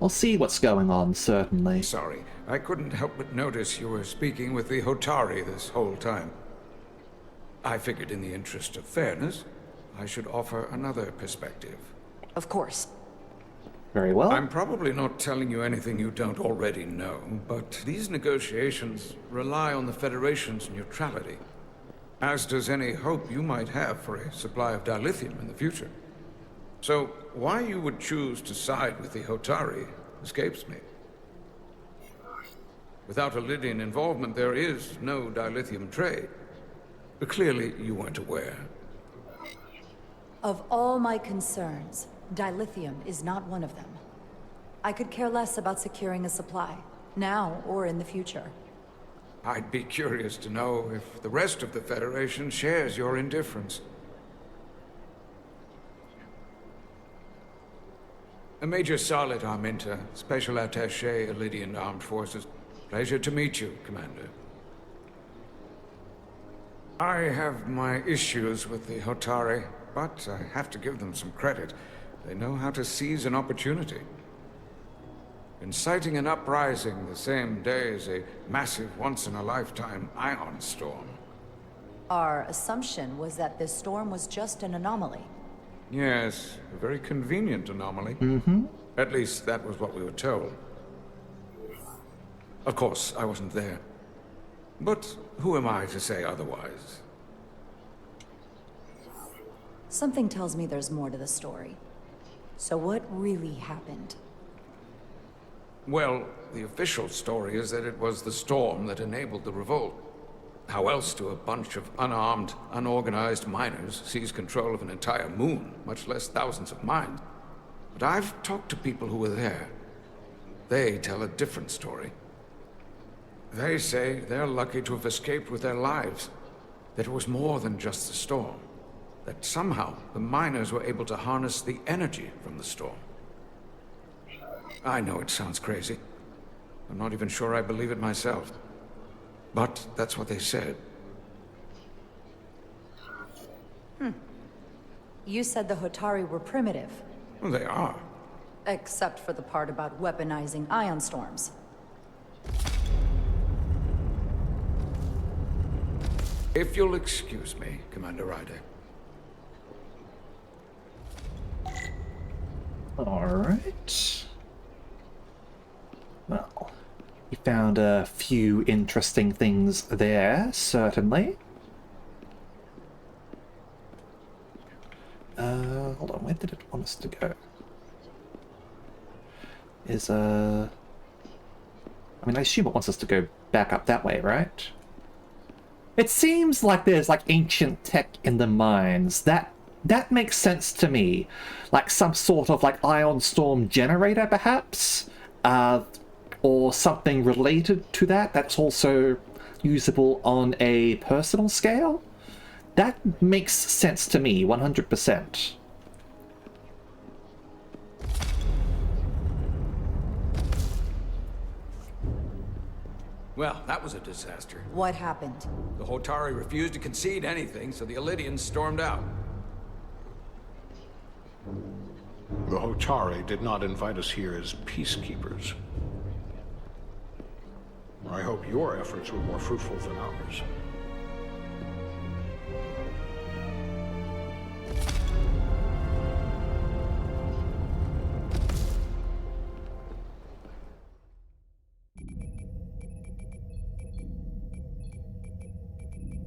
[SPEAKER 1] I'll see what's going on, certainly.
[SPEAKER 3] Sorry, I couldn't help but notice you were speaking with the Hotari this whole time. I figured in the interest of fairness, I should offer another perspective.
[SPEAKER 4] Of course.
[SPEAKER 1] Very well.
[SPEAKER 3] I'm probably not telling you anything you don't already know, but these negotiations rely on the Federation's neutrality, as does any hope you might have for a supply of dilithium in the future. So, why you would choose to side with the Hotari escapes me. Without Illydian involvement, there is no dilithium trade. But clearly, you weren't aware.
[SPEAKER 4] Of all my concerns, dilithium is not one of them. I could care less about securing a supply, now or in the future.
[SPEAKER 3] I'd be curious to know if the rest of the Federation shares your indifference. Major Solid Arminta, Special Attaché, Illydian Armed Forces. Pleasure to meet you, Commander. I have my issues with the Hotari, but I have to give them some credit. They know how to seize an opportunity. Inciting an uprising the same day as a massive once-in-a-lifetime ion storm.
[SPEAKER 4] Our assumption was that this storm was just an anomaly.
[SPEAKER 3] Yes, a very convenient anomaly. At least that was what we were told. Of course, I wasn't there. But who am I to say otherwise?
[SPEAKER 4] Something tells me there's more to the story. So what really happened?
[SPEAKER 3] Well, the official story is that it was the storm that enabled the revolt. How else do a bunch of unarmed, unorganized miners seize control of an entire moon, much less thousands of mines? But I've talked to people who were there. They tell a different story. They say they're lucky to have escaped with their lives. That it was more than just the storm. That somehow the miners were able to harness the energy from the storm. I know it sounds crazy. I'm not even sure I believe it myself. But that's what they said.
[SPEAKER 4] You said the Hotari were primitive.
[SPEAKER 3] Well, they are.
[SPEAKER 4] Except for the part about weaponizing ion storms.
[SPEAKER 3] If you'll excuse me, Commander Ryder.
[SPEAKER 1] Alright. Well, we found a few interesting things there, certainly. Hold on, where did it want us to go? I mean, I assume it wants us to go back up that way, right? It seems like there's like ancient tech in the mines. That that makes sense to me. Like some sort of like ion storm generator, perhaps? Or something related to that that's also usable on a personal scale? That makes sense to me, 100%.
[SPEAKER 2] Well, that was a disaster.
[SPEAKER 4] What happened?
[SPEAKER 2] The Hotari refused to concede anything, so the Elydians stormed out.
[SPEAKER 18] The Hotari did not invite us here as peacekeepers. I hope your efforts were more fruitful than ours.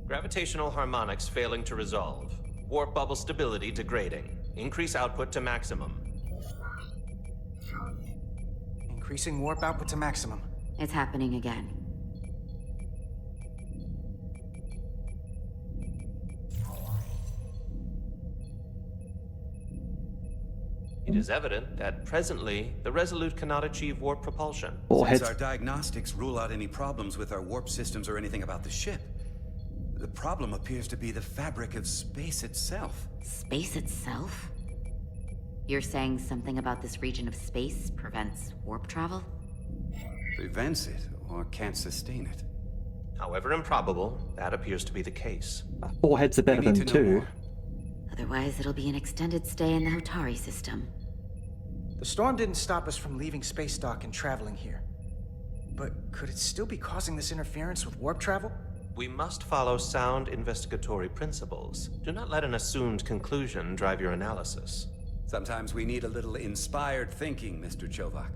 [SPEAKER 5] Gravitational harmonics failing to resolve. Warp bubble stability degrading. Increase output to maximum.
[SPEAKER 10] Increasing warp output to maximum.
[SPEAKER 11] It's happening again.
[SPEAKER 5] It is evident that presently, the Resolute cannot achieve warp propulsion.
[SPEAKER 14] Since our diagnostics rule out any problems with our warp systems or anything about the ship, the problem appears to be the fabric of space itself.
[SPEAKER 11] Space itself? You're saying something about this region of space prevents warp travel?
[SPEAKER 14] Prevents it, or can't sustain it.
[SPEAKER 5] However improbable, that appears to be the case.
[SPEAKER 1] Four heads are better than two.
[SPEAKER 11] Otherwise, it'll be an extended stay in the Hotari system.
[SPEAKER 10] The storm didn't stop us from leaving space dock and traveling here. But could it still be causing this interference with warp travel?
[SPEAKER 5] We must follow sound investigatory principles. Do not let an assumed conclusion drive your analysis.
[SPEAKER 14] Sometimes we need a little inspired thinking, Mr. Chovak.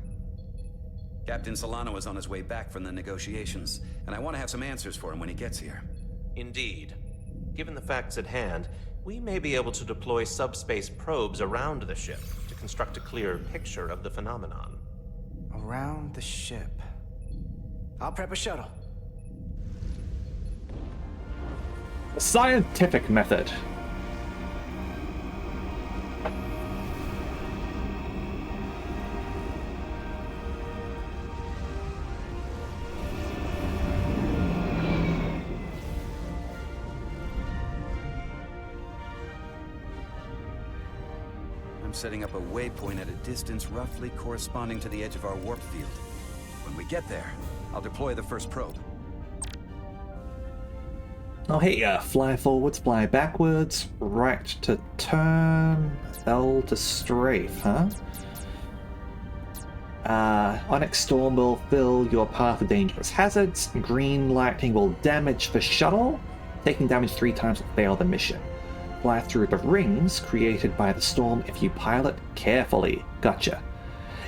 [SPEAKER 14] Captain Solano is on his way back from the negotiations, and I want to have some answers for him when he gets here.
[SPEAKER 5] Indeed. Given the facts at hand, we may be able to deploy subspace probes around the ship to construct a clear picture of the phenomenon.
[SPEAKER 10] Around the ship. I'll prep a shuttle.
[SPEAKER 1] The scientific method.
[SPEAKER 14] I'm setting up a waypoint at a distance roughly corresponding to the edge of our warp field. When we get there, I'll deploy the first probe.
[SPEAKER 1] Oh hey, fly forwards, fly backwards, right to turn, L to strafe, huh? Onyx Storm will fill your path with dangerous hazards. Green Lightning will damage the shuttle. Taking damage 3 times will fail the mission. Fly through the rings created by the storm if you pilot carefully. Gotcha.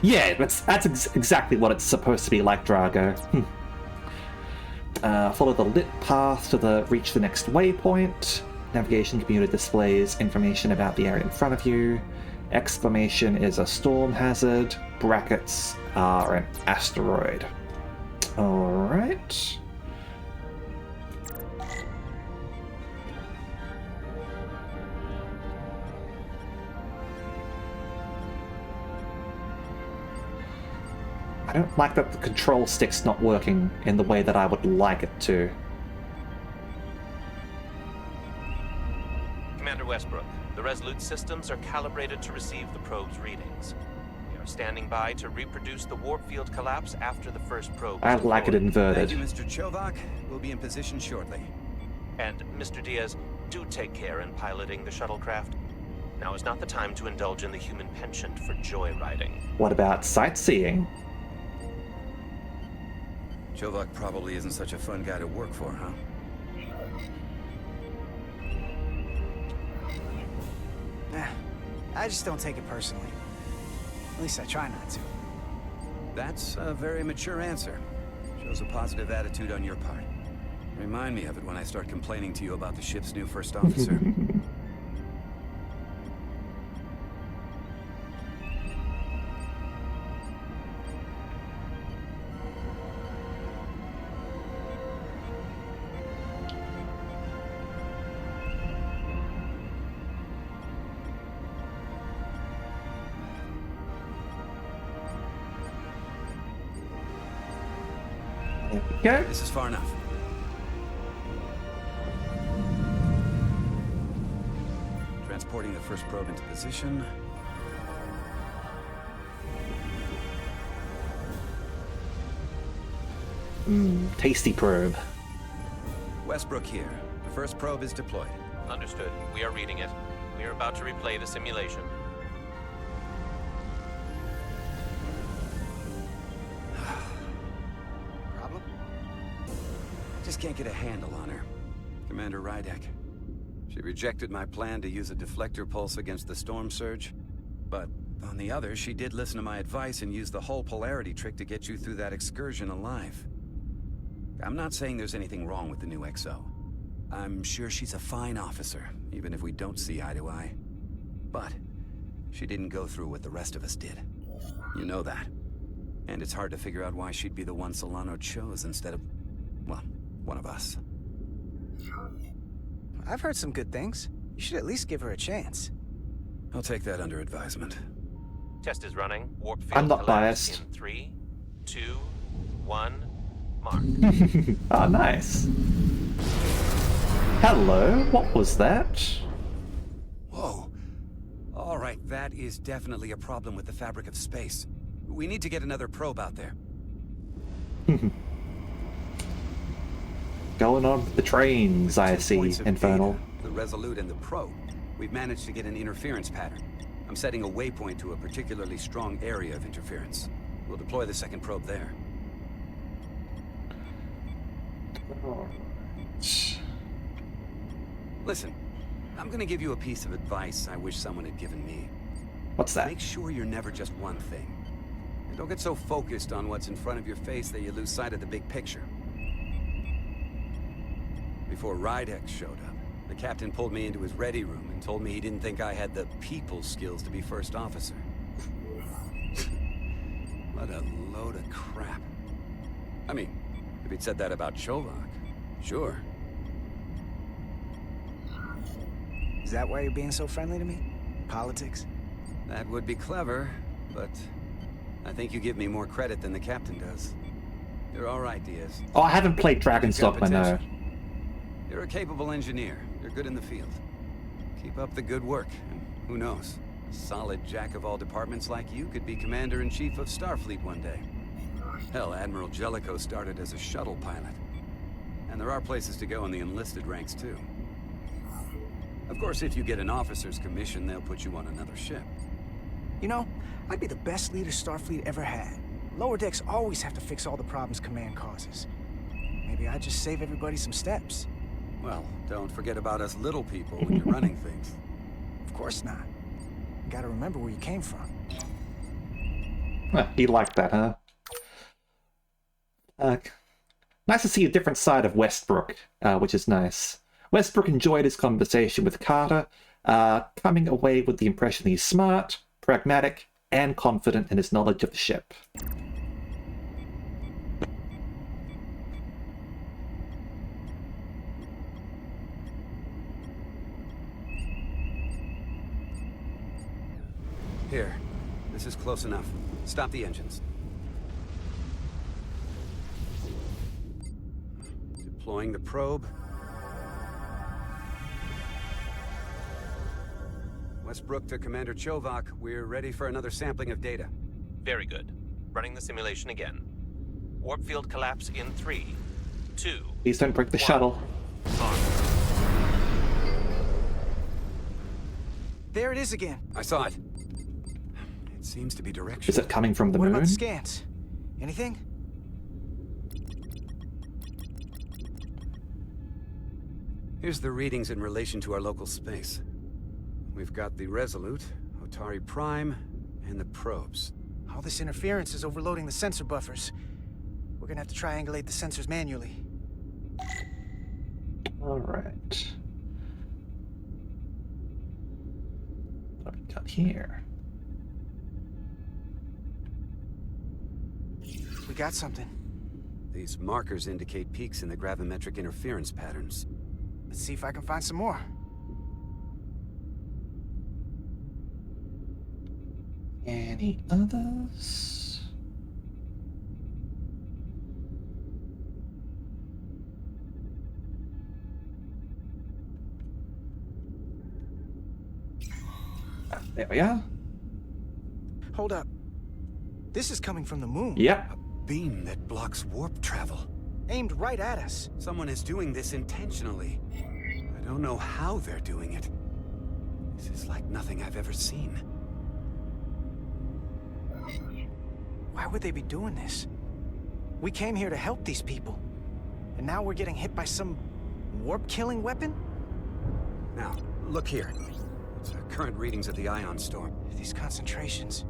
[SPEAKER 1] Yeah, that's exactly what it's supposed to be like, Drago. Follow the lit path to reach the next waypoint. Navigation computer displays information about the area in front of you. Exclamation is a storm hazard. Brackets are an asteroid. Alright. I don't like that the control stick's not working in the way that I would like it to.
[SPEAKER 5] Commander Westbrook, the Resolute systems are calibrated to receive the probe's readings. We are standing by to reproduce the warp field collapse after the first probe.
[SPEAKER 1] I like it inverted.
[SPEAKER 14] Thank you, Mr. Chovak. We'll be in position shortly.
[SPEAKER 5] And, Mr. Diaz, do take care in piloting the shuttlecraft. Now is not the time to indulge in the human penchant for joyriding.
[SPEAKER 1] What about sightseeing?
[SPEAKER 14] Chovak probably isn't such a fun guy to work for, huh?
[SPEAKER 10] Nah, I just don't take it personally. At least I try not to.
[SPEAKER 14] That's a very mature answer. Shows a positive attitude on your part. Remind me of it when I start complaining to you about the ship's new first officer.
[SPEAKER 1] Go.
[SPEAKER 14] This is far enough. Transporting the first probe into position.
[SPEAKER 1] Tasty probe.
[SPEAKER 14] Westbrook here. The first probe is deployed.
[SPEAKER 5] Understood. We are reading it. We are about to replay the simulation.
[SPEAKER 14] Problem? Just can't get a handle on her. Commander Rydek. She rejected my plan to use a deflector pulse against the storm surge. But on the other, she did listen to my advice and use the whole polarity trick to get you through that excursion alive. I'm not saying there's anything wrong with the new XO. I'm sure she's a fine officer, even if we don't see eye to eye. But she didn't go through what the rest of us did. You know that. And it's hard to figure out why she'd be the one Solano chose instead of, well, one of us.
[SPEAKER 10] I've heard some good things. You should at least give her a chance.
[SPEAKER 14] I'll take that under advisement.
[SPEAKER 5] Test is running. Warp field
[SPEAKER 1] I'm not
[SPEAKER 5] collapse
[SPEAKER 1] biased.
[SPEAKER 5] in 3, 2, 1, mark.
[SPEAKER 1] Ah, nice. Hello, what was that?
[SPEAKER 14] Whoa. All right, that is definitely a problem with the fabric of space. We need to get another probe out there.
[SPEAKER 1] Going on with the trains, I see, Infernal.
[SPEAKER 14] The Resolute and the probe. We've managed to get an interference pattern. I'm setting a waypoint to a particularly strong area of interference. We'll deploy the second probe there. Listen, I'm gonna give you a piece of advice I wish someone had given me.
[SPEAKER 1] What's that?
[SPEAKER 14] Make sure you're never just one thing. And don't get so focused on what's in front of your face that you lose sight of the big picture. Before Rydek showed up, the captain pulled me into his ready room and told me he didn't think I had the people skills to be first officer. What a load of crap. I mean, if he'd said that about Chovak, sure.
[SPEAKER 10] Is that why you're being so friendly to me? Politics?
[SPEAKER 14] That would be clever, but I think you give me more credit than the captain does. You're all right, Diaz.
[SPEAKER 1] Oh, I haven't played Dragon's Dogma, no.
[SPEAKER 14] You're a capable engineer. You're good in the field. Keep up the good work, and who knows? A solid jack of all departments like you could be Commander-in-Chief of Starfleet one day. Hell, Admiral Jellicoe started as a shuttle pilot. And there are places to go in the enlisted ranks, too. Of course, if you get an officer's commission, they'll put you on another ship.
[SPEAKER 10] You know, I'd be the best leader Starfleet ever had. Lower decks always have to fix all the problems Command causes. Maybe I'd just save everybody some steps.
[SPEAKER 14] Well, don't forget about us little people when you're running things.
[SPEAKER 10] Of course not. You gotta remember where you came from.
[SPEAKER 1] He liked that, huh? Nice to see a different side of Westbrook, which is nice. Westbrook enjoyed his conversation with Carter, coming away with the impression he's smart, pragmatic, and confident in his knowledge of the ship.
[SPEAKER 14] Here, this is close enough. Stop the engines. Deploying the probe. Westbrook to Commander Chovak. We're ready for another sampling of data.
[SPEAKER 5] Very good. Running the simulation again. Warp field collapse in 3, 2.
[SPEAKER 1] Please don't break the shuttle.
[SPEAKER 10] There it is again.
[SPEAKER 14] I saw it. It seems to be directional.
[SPEAKER 1] Is it coming from the
[SPEAKER 10] What
[SPEAKER 1] moon?
[SPEAKER 10] about the scans? Anything?
[SPEAKER 14] Here's the readings in relation to our local space. We've got the Resolute, Otari Prime, and the probes.
[SPEAKER 10] All this interference is overloading the sensor buffers. We're gonna have to triangulate the sensors manually.
[SPEAKER 1] Alright. What have we got here?
[SPEAKER 10] We got something.
[SPEAKER 14] These markers indicate peaks in the gravimetric interference patterns.
[SPEAKER 10] Let's see if I can find some more.
[SPEAKER 1] Any others? There we are.
[SPEAKER 10] Hold up. This is coming from the moon.
[SPEAKER 1] Yep.
[SPEAKER 14] A beam that blocks warp travel.
[SPEAKER 10] Aimed right at us.
[SPEAKER 14] Someone is doing this intentionally. I don't know how they're doing it. This is like nothing I've ever seen.
[SPEAKER 10] Why would they be doing this? We came here to help these people. And now we're getting hit by some warp-killing weapon?
[SPEAKER 14] Now, look here. It's the current readings of the ion storm.
[SPEAKER 10] These concentrations,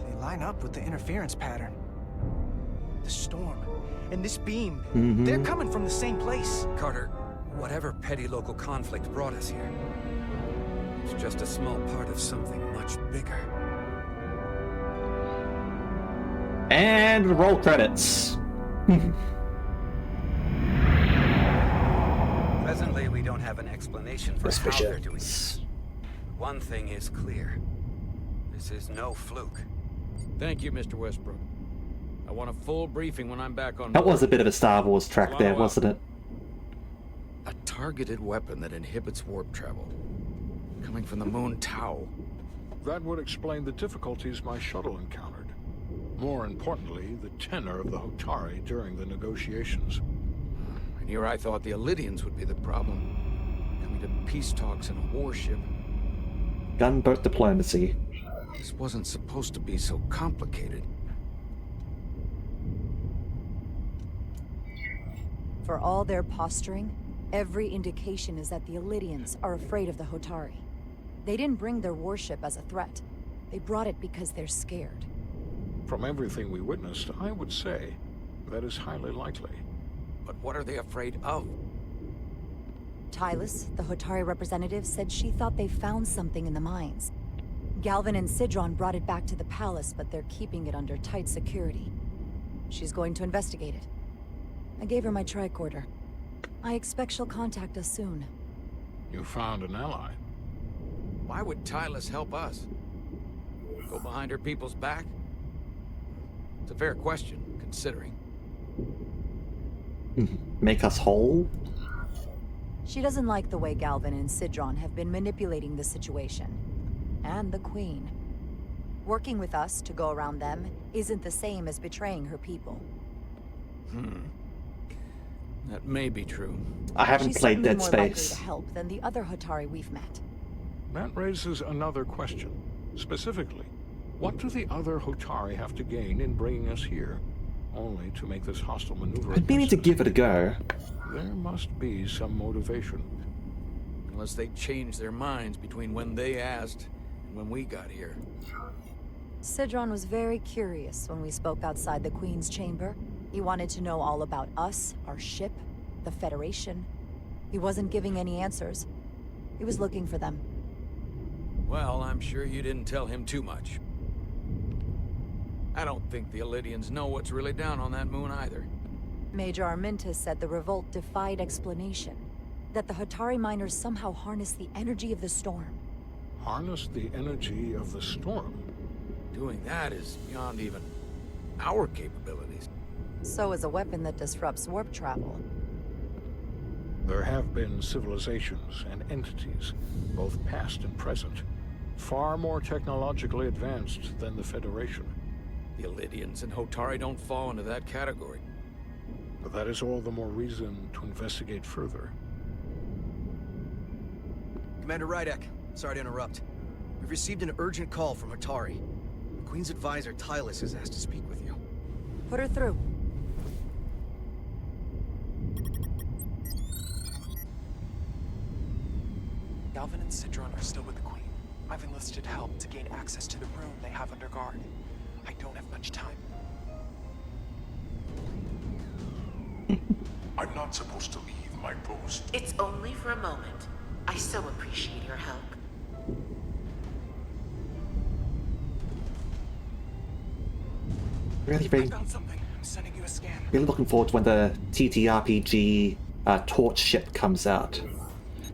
[SPEAKER 10] they line up with the interference pattern. The storm and this beam, they're coming from the same place.
[SPEAKER 14] Carter, whatever petty local conflict brought us here, it's just a small part of something much bigger.
[SPEAKER 1] And roll credits.
[SPEAKER 14] Presently, we don't have an explanation for how they're doing this. One thing is clear. This is no fluke.
[SPEAKER 2] Thank you, Mr. Westbrook. I want a full briefing when I'm back on
[SPEAKER 1] That
[SPEAKER 2] board.
[SPEAKER 1] was a bit of a Star Wars track there, wasn't it?
[SPEAKER 2] A targeted weapon that inhibits warp travel. Coming from the moon Tau.
[SPEAKER 18] That would explain the difficulties my shuttle encountered. More importantly, the tenor of the Hotari during the negotiations.
[SPEAKER 2] And here I thought the Elydians would be the problem. Coming to peace talks in a warship.
[SPEAKER 1] Gunboat diplomacy.
[SPEAKER 2] This wasn't supposed to be so complicated.
[SPEAKER 4] For all their posturing, every indication is that the Elydians are afraid of the Hotari. They didn't bring their warship as a threat. They brought it because they're scared.
[SPEAKER 18] From everything we witnessed, I would say that is highly likely.
[SPEAKER 2] But what are they afraid of?
[SPEAKER 4] Tylus, the Hotari representative, said she thought they found something in the mines. Galvin and Sidron brought it back to the palace, but they're keeping it under tight security. She's going to investigate it. I gave her my tricorder. I expect she'll contact us soon.
[SPEAKER 18] You found an ally.
[SPEAKER 2] Why would Tylus help us? Go behind her people's back? It's a fair question, considering.
[SPEAKER 1] Make us whole?
[SPEAKER 4] She doesn't like the way Galvin and Sidron have been manipulating the situation. And the Queen. Working with us to go around them isn't the same as betraying her people.
[SPEAKER 2] That may be true.
[SPEAKER 1] I haven't
[SPEAKER 4] She's
[SPEAKER 1] played Dead
[SPEAKER 4] certainly more likely
[SPEAKER 1] Space.
[SPEAKER 4] to help than the other Hotari we've met.
[SPEAKER 18] That raises another question. Specifically, what do the other Hotari have to gain in bringing us here, only to make this hostile maneuver?
[SPEAKER 1] I'd be need to give it a go.
[SPEAKER 18] There must be some motivation.
[SPEAKER 2] Unless they changed their minds between when they asked and when we got here.
[SPEAKER 4] Sidron was very curious when we spoke outside the Queen's chamber. He wanted to know all about us, our ship, the Federation. He wasn't giving any answers. He was looking for them.
[SPEAKER 2] Well, I'm sure you didn't tell him too much. I don't think the Elydians know what's really down on that moon either.
[SPEAKER 4] Major Armintas said the revolt defied explanation. That the Hotari miners somehow harnessed the energy of the storm.
[SPEAKER 18] Harness the energy of the storm?
[SPEAKER 2] Doing that is beyond even our capabilities.
[SPEAKER 4] So is a weapon that disrupts warp travel.
[SPEAKER 18] There have been civilizations and entities, both past and present, far more technologically advanced than the Federation.
[SPEAKER 2] The Elydians and Hotari don't fall into that category.
[SPEAKER 18] But that is all the more reason to investigate further.
[SPEAKER 15] Commander Rydek, sorry to interrupt. We've received an urgent call from Hotari. The Queen's advisor, Tylus, has asked to speak with you.
[SPEAKER 4] Put her through.
[SPEAKER 16] Galvin and Sidron are still with the Queen. I've enlisted help to gain access to the room they have under guard. I don't have much time.
[SPEAKER 20] I'm not supposed to leave my post.
[SPEAKER 17] It's only for a moment. I so appreciate your help.
[SPEAKER 1] Really,
[SPEAKER 16] I found something. I'm sending you a scan.
[SPEAKER 1] really looking forward to when the TTRPG Torch ship comes out.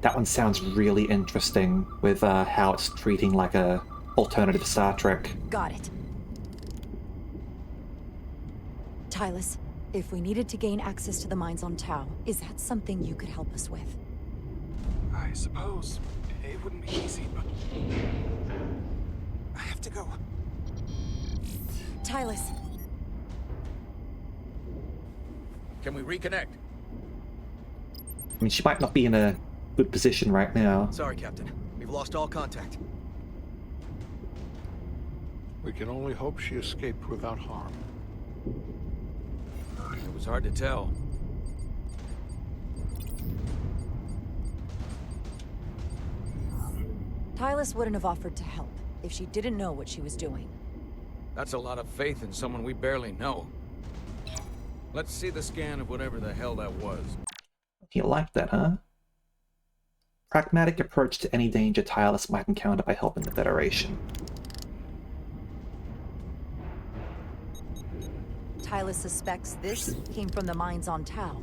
[SPEAKER 1] That one sounds really interesting with how it's treating like a alternative Star Trek.
[SPEAKER 4] Got it. Tylus, if we needed to gain access to the mines on Tau, is that something you could help us with?
[SPEAKER 16] I suppose It wouldn't be easy, but I have to go.
[SPEAKER 4] Tylus.
[SPEAKER 3] Can we reconnect?
[SPEAKER 1] I mean, she might not be in a good position right now.
[SPEAKER 15] Sorry, Captain. We've lost all contact.
[SPEAKER 18] We can only hope she escaped without harm.
[SPEAKER 2] It was hard to tell.
[SPEAKER 4] Tylus wouldn't have offered to help if she didn't know what she was doing.
[SPEAKER 2] That's a lot of faith in someone we barely know. Let's see the scan of whatever the hell that was.
[SPEAKER 1] You like that, huh? Pragmatic approach to any danger Tylus might encounter by helping the Federation.
[SPEAKER 4] Tylus suspects this came from the mines on Tau.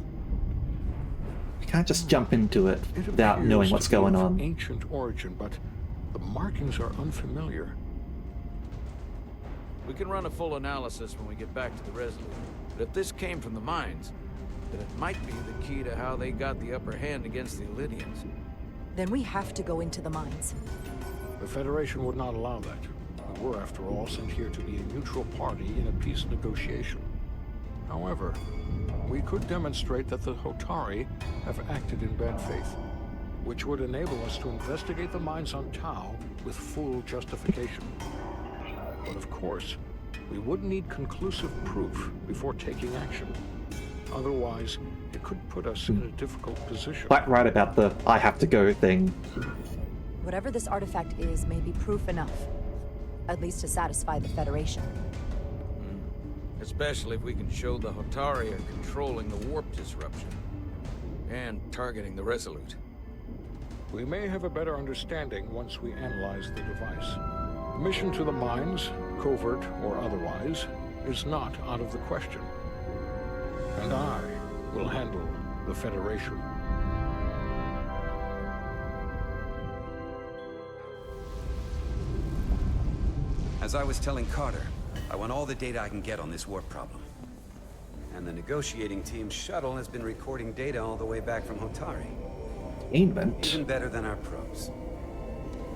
[SPEAKER 1] You can't just jump into it without knowing what's going on.
[SPEAKER 18] Ancient origin, but the markings are unfamiliar.
[SPEAKER 2] We can run a full analysis when we get back to the Resolute. But if this came from the mines, then it might be the key to how they got the upper hand against the Illydians.
[SPEAKER 4] Then we have to go into the mines.
[SPEAKER 18] The Federation would not allow that. We were, after all, sent here to be a neutral party in a peace negotiation. However, we could demonstrate that the Hotari have acted in bad faith, which would enable us to investigate the mines on Tau with full justification. But of course, we would need conclusive proof before taking action. Otherwise, it could put us in a difficult position.
[SPEAKER 1] Quite right about the I have to go thing.
[SPEAKER 4] Whatever this artifact is may be proof enough. At least to satisfy the Federation.
[SPEAKER 2] Especially if we can show the Hotari are controlling the warp disruption. And targeting the Resolute.
[SPEAKER 18] We may have a better understanding once we analyze the device. The mission to the mines, covert or otherwise, is not out of the question. And I will handle the Federation.
[SPEAKER 14] As I was telling Carter, I want all the data I can get on this warp problem. And the negotiating team's shuttle has been recording data all the way back from Hotari. Even better than our probes.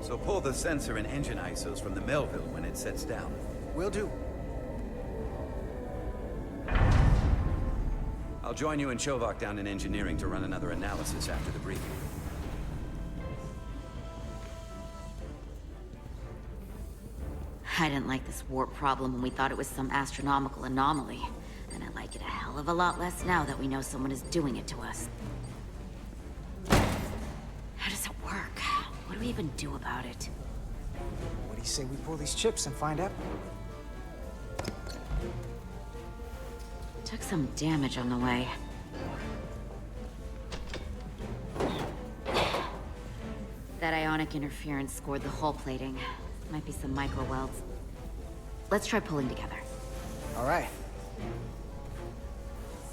[SPEAKER 14] So pull the sensor and engine ISOs from the Melville when it sets down.
[SPEAKER 10] Will do.
[SPEAKER 14] I'll join you and Chovak down in engineering to run another analysis after the briefing.
[SPEAKER 11] I didn't like this warp problem when we thought it was some astronomical anomaly. And I like it a hell of a lot less now that we know someone is doing it to us. How does it work? What do we even do about it?
[SPEAKER 10] What do you say we pull these chips and find out?
[SPEAKER 11] Took some damage on the way. That ionic interference scored the hull plating. Might be some micro welds. Let's try pulling together.
[SPEAKER 10] All right.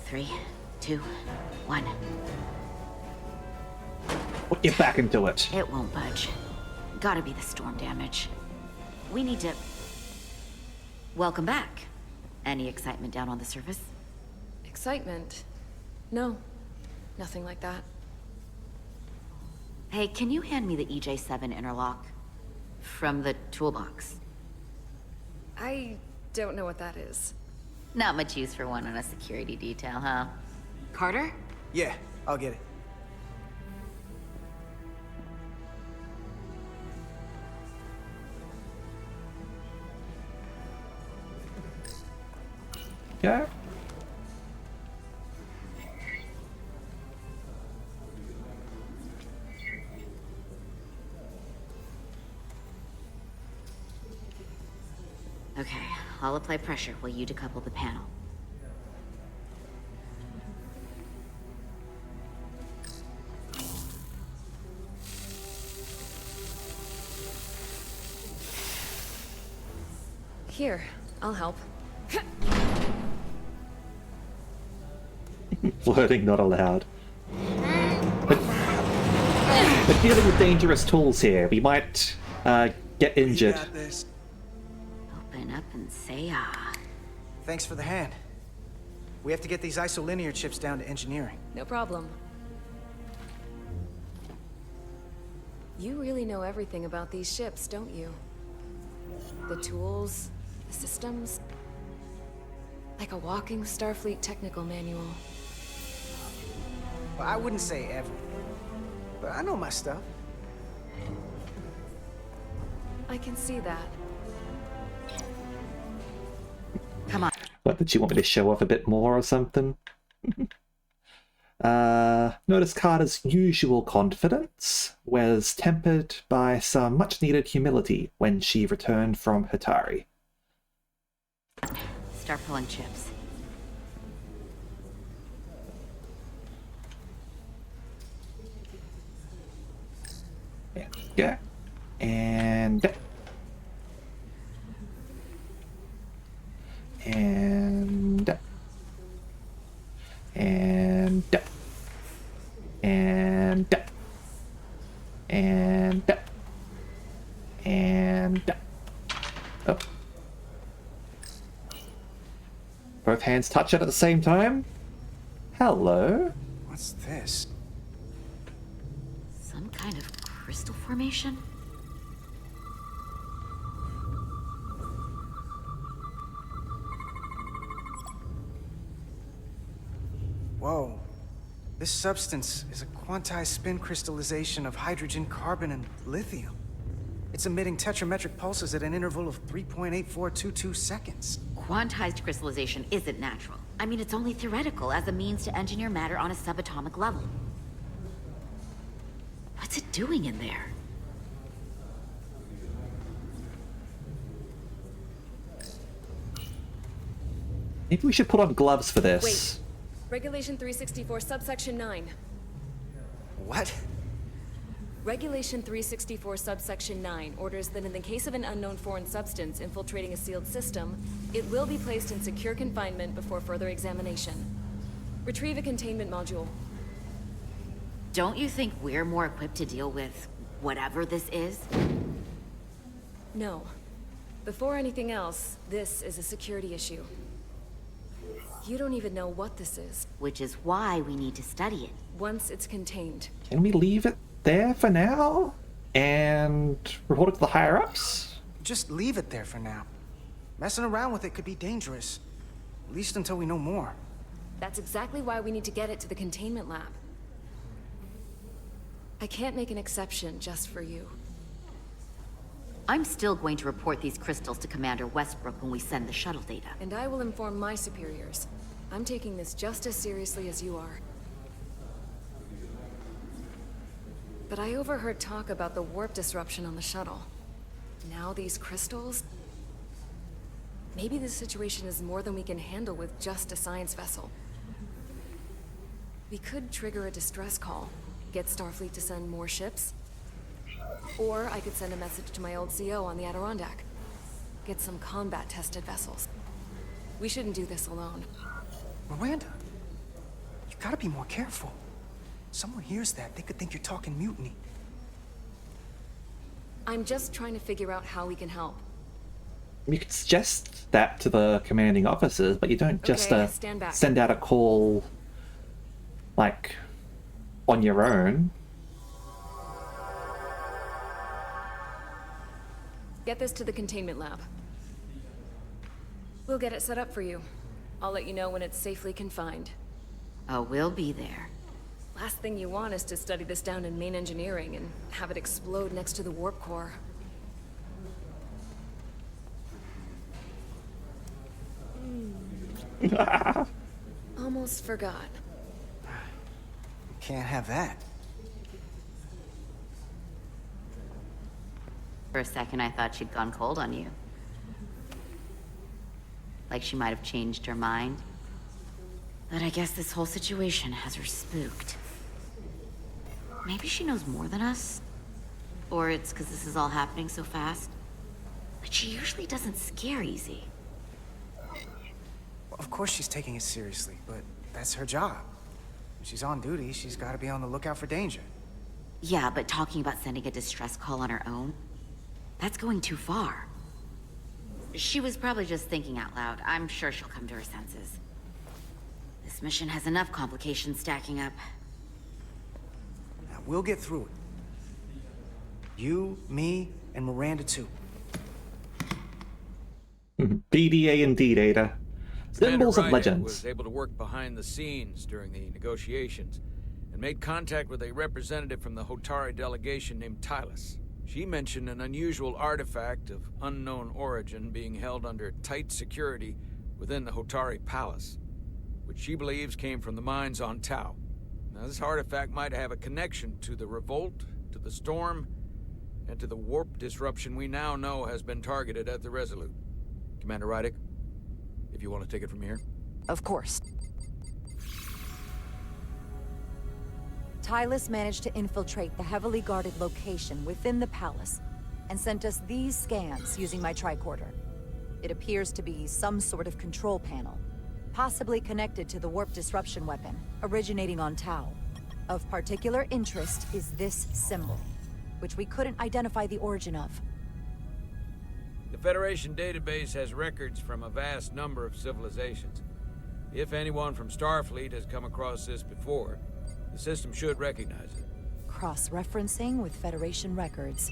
[SPEAKER 11] 3, 2, 1.
[SPEAKER 1] We'll get back into it.
[SPEAKER 11] It won't budge. Gotta be the storm damage. We need to... Welcome back. Any excitement down on the surface?
[SPEAKER 7] Excitement? No. Nothing like that.
[SPEAKER 11] Hey, can you hand me the EJ7 interlock? From the toolbox.
[SPEAKER 7] I don't know what that is.
[SPEAKER 11] Not much use for one on a security detail, huh? Carter?
[SPEAKER 10] Yeah, I'll get it.
[SPEAKER 1] Yeah.
[SPEAKER 11] Okay, I'll apply pressure while you decouple the panel.
[SPEAKER 7] Here, I'll help.
[SPEAKER 1] Flirting not allowed. But dealing with dangerous tools here, we might get injured.
[SPEAKER 11] Open up and say ah.
[SPEAKER 10] Thanks for the hand. We have to get these isolinear chips down to engineering.
[SPEAKER 7] No problem. You really know everything about these ships, don't you? The tools, the systems. Like a walking Starfleet technical manual.
[SPEAKER 10] Well, I wouldn't say everything, but I know my stuff.
[SPEAKER 7] I can see that.
[SPEAKER 11] Come on.
[SPEAKER 1] What, did you want me to show off a bit more or something? Notice Carter's usual confidence was tempered by some much-needed humility when she returned from Hatari.
[SPEAKER 11] Start pulling chips.
[SPEAKER 1] Yeah. And... And... And... And... And... And... Oh. Both hands touch it at the same time? Hello?
[SPEAKER 10] What's this?
[SPEAKER 11] Some kind of crystal formation?
[SPEAKER 10] Whoa. This substance is a quantized spin crystallization of hydrogen, carbon, and lithium. It's emitting tetrametric pulses at an interval of 3.8422 seconds.
[SPEAKER 11] Quantized crystallization isn't natural. I mean, it's only theoretical as a means to engineer matter on a subatomic level. What's it doing in there?
[SPEAKER 1] Maybe we should put on gloves for this.
[SPEAKER 7] Wait. Regulation 364, subsection 9.
[SPEAKER 10] What?
[SPEAKER 7] Regulation 364, subsection 9 orders that in the case of an unknown foreign substance infiltrating a sealed system, it will be placed in secure confinement before further examination. Retrieve a containment module.
[SPEAKER 11] Don't you think we're more equipped to deal with whatever this is?
[SPEAKER 7] No. Before anything else, this is a security issue. You don't even know what this is.
[SPEAKER 11] Which is why we need to study it.
[SPEAKER 7] Once it's contained.
[SPEAKER 1] Can we leave it there for now? And report it to the higher-ups?
[SPEAKER 10] Just leave it there for now. Messing around with it could be dangerous. At least until we know more.
[SPEAKER 7] That's exactly why we need to get it to the containment lab. I can't make an exception just for you.
[SPEAKER 11] I'm still going to report these crystals to Commander Westbrook when we send the shuttle data.
[SPEAKER 7] And I will inform my superiors. I'm taking this just as seriously as you are. But I overheard talk about the warp disruption on the shuttle. Now these crystals? Maybe this situation is more than we can handle with just a science vessel. We could trigger a distress call, get Starfleet to send more ships. Or I could send a message to my old CO on the Adirondack. Get some combat-tested vessels. We shouldn't do this alone.
[SPEAKER 10] Miranda, you gotta be more careful. Someone hears that, they could think you're talking mutiny.
[SPEAKER 7] I'm just trying to figure out how we can help.
[SPEAKER 1] You could suggest that to the commanding officers, but you don't just
[SPEAKER 7] stand back.
[SPEAKER 1] send out a call, like, on your own.
[SPEAKER 7] Get this to the containment lab. We'll get it set up for you. I'll let you know when it's safely confined.
[SPEAKER 11] Oh, we'll be there.
[SPEAKER 7] Last thing you want is to study this down in main engineering and have it explode next to the warp core. Almost forgot.
[SPEAKER 10] Can't have that.
[SPEAKER 11] For a second, I thought she'd gone cold on you. Like she might have changed her mind. But I guess this whole situation has her spooked. Maybe she knows more than us? Or it's because this is all happening so fast? But she usually doesn't scare easy.
[SPEAKER 10] Well, of course she's taking it seriously, but that's her job. When she's on duty, she's gotta be on the lookout for danger.
[SPEAKER 11] Yeah, but talking about sending a distress call on her own? That's going too far. She was probably just thinking out loud. I'm sure she'll come to her senses. This mission has enough complications stacking up.
[SPEAKER 10] Now, we'll get through it. You, me, and Miranda too.
[SPEAKER 1] BDA indeed, Ada. Symbols of
[SPEAKER 2] Rydick
[SPEAKER 1] legends.
[SPEAKER 2] was able to work behind the scenes during the negotiations and made contact with a representative from the Hotari delegation named Tylus. She mentioned an unusual artifact of unknown origin being held under tight security within the Hotari Palace, which she believes came from the mines on Tau. Now, this artifact might have a connection to the revolt, to the storm, and to the warp disruption we now know has been targeted at the Resolute. Commander Rydick, if you want to take it from here.
[SPEAKER 4] Of course. Tylus managed to infiltrate the heavily guarded location within the palace and sent us these scans using my tricorder. It appears to be some sort of control panel, possibly connected to the warp disruption weapon originating on Tau. Of particular interest is this symbol, which we couldn't identify the origin of.
[SPEAKER 2] The Federation database has records from a vast number of civilizations. If anyone from Starfleet has come across this before, the system should recognize it.
[SPEAKER 4] Cross-referencing with Federation records.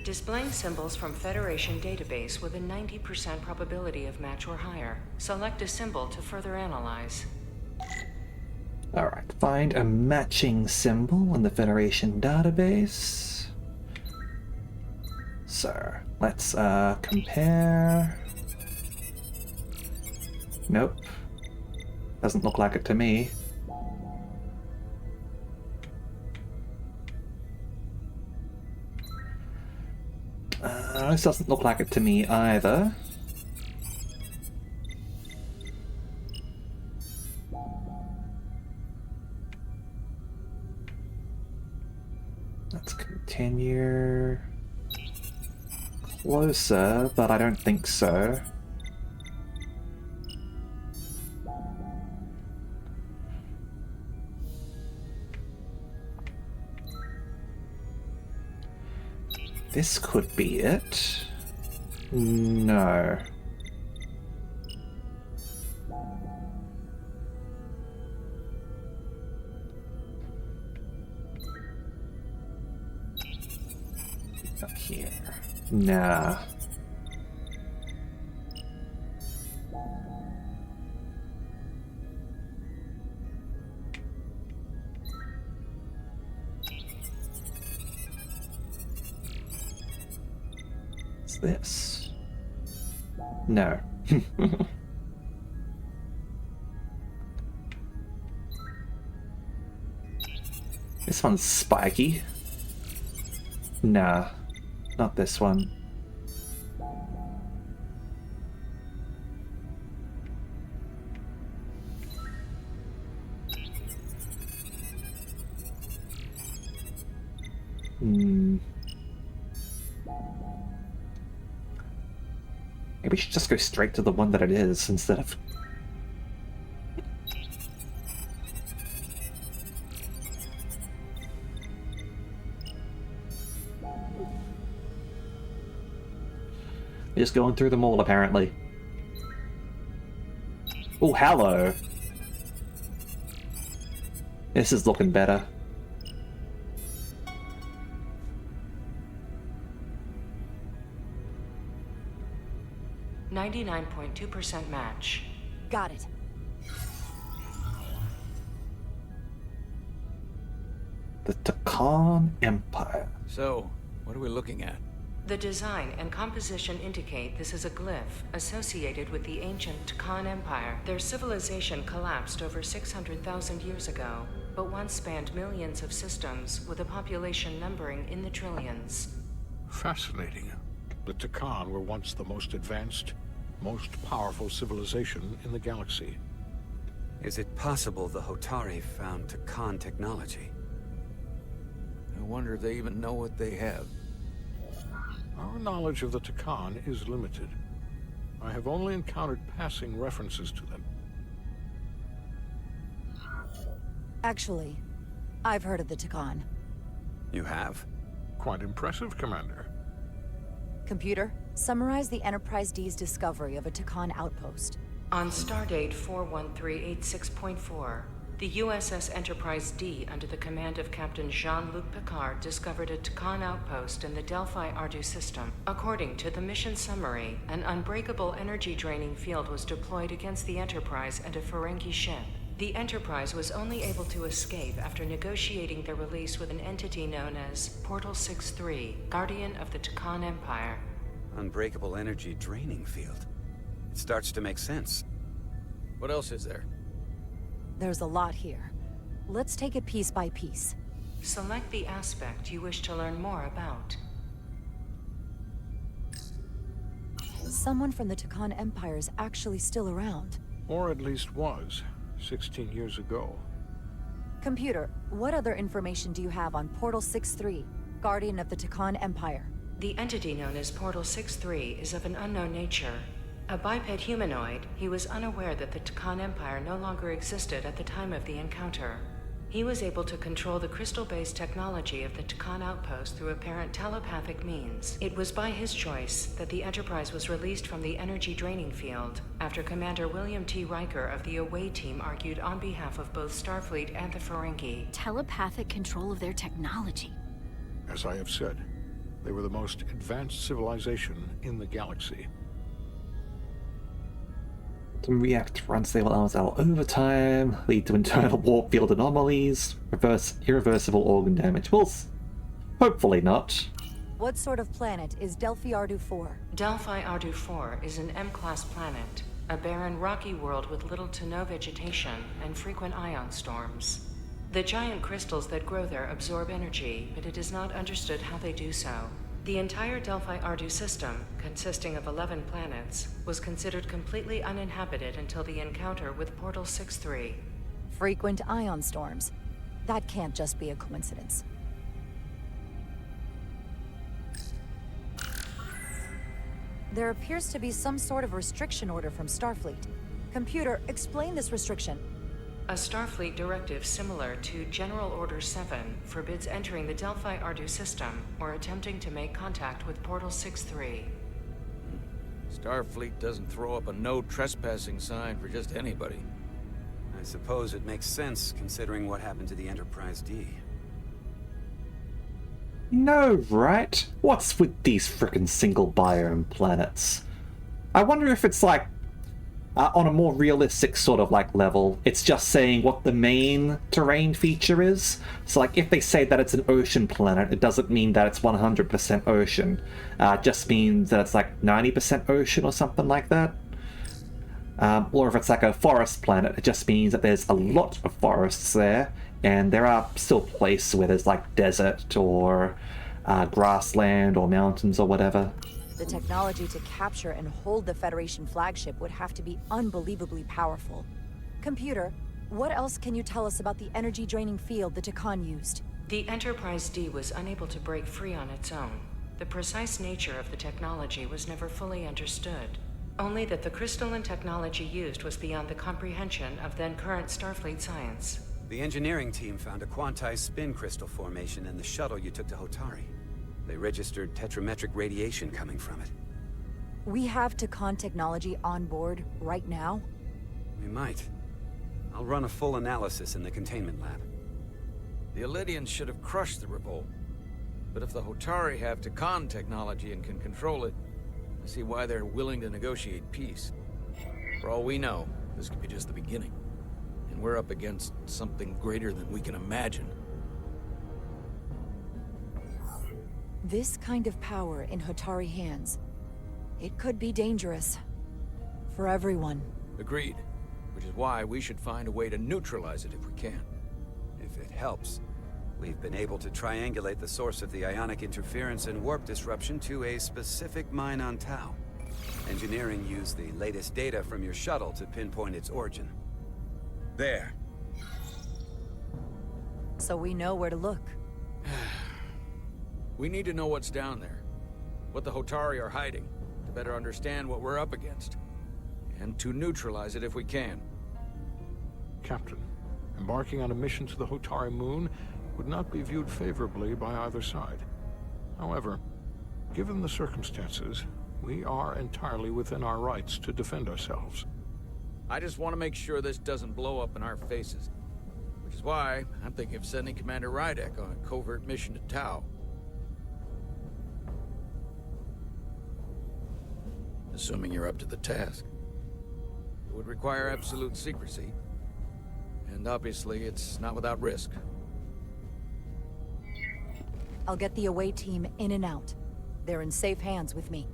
[SPEAKER 17] Displaying symbols from Federation database with a 90% probability of match or higher. Select a symbol to further analyze.
[SPEAKER 1] Alright, find a matching symbol in the Federation database. So, let's compare. Nope. Doesn't look like it to me. This doesn't look like it to me either. Let's continue closer, but I don't think so. This could be it. No. Up here. Nah. What's this? No. This one's spiky. Nah, not this one. Maybe we should just go straight to the one that it is instead of... We're just going through them all, apparently. Oh, hello. This is looking better.
[SPEAKER 17] .2% match.
[SPEAKER 4] Got it.
[SPEAKER 1] The Takan Empire.
[SPEAKER 2] So, what are we looking at?
[SPEAKER 17] The design and composition indicate this is a glyph associated with the ancient Takan Empire. Their civilization collapsed over 600,000 years ago, but once spanned millions of systems with a population numbering in the trillions.
[SPEAKER 18] Fascinating. The Takan were once the most advanced, most powerful civilization in the galaxy.
[SPEAKER 14] Is it possible the Hotari found Takan technology?
[SPEAKER 2] I wonder if they even know what they have.
[SPEAKER 18] Our knowledge of the Takan is limited. I have only encountered passing references to them.
[SPEAKER 4] Actually, I've heard of the Takan.
[SPEAKER 14] You have?
[SPEAKER 18] Quite impressive, Commander.
[SPEAKER 4] Computer, summarize the Enterprise D's discovery of a Takan outpost.
[SPEAKER 17] On stardate 41386.4, The USS Enterprise D, under the command of Captain Jean-Luc Picard, discovered a Tkon outpost in the Delphi Ardu system. According to the mission summary, an unbreakable energy-draining field was deployed against the Enterprise and a Ferengi ship. The Enterprise was only able to escape after negotiating their release with an entity known as Portal 6-3, Guardian of the Tkon Empire.
[SPEAKER 14] Unbreakable energy draining field. It starts to make sense.
[SPEAKER 22] What else is there?
[SPEAKER 4] There's a lot here. Let's take it piece by piece.
[SPEAKER 17] Select the aspect you wish to learn more about.
[SPEAKER 4] Someone from the Tkon Empire is actually still around.
[SPEAKER 18] Or at least was, 16 years ago.
[SPEAKER 4] Computer, what other information do you have on Portal 6-3, Guardian of the Tkon Empire?
[SPEAKER 17] The entity known as Portal 6-3 is of an unknown nature. A biped humanoid, he was unaware that the Tkon Empire no longer existed at the time of the encounter. He was able to control the crystal-based technology of the Tkon outpost through apparent telepathic means. It was by his choice that the Enterprise was released from the energy draining field, after Commander William T. Riker of the Away Team argued on behalf of both Starfleet and the Ferengi.
[SPEAKER 11] Telepathic control of their technology.
[SPEAKER 18] As I have said, they were the most advanced civilization in the galaxy.
[SPEAKER 1] React to unstable elements over time, lead to internal warp field anomalies, reverse irreversible organ damage. Well, hopefully not.
[SPEAKER 4] What sort of planet is Delphi Ardu 4?
[SPEAKER 17] Delphi Ardu 4 is an M-class planet, a barren rocky world with little to no vegetation and frequent ion storms. The giant crystals that grow there absorb energy, but it is not understood how they do so. The entire Delphi Ardu system, consisting of 11 planets, was considered completely uninhabited until the encounter with Portal 6-3.
[SPEAKER 4] Frequent ion storms. That can't just be a coincidence. There appears to be some sort of restriction order from Starfleet. Computer, explain this restriction.
[SPEAKER 17] A Starfleet directive similar to General Order 7 forbids entering the Delphi Ardu system or attempting to make contact with Portal 6-3.
[SPEAKER 22] Starfleet doesn't throw up a no trespassing sign for just anybody.
[SPEAKER 14] I suppose it makes sense considering what happened to the Enterprise D.
[SPEAKER 1] No, right? What's with these frickin' single biome planets? I wonder if it's like on a more realistic sort of like level, it's just saying what the main terrain feature is. So like if they say that it's an ocean planet, it doesn't mean that it's 100% ocean. It just means that it's like 90% ocean or something like that. Or if it's like a forest planet, it just means that there's a lot of forests there, and there are still places where there's like desert or grassland or mountains or whatever.
[SPEAKER 4] The technology to capture and hold the Federation flagship would have to be unbelievably powerful. Computer, what else can you tell us about the energy-draining field the Tkon used?
[SPEAKER 17] The Enterprise D was unable to break free on its own. The precise nature of the technology was never fully understood. Only that the crystalline technology used was beyond the comprehension of then-current Starfleet science.
[SPEAKER 14] The engineering team found a quantized spin crystal formation in the shuttle you took to Hotari. They registered tetrametric radiation coming from it.
[SPEAKER 4] We have Tkon technology on board right now?
[SPEAKER 14] We might. I'll run a full analysis in the containment lab.
[SPEAKER 22] The Elydians should have crushed the revolt. But if the Hotari have Tkon technology and can control it, I see why they're willing to negotiate peace. For all we know, this could be just the beginning. And we're up against something greater than we can imagine.
[SPEAKER 4] This kind of power in Hotari hands, it could be dangerous. For everyone.
[SPEAKER 22] Agreed. Which is why we should find a way to neutralize it if we can.
[SPEAKER 14] If it helps. We've been able to triangulate the source of the ionic interference and warp disruption to a specific mine on Tau. Engineering used the latest data from your shuttle to pinpoint its origin. There.
[SPEAKER 4] So we know where to look.
[SPEAKER 22] We need to know what's down there. What the Hotari are hiding, to better understand what we're up against. And to neutralize it if we can.
[SPEAKER 18] Captain, embarking on a mission to the Hotari moon would not be viewed favorably by either side. However, given the circumstances, we are entirely within our rights to defend ourselves.
[SPEAKER 22] I just want to make sure this doesn't blow up in our faces. why I'm thinking of sending Commander Rydek on a covert mission to Tau. Assuming you're up to the task. It would require absolute secrecy. And obviously, it's not without risk.
[SPEAKER 4] I'll get the away team in and out. They're in safe hands with me.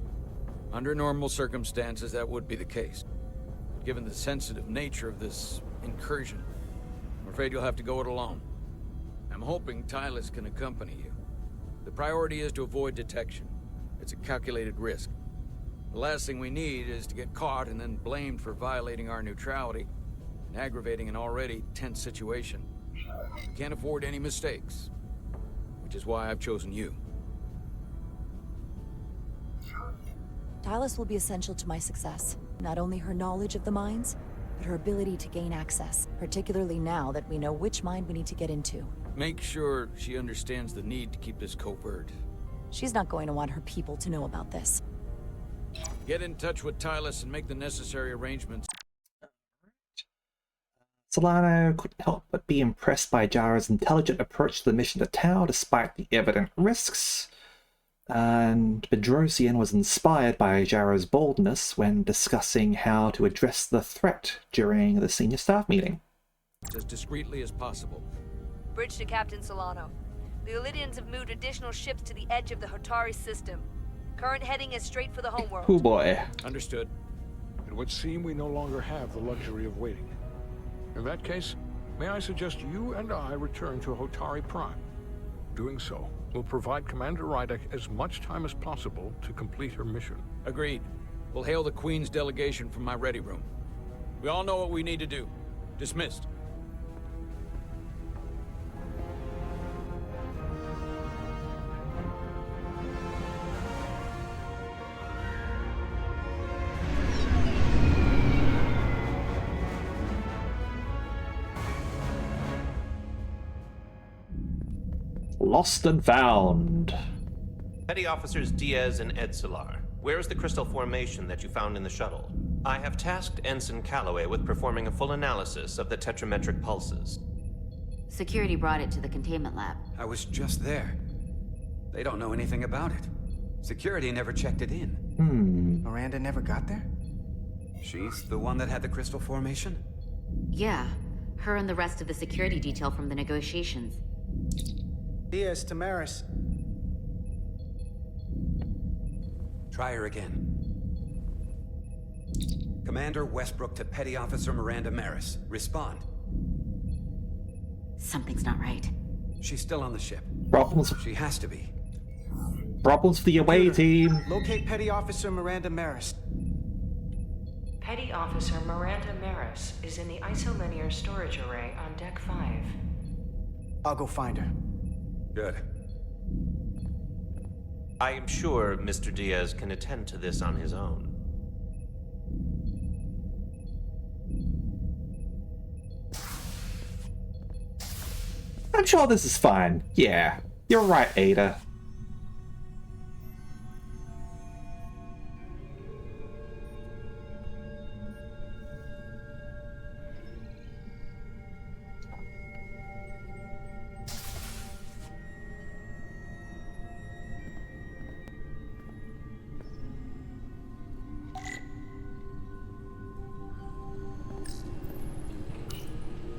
[SPEAKER 22] Under normal circumstances, that would be the case. Given the sensitive nature of this incursion, I'm afraid you'll have to go it alone. I'm hoping Tylus can accompany you. The priority is to avoid detection. It's a calculated risk. The last thing we need is to get caught and then blamed for violating our neutrality and aggravating an already tense situation. We can't afford any mistakes, which is why I've chosen you.
[SPEAKER 4] Tylus will be essential to my success. Not only her knowledge of the mines, but her ability to gain access, particularly now that we know which mine we need to get into.
[SPEAKER 22] Make sure she understands the need to keep this covert.
[SPEAKER 4] She's not going to want her people to know about this.
[SPEAKER 22] Get in touch with Tylus and make the necessary arrangements.
[SPEAKER 1] Solano couldn't help but be impressed by Jara's intelligent approach to the mission to Tau despite the evident risks. And Bedrosian was inspired by Jara's boldness when discussing how to address the threat during the senior staff meeting.
[SPEAKER 22] As discreetly as possible.
[SPEAKER 12] Bridge to Captain Solano. The Illydians have moved additional ships to the edge of the Hotari system. Current heading is straight for the homeworld.
[SPEAKER 1] Oh boy.
[SPEAKER 22] Understood.
[SPEAKER 18] It would seem we no longer have the luxury of waiting. In that case, may I suggest you and I return to Hotari Prime? Doing so will provide Commander Rydek as much time as possible to complete her mission.
[SPEAKER 22] Agreed. We'll hail the Queen's delegation from my ready room. We all know what we need to do. Dismissed.
[SPEAKER 1] Lost and found.
[SPEAKER 5] Petty Officers Diaz and Edsolar, where is the crystal formation that you found in the shuttle? I have tasked Ensign Calloway with performing a full analysis of the tetrametric pulses.
[SPEAKER 11] Security brought it to the containment lab.
[SPEAKER 14] I was just there. They don't know anything about it. Security never checked it in.
[SPEAKER 10] Miranda never got there?
[SPEAKER 14] She's the one that had the crystal formation?
[SPEAKER 11] Yeah, her and the rest of the security detail from the negotiations.
[SPEAKER 10] Diaz, Tamaris.
[SPEAKER 14] Try her again. Commander Westbrook to Petty Officer Miranda Maris. Respond.
[SPEAKER 11] Something's not right.
[SPEAKER 14] She's still on the ship.
[SPEAKER 1] Problems.
[SPEAKER 14] She has to be.
[SPEAKER 1] Problems for the away team.
[SPEAKER 10] Locate Petty Officer Miranda Maris.
[SPEAKER 17] Petty Officer Miranda Maris is in the isolinear storage array on Deck 5.
[SPEAKER 10] I'll go find her.
[SPEAKER 14] Good.
[SPEAKER 5] I am sure Mr. Diaz can attend to this on his own.
[SPEAKER 1] I'm sure this is fine. Yeah, you're right, Ada.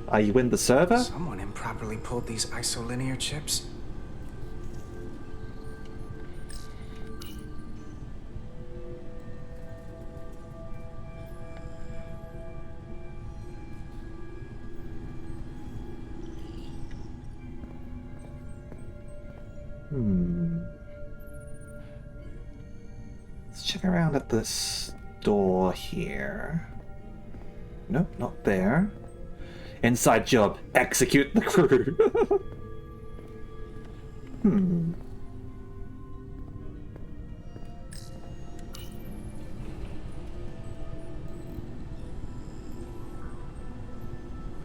[SPEAKER 1] Are you in the server?
[SPEAKER 10] Someone improperly pulled these isolinear chips.
[SPEAKER 1] Let's check around at this door here. Nope, not there. Inside job, execute the crew.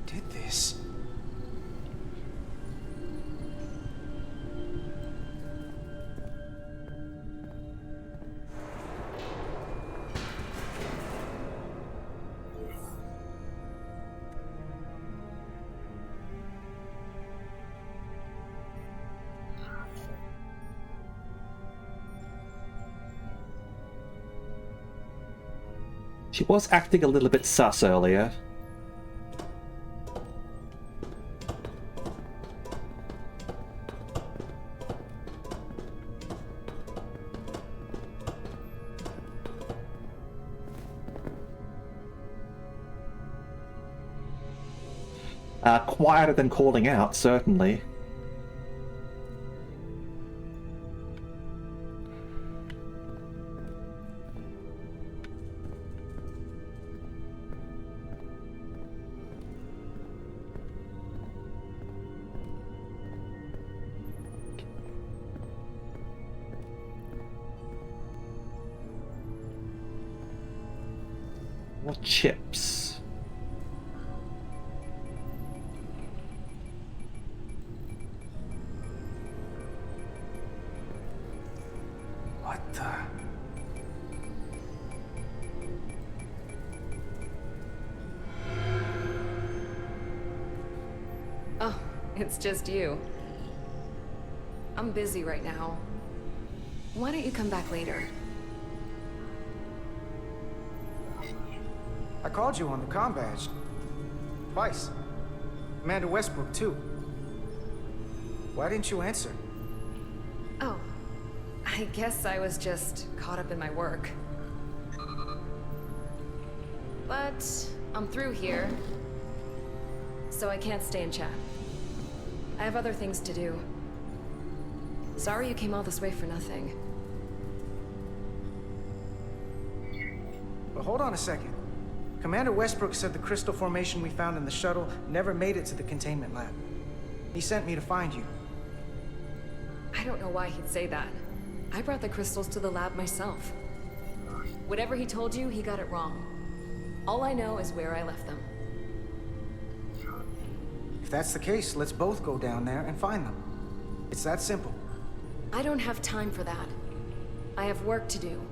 [SPEAKER 10] Did this?
[SPEAKER 1] She was acting a little bit sus earlier. Quieter than calling out, certainly. More chips.
[SPEAKER 10] What the?
[SPEAKER 7] Oh, it's just you. I'm busy right now. Why don't you come back later?
[SPEAKER 10] I called you on the comm badge. Twice. Commander Westbrook, too. Why didn't you answer?
[SPEAKER 7] Oh, I guess I was just caught up in my work. But I'm through here, so I can't stay and chat. I have other things to do. Sorry you came all this way for nothing.
[SPEAKER 10] But hold on a second. Commander Westbrook said the crystal formation we found in the shuttle never made it to the containment lab. He sent me to find you.
[SPEAKER 7] I don't know why he'd say that. I brought the crystals to the lab myself. Whatever he told you, he got it wrong. All I know is where I left them.
[SPEAKER 10] If that's the case, let's both go down there and find them. It's that simple.
[SPEAKER 7] I don't have time for that. I have work to do.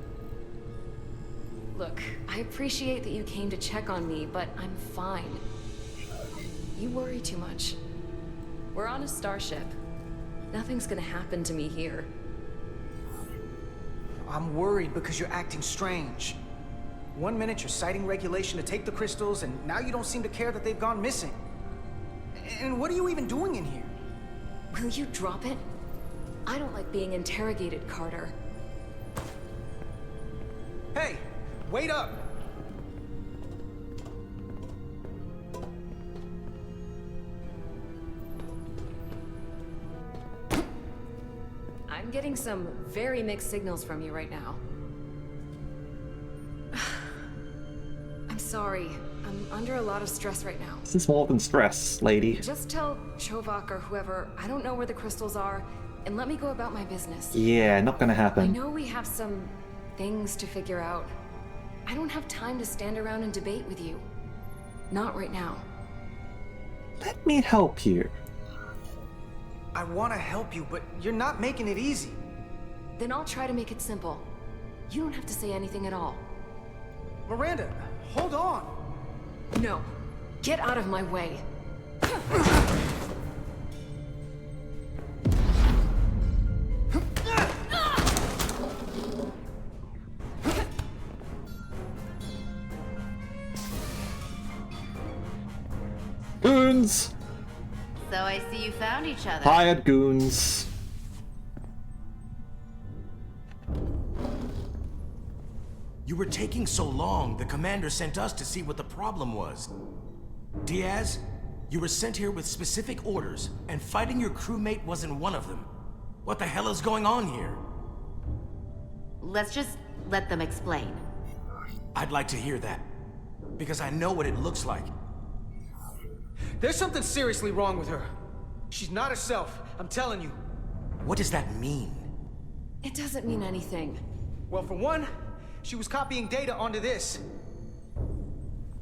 [SPEAKER 7] Look, I appreciate that you came to check on me, but I'm fine. You worry too much. We're on a starship. Nothing's gonna happen to me here.
[SPEAKER 10] I'm worried because you're acting strange. 1 minute you're citing regulation to take the crystals, and now you don't seem to care that they've gone missing. And what are you even doing in here?
[SPEAKER 7] Will you drop it? I don't like being interrogated, Carter.
[SPEAKER 10] Hey, wait up!
[SPEAKER 7] I'm getting some very mixed signals from you right now. I'm sorry. I'm under a lot of stress right now.
[SPEAKER 1] This is more than stress, lady.
[SPEAKER 7] Just tell Chovak or whoever I don't know where the crystals are, and let me go about my business.
[SPEAKER 1] Yeah, not gonna
[SPEAKER 7] I
[SPEAKER 1] happen.
[SPEAKER 7] know we have some things to figure out. I don't have time to stand around and debate with you. Not right now.
[SPEAKER 1] Let me help you.
[SPEAKER 10] I want to help you, but you're not making it easy.
[SPEAKER 7] Then I'll try to make it simple. You don't have to say anything at all.
[SPEAKER 10] Miranda, hold on.
[SPEAKER 7] No. Get out of my way.
[SPEAKER 1] Goons!
[SPEAKER 11] So I see you found each other.
[SPEAKER 1] Hired goons.
[SPEAKER 6] You were taking so long, the commander sent us to see what the problem was. Diaz, you were sent here with specific orders, and fighting your crewmate wasn't one of them. What the hell is going on here?
[SPEAKER 11] Let's just let them explain.
[SPEAKER 6] I'd like to hear that, because I know what it looks like.
[SPEAKER 10] There's something seriously wrong with her. She's not herself, I'm telling you.
[SPEAKER 6] What does that mean?
[SPEAKER 7] It doesn't mean anything.
[SPEAKER 10] Well, for one, she was copying data onto this.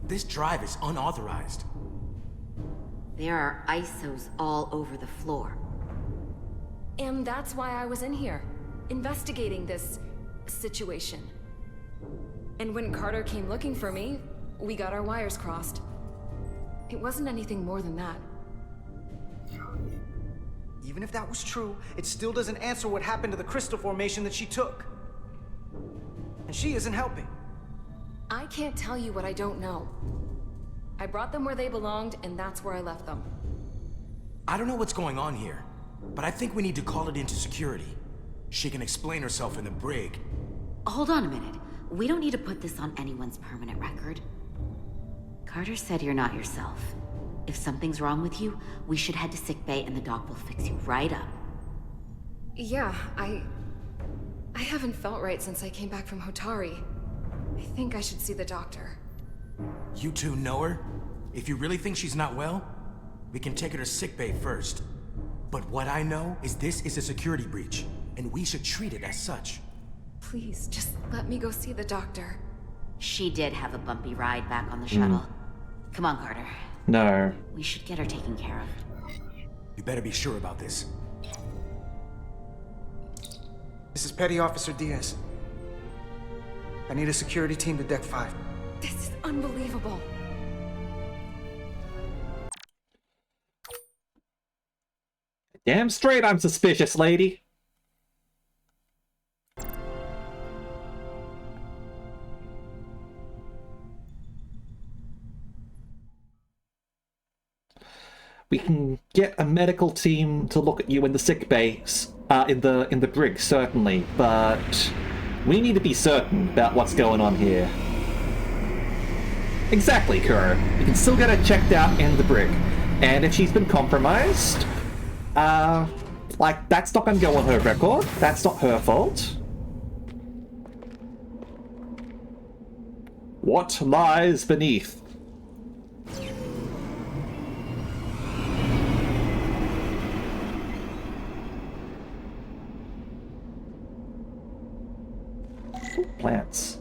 [SPEAKER 6] This drive is unauthorized.
[SPEAKER 11] There are ISOs all over the floor.
[SPEAKER 7] And that's why I was in here, investigating this situation. And when Carter came looking for me, we got our wires crossed. It wasn't anything more than that.
[SPEAKER 10] Even if that was true, it still doesn't answer what happened to the crystal formation that she took. And she isn't helping.
[SPEAKER 7] I can't tell you what I don't know. I brought them where they belonged, and that's where I left them.
[SPEAKER 6] I don't know what's going on here, but I think we need to call it into security. She can explain herself in the brig.
[SPEAKER 11] Hold on a minute. We don't need to put this on anyone's permanent record. Carter said you're not yourself. If something's wrong with you, we should head to sickbay and the doc will fix you right up.
[SPEAKER 7] Yeah, I haven't felt right since I came back from Hotari. I think I should see the doctor.
[SPEAKER 6] You two know her? If you really think she's not well, we can take her to sickbay first. But what I know is this is a security breach, and we should treat it as such.
[SPEAKER 7] Please, just let me go see the doctor.
[SPEAKER 11] She did have a bumpy ride back on the shuttle. Come on, Carter.
[SPEAKER 1] No.
[SPEAKER 11] We should get her taken care of.
[SPEAKER 6] You better be sure about this.
[SPEAKER 10] This is Petty Officer Diaz. I need a security team to Deck 5.
[SPEAKER 7] This is unbelievable.
[SPEAKER 1] Damn straight I'm suspicious, lady. We can get a medical team to look at you in the sick bays, in the brig, certainly, but we need to be certain about what's going on here. Exactly, Kuro. You can still get her checked out in the brig, and if she's been compromised, like, that's not gonna go on her record. That's not her fault. What lies beneath? Plants.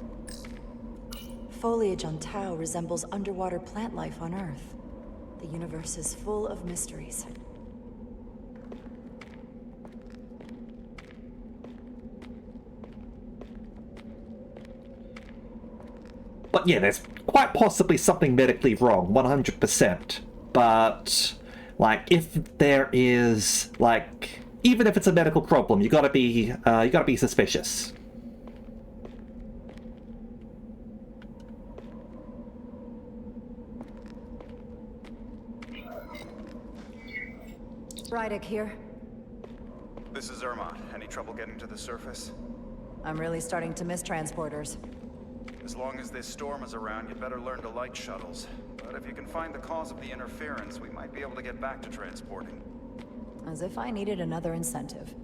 [SPEAKER 4] Foliage on Tau resembles underwater plant life on Earth. The universe is full of mysteries.
[SPEAKER 1] But yeah, there's quite possibly something medically wrong, 100%. But, like, if there is, like, even if it's a medical problem, you gotta be suspicious.
[SPEAKER 4] Rydick here.
[SPEAKER 9] This is Irma. Any trouble getting to the surface?
[SPEAKER 4] I'm really starting to miss transporters.
[SPEAKER 9] As long as this storm is around, you better learn to like shuttles. But if you can find the cause of the interference, we might be able to get back to transporting.
[SPEAKER 4] As if I needed another incentive.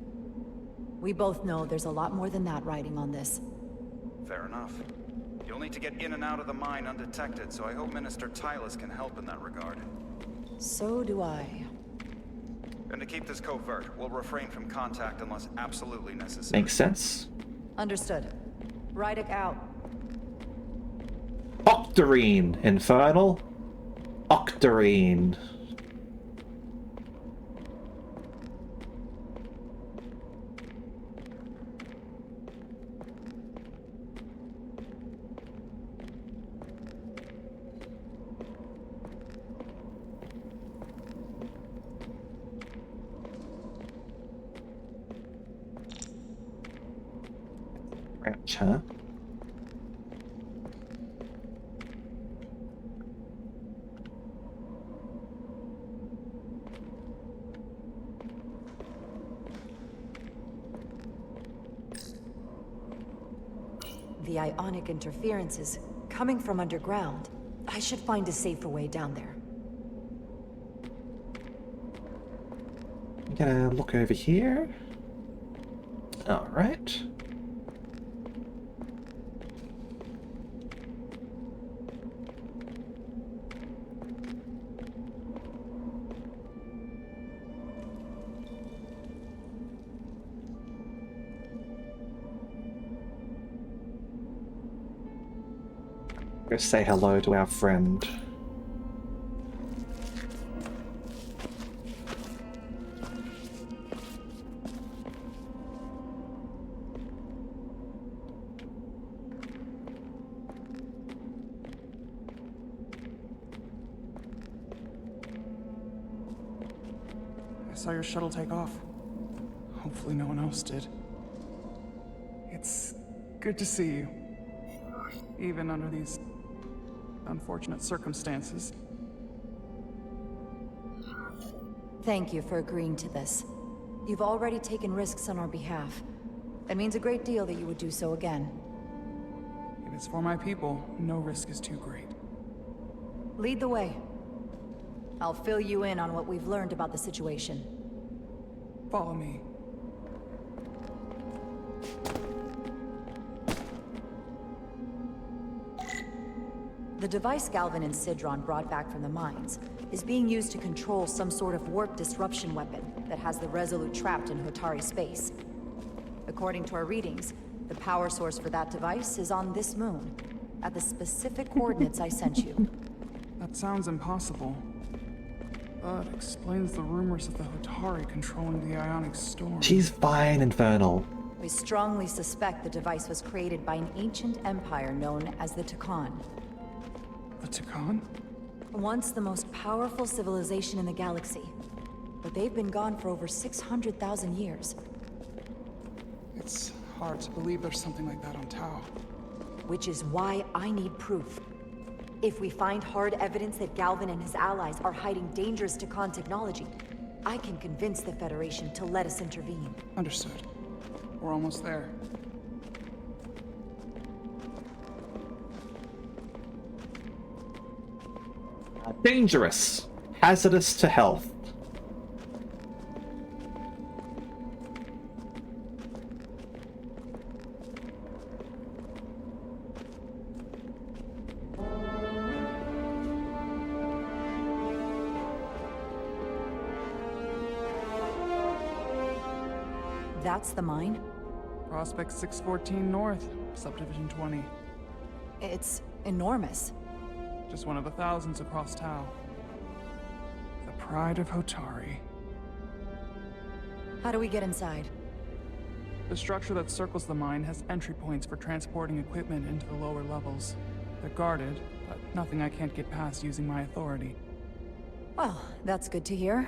[SPEAKER 4] We both know there's a lot more than that riding on this.
[SPEAKER 9] Fair enough. You'll need to get in and out of the mine undetected, so I hope Minister Tylus can help in that regard.
[SPEAKER 4] So do I.
[SPEAKER 9] And to keep this covert, we'll refrain from contact unless absolutely necessary.
[SPEAKER 1] Makes sense.
[SPEAKER 4] Understood. Rydick out.
[SPEAKER 1] Octarine, Infernal. Octarine. Branch, huh?
[SPEAKER 4] The ionic interference is coming from underground. I should find a safer way down there.
[SPEAKER 1] I'm gonna look over here. Alright. Go say hello to our friend.
[SPEAKER 19] I saw your shuttle take off. Hopefully no one else did. It's good to see you. even under these unfortunate circumstances.
[SPEAKER 4] Thank you for agreeing to this. You've already taken risks on our behalf. It means a great deal that you would do so again.
[SPEAKER 19] If it's for my people, no risk is too great.
[SPEAKER 4] Lead the way. I'll fill you in on what we've learned about the situation.
[SPEAKER 19] Follow me.
[SPEAKER 4] The device Galvin and Sidron brought back from the mines is being used to control some sort of warp disruption weapon that has the Resolute trapped in Hotari space. According to our readings, the power source for that device is on this moon, at the specific coordinates I sent you.
[SPEAKER 19] That sounds impossible. But explains the rumors of the Hotari controlling the Ionic Storm.
[SPEAKER 1] She's fine, Infernal.
[SPEAKER 4] We strongly suspect the device was created by an ancient empire known as the Takan.
[SPEAKER 19] The Takan?
[SPEAKER 4] Once the most powerful civilization in the galaxy. But they've been gone for over 600,000 years.
[SPEAKER 19] It's hard to believe there's something like that on Tau.
[SPEAKER 4] Which is why I need proof. If we find hard evidence that Galvin and his allies are hiding dangerous Takan technology, I can convince the Federation to let us intervene.
[SPEAKER 19] Understood. We're almost there.
[SPEAKER 1] Dangerous. Hazardous to health.
[SPEAKER 4] That's the mine?
[SPEAKER 19] Prospect 614 North, Subdivision 20.
[SPEAKER 4] It's enormous.
[SPEAKER 19] Just one of the thousands across Tau. The pride of Hotari.
[SPEAKER 4] How do we get inside?
[SPEAKER 19] The structure that circles the mine has entry points for transporting equipment into the lower levels. They're guarded, but nothing I can't get past using my authority.
[SPEAKER 4] Well, that's good to hear.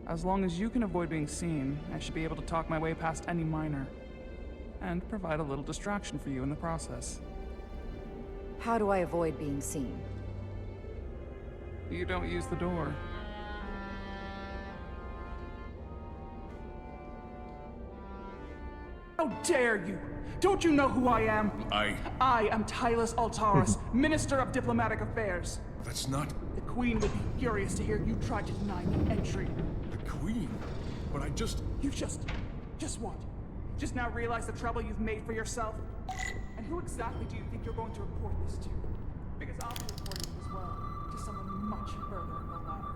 [SPEAKER 19] As long as you can avoid being seen, I should be able to talk my way past any miner. And provide a little distraction for you in the process.
[SPEAKER 4] How do I avoid being seen?
[SPEAKER 19] You don't use the door. How dare you! Don't you know who I am? I am Tylus Altaris, Minister of Diplomatic Affairs.
[SPEAKER 8] That's not...
[SPEAKER 19] The Queen would be furious to hear you tried to deny me entry.
[SPEAKER 8] The Queen? But I just...
[SPEAKER 19] You just what? Just now realize the trouble you've made for yourself? And who exactly do you think you're going to report this to? Because I'll be reporting it as well, to someone much further in the ladder.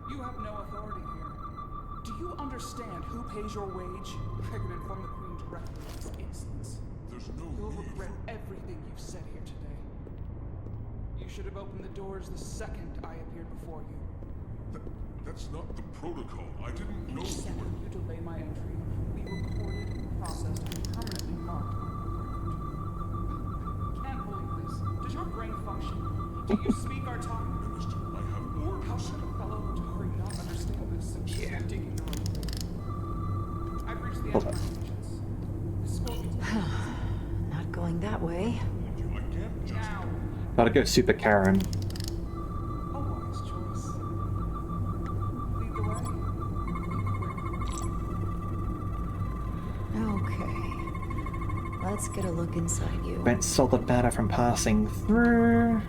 [SPEAKER 19] You have no authority here. Do you understand who pays your wage? I can inform the Queen directly in this instance.
[SPEAKER 8] There's no
[SPEAKER 19] You'll
[SPEAKER 8] need.
[SPEAKER 19] regret everything you've said here today. You should have opened the doors the second I appeared before you.
[SPEAKER 8] That's not the protocol. I didn't know
[SPEAKER 19] Each second you delay my entry will be recorded, processed, and permanently marked on your record. Can't believe this. Does your brain function? Do you speak our tongue?
[SPEAKER 8] Minister, I have orders.
[SPEAKER 19] How should a fellow Hotari not understand this?
[SPEAKER 1] Yeah.
[SPEAKER 19] Digging the road. I've reached the end of my allegiance. The Scorpions.
[SPEAKER 4] Not going that way.
[SPEAKER 8] I can't just...
[SPEAKER 19] Now.
[SPEAKER 1] Gotta go Super Karen.
[SPEAKER 19] A wise choice. Lead the way.
[SPEAKER 4] Okay. Let's get a look inside you.
[SPEAKER 1] Prevent solid matter from passing through.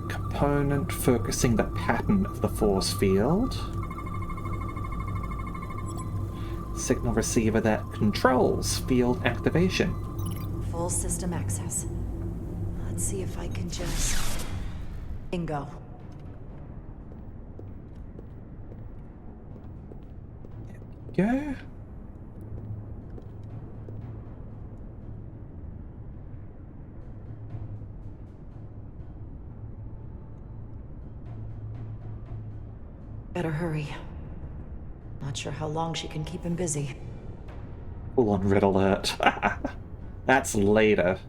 [SPEAKER 1] Component focusing the pattern of the force field. Signal receiver that controls field activation.
[SPEAKER 4] Full system access. Let's see if I can just... Bingo.
[SPEAKER 1] Go.
[SPEAKER 4] Better hurry. Not sure how long she can keep him busy.
[SPEAKER 1] Full on red alert. That's later.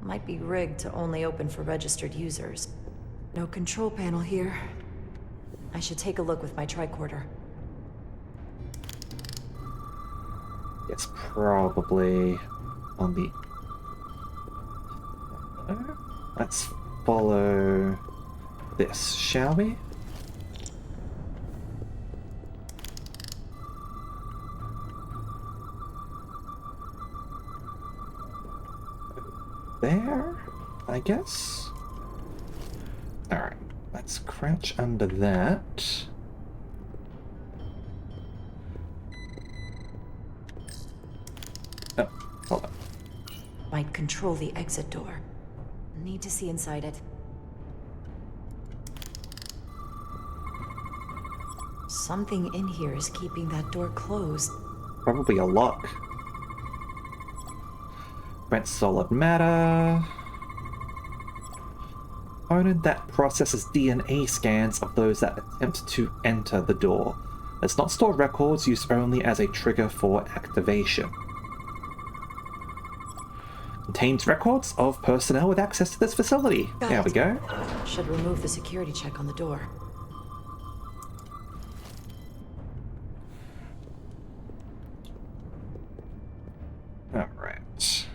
[SPEAKER 4] Might be rigged to only open for registered users. No control panel here. I should take a look with my tricorder.
[SPEAKER 1] It's probably on the... Let's follow this, shall we? There, I guess. Alright, let's crouch under that. Oh, hold on.
[SPEAKER 4] Might control the exit door. Need to see inside it. Something in here is keeping that door closed.
[SPEAKER 1] Probably a lock. Rent solid matter. Component that processes DNA scans of those that attempt to enter the door. Does not store records, used only as a trigger for activation. Contains records of personnel with access to this facility. There we go.
[SPEAKER 4] Should remove the security check on the door.
[SPEAKER 1] Alright.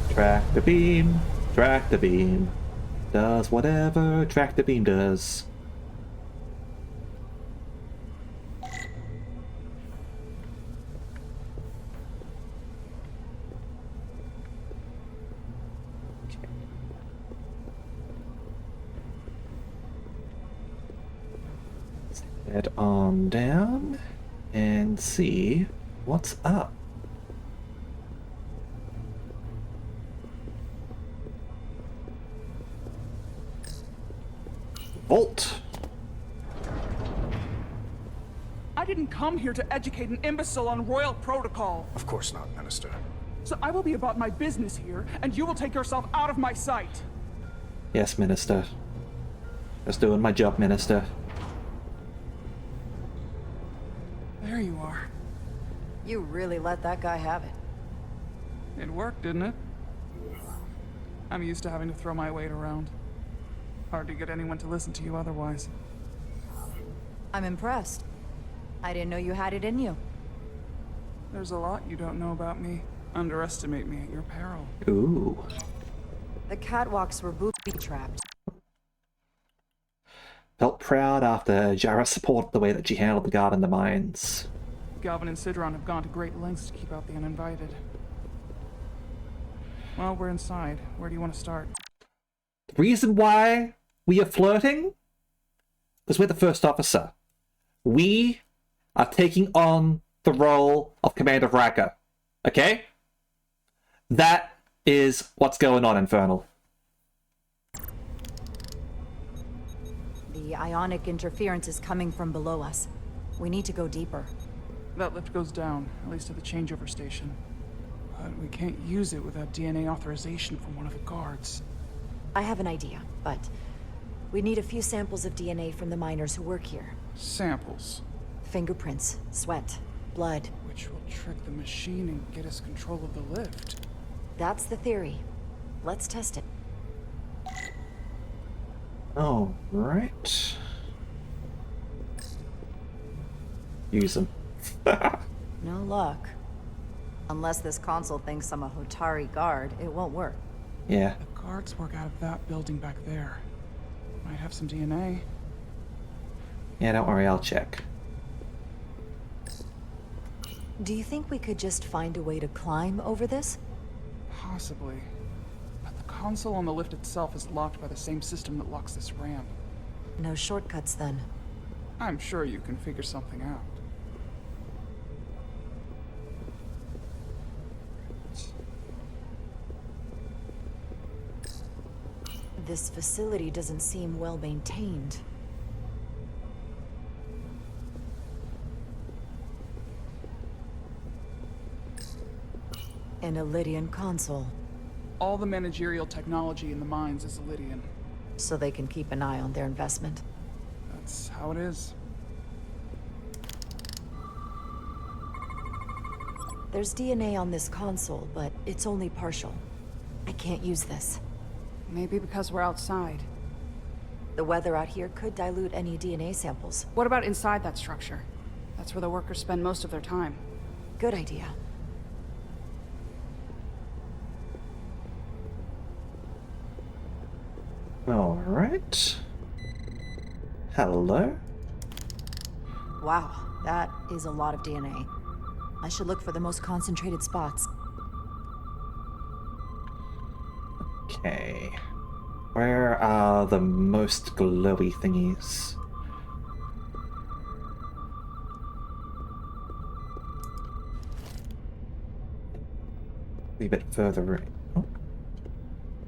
[SPEAKER 1] Track the beam, track the beam. Does whatever track the beam does. Let's head on down and see what's up. Vault.
[SPEAKER 19] I didn't come here to educate an imbecile on royal protocol.
[SPEAKER 6] Of course not, Minister.
[SPEAKER 19] So I will be about my business here, and you will take yourself out of my sight.
[SPEAKER 1] Yes, Minister. Just doing my job, Minister.
[SPEAKER 19] There you are.
[SPEAKER 4] You really let that guy have it.
[SPEAKER 19] It worked, didn't it? I'm used to having to throw my weight around. Hard to get anyone to listen to you otherwise.
[SPEAKER 4] I'm impressed. I didn't know you had it in you.
[SPEAKER 19] There's a lot you don't know about me. Underestimate me at your peril.
[SPEAKER 1] Ooh.
[SPEAKER 4] The catwalks were booby-trapped.
[SPEAKER 1] Felt proud after Jara supported the way that she handled the guard in the mines.
[SPEAKER 19] Galvin and Sidron have gone to great lengths to keep out the uninvited. Well, we're inside. Where do you want to start?
[SPEAKER 1] The reason why we are flirting is we're the first officer. We are taking on the role of Commander Vraka. Okay? That is what's going on, Infernal.
[SPEAKER 4] The ionic interference is coming from below us. We need to go deeper.
[SPEAKER 19] That lift goes down, at least to the changeover station. But we can't use it without DNA authorization from one of the guards.
[SPEAKER 4] I have an idea, but we need a few samples of DNA from the miners who work here.
[SPEAKER 19] Samples?
[SPEAKER 4] Fingerprints, sweat, blood.
[SPEAKER 19] Which will trick the machine and get us control of the lift.
[SPEAKER 4] That's the theory. Let's test it.
[SPEAKER 1] All right. Use them.
[SPEAKER 4] No luck. Unless this console thinks I'm a Hotari guard, it won't work.
[SPEAKER 1] Yeah.
[SPEAKER 19] The guards work out of that building back there. Might have some DNA.
[SPEAKER 1] Yeah, don't worry, I'll check.
[SPEAKER 4] Do you think we could just find a way to climb over this?
[SPEAKER 19] Possibly. But the console on the lift itself is locked by the same system that locks this ramp.
[SPEAKER 4] No shortcuts, then.
[SPEAKER 19] I'm sure you can figure something out.
[SPEAKER 4] This facility doesn't seem well maintained. An Illidian console.
[SPEAKER 19] All the managerial technology in the mines is Illidian.
[SPEAKER 4] So they can keep an eye on their investment.
[SPEAKER 19] That's how it is.
[SPEAKER 4] There's DNA on this console, but it's only partial. I can't use this.
[SPEAKER 13] Maybe because we're outside.
[SPEAKER 4] The weather out here could dilute any DNA samples.
[SPEAKER 13] What about inside that structure? That's where the workers spend most of their time.
[SPEAKER 4] Good idea.
[SPEAKER 1] Alright. Hello?
[SPEAKER 4] Wow, that is a lot of DNA. I should look for the most concentrated spots.
[SPEAKER 1] Okay. Where are the most glowy thingies? A bit further in. Oh.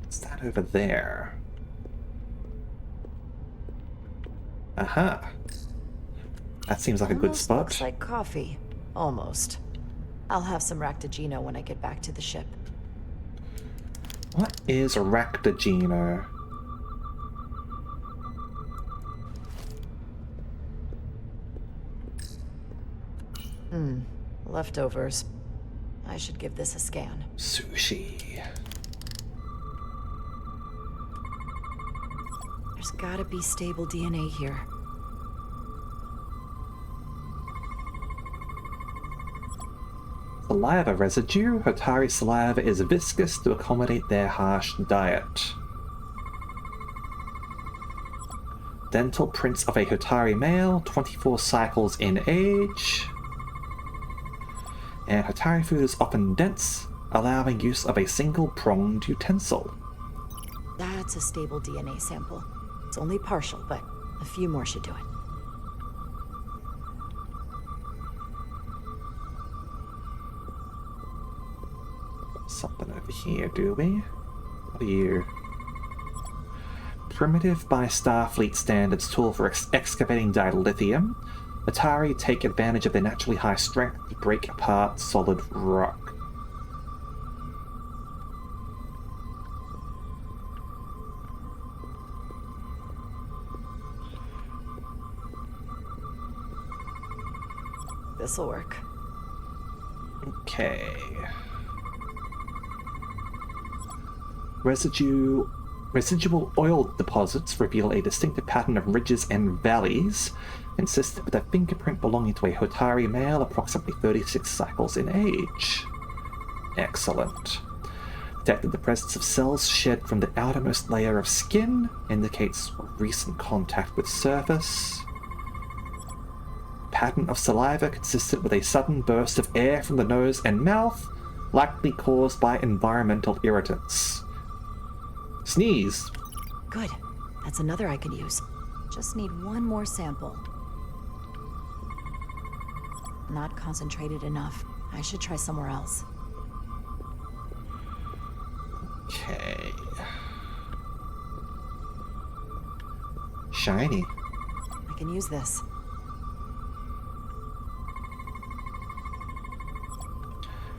[SPEAKER 1] What's that over there? Aha! That seems like a good spot.
[SPEAKER 4] Looks like coffee. Almost. I'll have some Ractagino when I get back to the ship.
[SPEAKER 1] What is Ractagino?
[SPEAKER 4] Leftovers. I should give this a scan.
[SPEAKER 1] Sushi.
[SPEAKER 4] There's gotta be stable DNA here.
[SPEAKER 1] Saliva residue. Hotari saliva is viscous to accommodate their harsh diet. Dental prints of a Hotari male, 24 cycles in age. And Hotari food is often dense, allowing use of a single-pronged utensil.
[SPEAKER 4] That's a stable DNA sample. It's only partial, but a few more should do it.
[SPEAKER 1] Something over here, do we? What are you? Primitive by Starfleet standards tool for excavating dilithium. Atari take advantage of their naturally high strength to break apart solid rock.
[SPEAKER 4] This'll work.
[SPEAKER 1] Okay. Residual oil deposits reveal a distinctive pattern of ridges and valleys, consistent with a fingerprint belonging to a Hotari male approximately 36 cycles in age. Excellent. Detected the presence of cells shed from the outermost layer of skin, indicates recent contact with surface. Pattern of saliva consistent with a sudden burst of air from the nose and mouth, likely caused by environmental irritants. Sneeze.
[SPEAKER 4] Good. That's another I can use. Just need one more sample. Not concentrated enough. I should try somewhere else.
[SPEAKER 1] Okay. Shiny.
[SPEAKER 4] I can use this.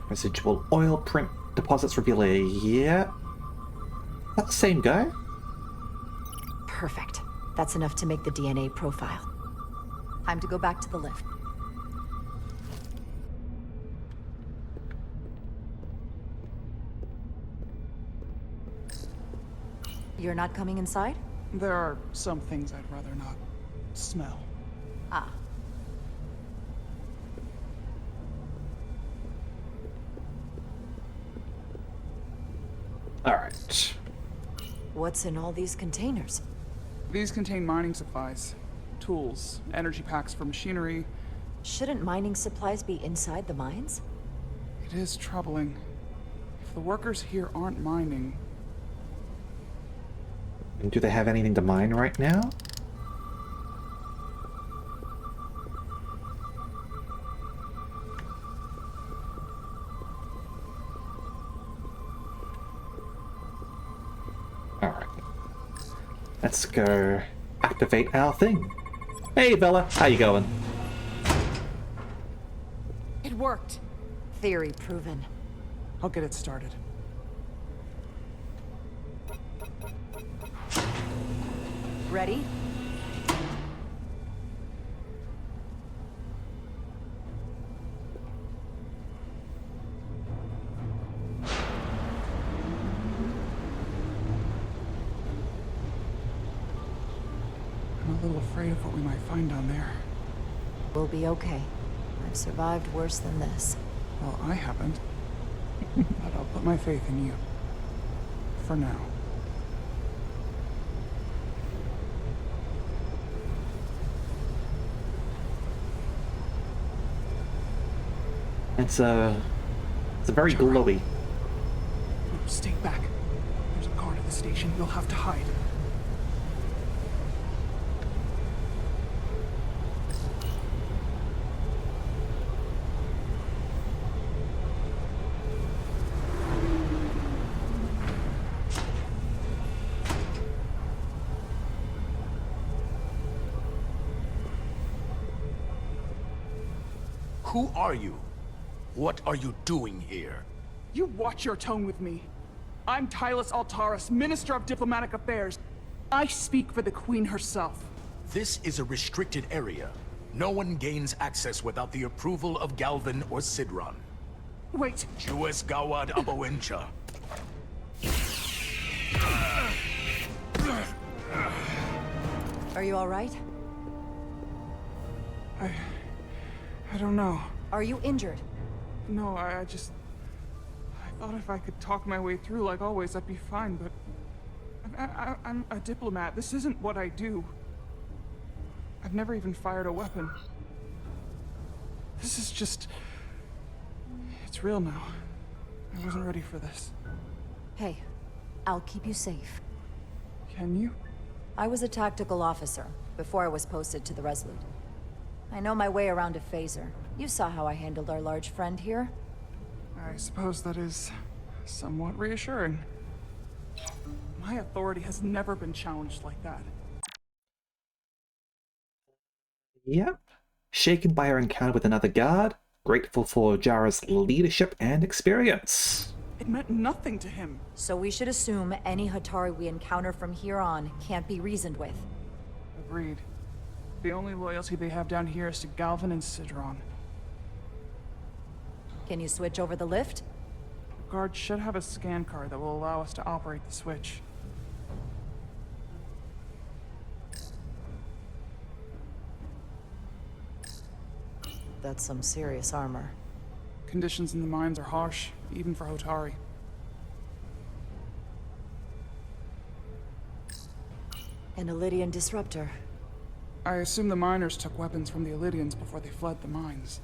[SPEAKER 1] Residual oil print deposits reveal a yeah. That the same guy?
[SPEAKER 4] Perfect. That's enough to make the DNA profile. Time to go back to the lift. You're not coming inside?
[SPEAKER 19] There are some things I'd rather not smell.
[SPEAKER 4] Ah.
[SPEAKER 1] Alright.
[SPEAKER 4] What's in all these containers?
[SPEAKER 19] These contain mining supplies, tools, energy packs for machinery.
[SPEAKER 4] Shouldn't mining supplies be inside the mines?
[SPEAKER 19] It is troubling. If the workers here aren't mining...
[SPEAKER 1] And do they have anything to mine right now? Alright. Let's go activate our thing. Hey Bella, how you going?
[SPEAKER 13] It worked.
[SPEAKER 4] Theory proven.
[SPEAKER 19] I'll get it started.
[SPEAKER 4] Ready?
[SPEAKER 19] a little afraid of what we might find down there.
[SPEAKER 4] We'll be okay. I've survived worse than this.
[SPEAKER 19] Well, I haven't. But I'll put my faith in you. For now.
[SPEAKER 1] It's very glowy.
[SPEAKER 19] Stay back. There's a guard at the station. You'll have to hide.
[SPEAKER 6] Who are you? What are you doing here?
[SPEAKER 19] You watch your tone with me. I'm Tylus Altaris, Minister of Diplomatic Affairs. I speak for the Queen herself.
[SPEAKER 6] This is a restricted area. No one gains access without the approval of Galvin or Sidron.
[SPEAKER 19] Wait.
[SPEAKER 6] Jues Gawad Abawencha.
[SPEAKER 4] Are you all right?
[SPEAKER 19] I don't know.
[SPEAKER 4] Are you injured?
[SPEAKER 19] No, I thought if I could talk my way through like always, I'd be fine, but... I'm a diplomat. This isn't what I do. I've never even fired a weapon. This is just... It's real now. I wasn't ready for this.
[SPEAKER 4] Hey, I'll keep you safe.
[SPEAKER 19] Can you?
[SPEAKER 4] I was a tactical officer before I was posted to the Resolute. I know my way around a phaser. You saw how I handled our large friend here.
[SPEAKER 19] I suppose that is somewhat reassuring. My authority has never been challenged like that.
[SPEAKER 1] Yep. Shaken by our encounter with another guard, grateful for Jara's leadership and experience.
[SPEAKER 19] It meant nothing to him.
[SPEAKER 4] So we should assume any Hatari we encounter from here on can't be reasoned with.
[SPEAKER 19] Agreed. The only loyalty they have down here is to Galvin and Sidron.
[SPEAKER 4] Can you switch over the lift?
[SPEAKER 19] The guard should have a scan card that will allow us to operate the switch.
[SPEAKER 4] That's some serious armor.
[SPEAKER 19] Conditions in the mines are harsh, even for Hotari.
[SPEAKER 4] An Illydian disruptor.
[SPEAKER 19] I assume the miners took weapons from the Illydians before they fled the mines.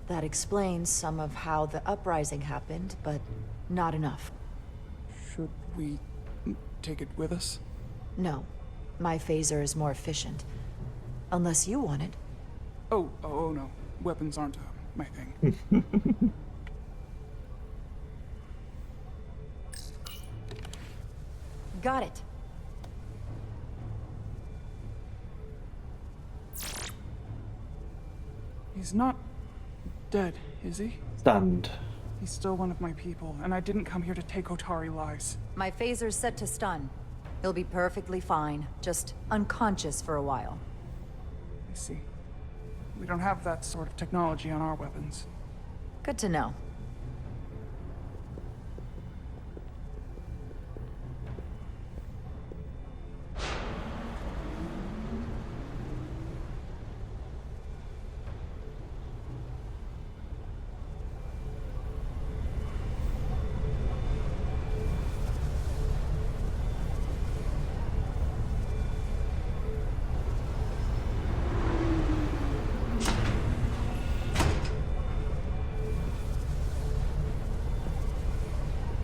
[SPEAKER 4] That explains some of how the uprising happened, but not enough.
[SPEAKER 19] Should we take it with us?
[SPEAKER 4] No. My phaser is more efficient. Unless you want it.
[SPEAKER 19] Oh no. Weapons aren't my thing.
[SPEAKER 4] Got it.
[SPEAKER 19] He's not dead, is he?
[SPEAKER 1] Stunned.
[SPEAKER 19] He's still one of my people, and I didn't come here to take Hotari lives.
[SPEAKER 4] My phaser's set to stun. He'll be perfectly fine, just unconscious for a while.
[SPEAKER 19] I see. We don't have that sort of technology on our weapons.
[SPEAKER 4] Good to know.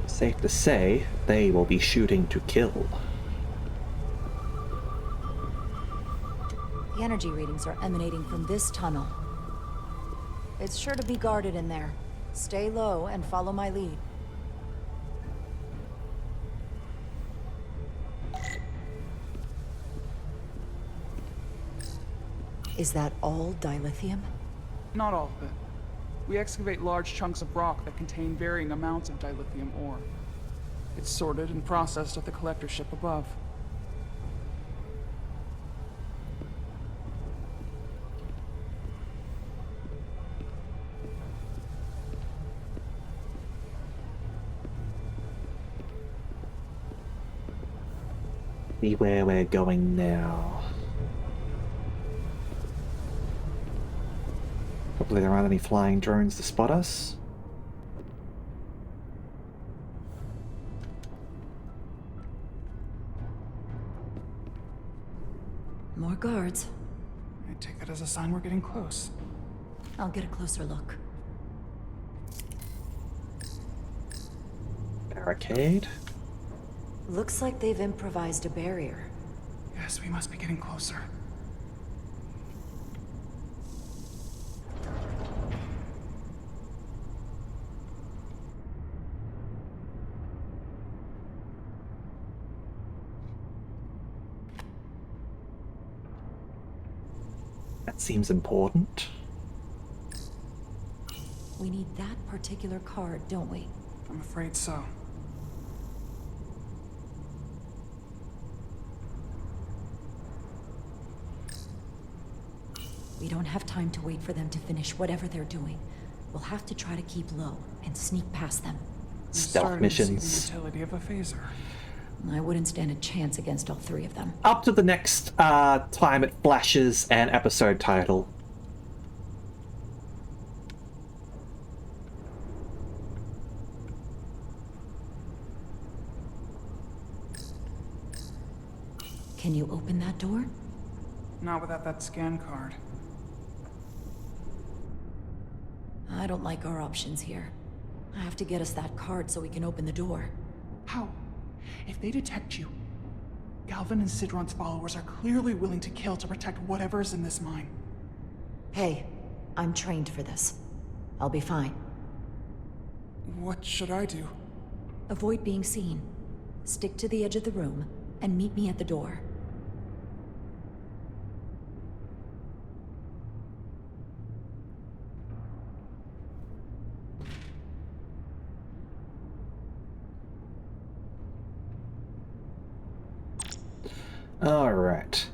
[SPEAKER 1] Safe to say, they will be shooting to kill.
[SPEAKER 4] The energy readings are emanating from this tunnel. It's sure to be guarded in there. Stay low and follow my lead. Is that all dilithium?
[SPEAKER 19] Not all of it. We excavate large chunks of rock that contain varying amounts of dilithium ore. It's sorted and processed at the collector ship above.
[SPEAKER 1] See where we're going now. Hopefully there aren't any flying drones to spot us.
[SPEAKER 4] More guards.
[SPEAKER 19] I take that as a sign we're getting close.
[SPEAKER 4] I'll get a closer look.
[SPEAKER 1] Barricade.
[SPEAKER 4] Looks like they've improvised a barrier.
[SPEAKER 19] Yes, we must be getting closer.
[SPEAKER 1] That seems important.
[SPEAKER 4] We need that particular card, don't we?
[SPEAKER 19] I'm afraid so.
[SPEAKER 4] We don't have time to wait for them to finish whatever they're doing. We'll have to try to keep low and sneak past them.
[SPEAKER 1] Stealth missions.
[SPEAKER 19] See the utility of a phaser.
[SPEAKER 4] I wouldn't stand a chance against all three of them.
[SPEAKER 1] Up to the next time it flashes an episode title.
[SPEAKER 4] Can you open that door?
[SPEAKER 19] Not without that scan card.
[SPEAKER 4] I don't like our options here. I have to get us that card so we can open the door.
[SPEAKER 19] How? If they detect you, Galvin and Sidron's followers are clearly willing to kill to protect whatever is in this mine.
[SPEAKER 4] Hey, I'm trained for this. I'll be fine.
[SPEAKER 19] What should I do?
[SPEAKER 4] Avoid being seen. Stick to the edge of the room and meet me at the door.
[SPEAKER 1] Alright.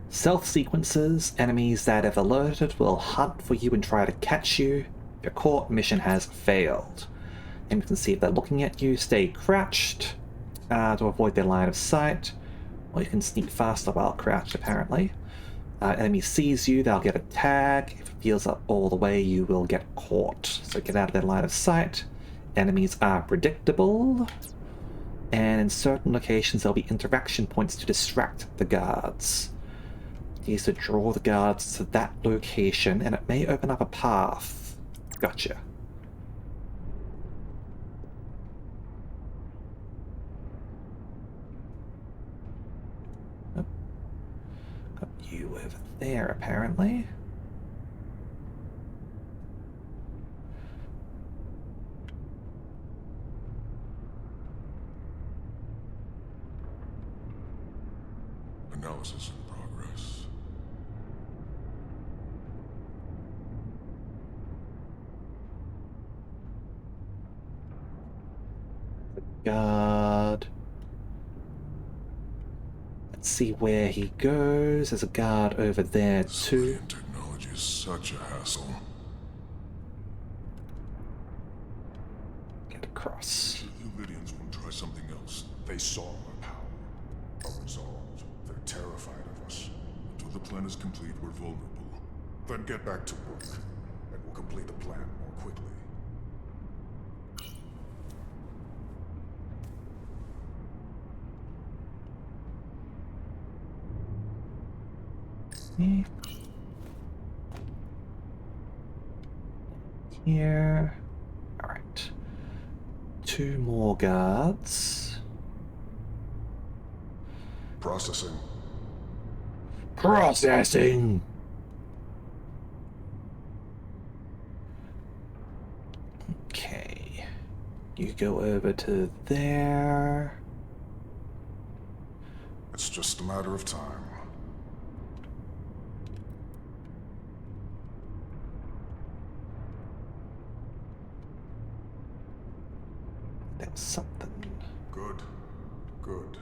[SPEAKER 1] Stealth sequences. Enemies that have alerted will hunt for you and try to catch you. If you're caught, mission has failed. And you can see if they're looking at you, stay crouched to avoid their line of sight. Or you can sneak faster while crouched, apparently. Enemy sees you, they'll get a tag. If it feels up all the way, you will get caught. So get out of their line of sight. Enemies are predictable. And in certain locations there'll be interaction points to distract the guards. Use to draw the guards to that location, and it may open up a path. Gotcha. Oh. Got you over there, apparently.
[SPEAKER 8] Analysis in progress.
[SPEAKER 1] Guard. Let's see where he goes. There's a guard over there too.
[SPEAKER 8] Technology is such a hassle.
[SPEAKER 1] Get across.
[SPEAKER 8] The Lydians won't try something else. They saw our power. Our resolve. They're terrified of us. Until the plan is complete, we're vulnerable. Then get back to work, and we'll complete the plan more quickly.
[SPEAKER 1] Here. Alright. 2 more guards.
[SPEAKER 8] Processing.
[SPEAKER 1] Processing! Okay. You go over to there.
[SPEAKER 8] It's just a matter of time.
[SPEAKER 1] That's something.
[SPEAKER 8] Good. Good.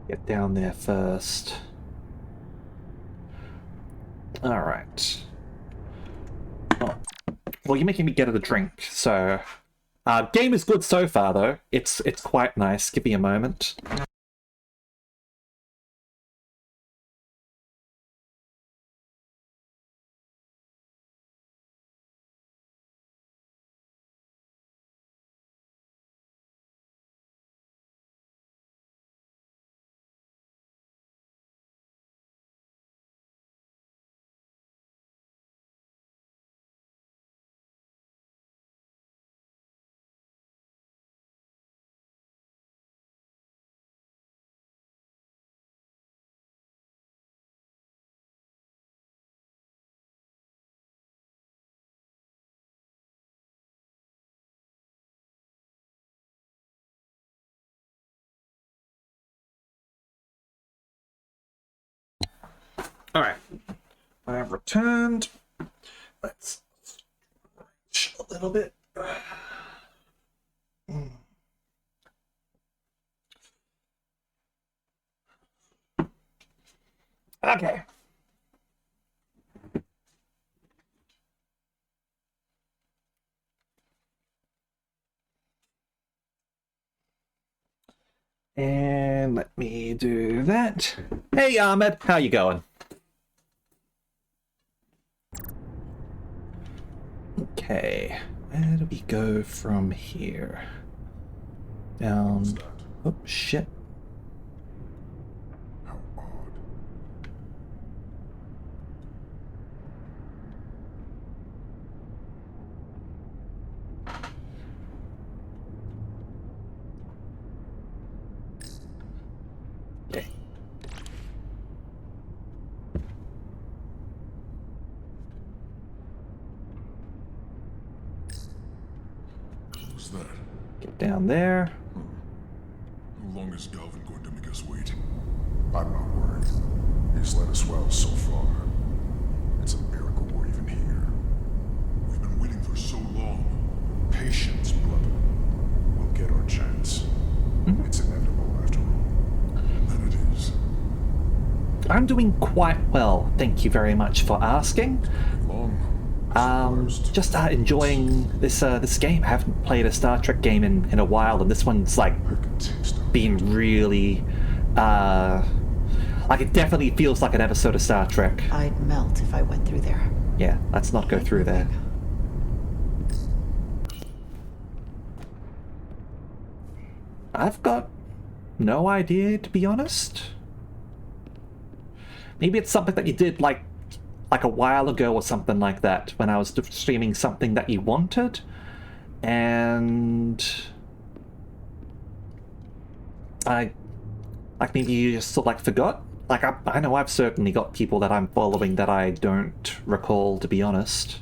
[SPEAKER 1] Get down there first. Alright. Oh. Well, you're making me get a drink, so Game is good so far, though. It's quite nice. Give me a moment. Alright. I have returned. Let's stretch a little bit. Okay. And let me do that. Hey Ahmed, how you going? Okay, where do we go from here? Down. Oh shit. Okay.
[SPEAKER 8] Who's that?
[SPEAKER 1] Get down there.
[SPEAKER 8] How long is Galvin going to make us wait? I'm not worried. He's led us well so far. It's a miracle we're even here. We've been waiting for so long. Patience, brother. We'll get our chance. It's inevitable after all. Then it is.
[SPEAKER 1] I'm doing quite well, thank you very much for asking. Just enjoying this game. I haven't played a Star Trek game in a while, and this one's like been really like it definitely feels like an episode of Star Trek.
[SPEAKER 4] I'd melt if I went through there.
[SPEAKER 1] Yeah, let's not go through there. I've got no idea, to be honest. Maybe it's something that you did like a while ago or something like that, when I was streaming something that you wanted, and maybe you just sort of like forgot. Like I know I've certainly got people that I'm following that I don't recall, to be honest.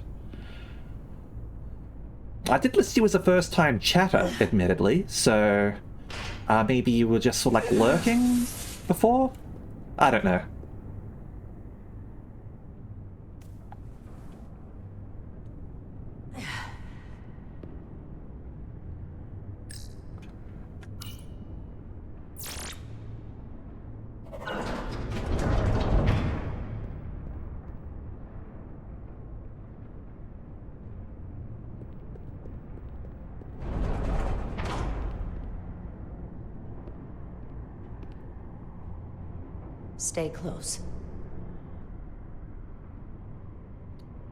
[SPEAKER 1] I did list you as a first-time chatter, admittedly, so maybe you were just sort of like lurking before? I don't know.
[SPEAKER 4] Stay close.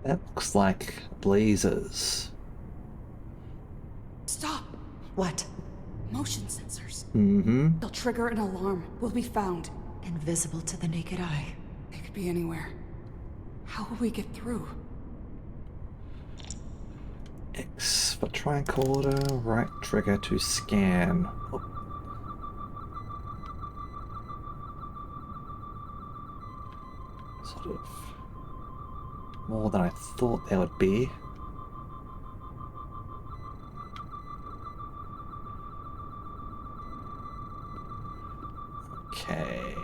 [SPEAKER 1] That looks like blazes.
[SPEAKER 13] Stop!
[SPEAKER 4] What?
[SPEAKER 13] Motion sensors.
[SPEAKER 1] Mm-hmm.
[SPEAKER 13] They'll trigger an alarm. We'll be found.
[SPEAKER 4] Invisible to the naked eye.
[SPEAKER 13] They could be anywhere. How will we get through?
[SPEAKER 1] X for tricorder, right trigger to scan. Oh. Sort of more than I thought there would be. Okay.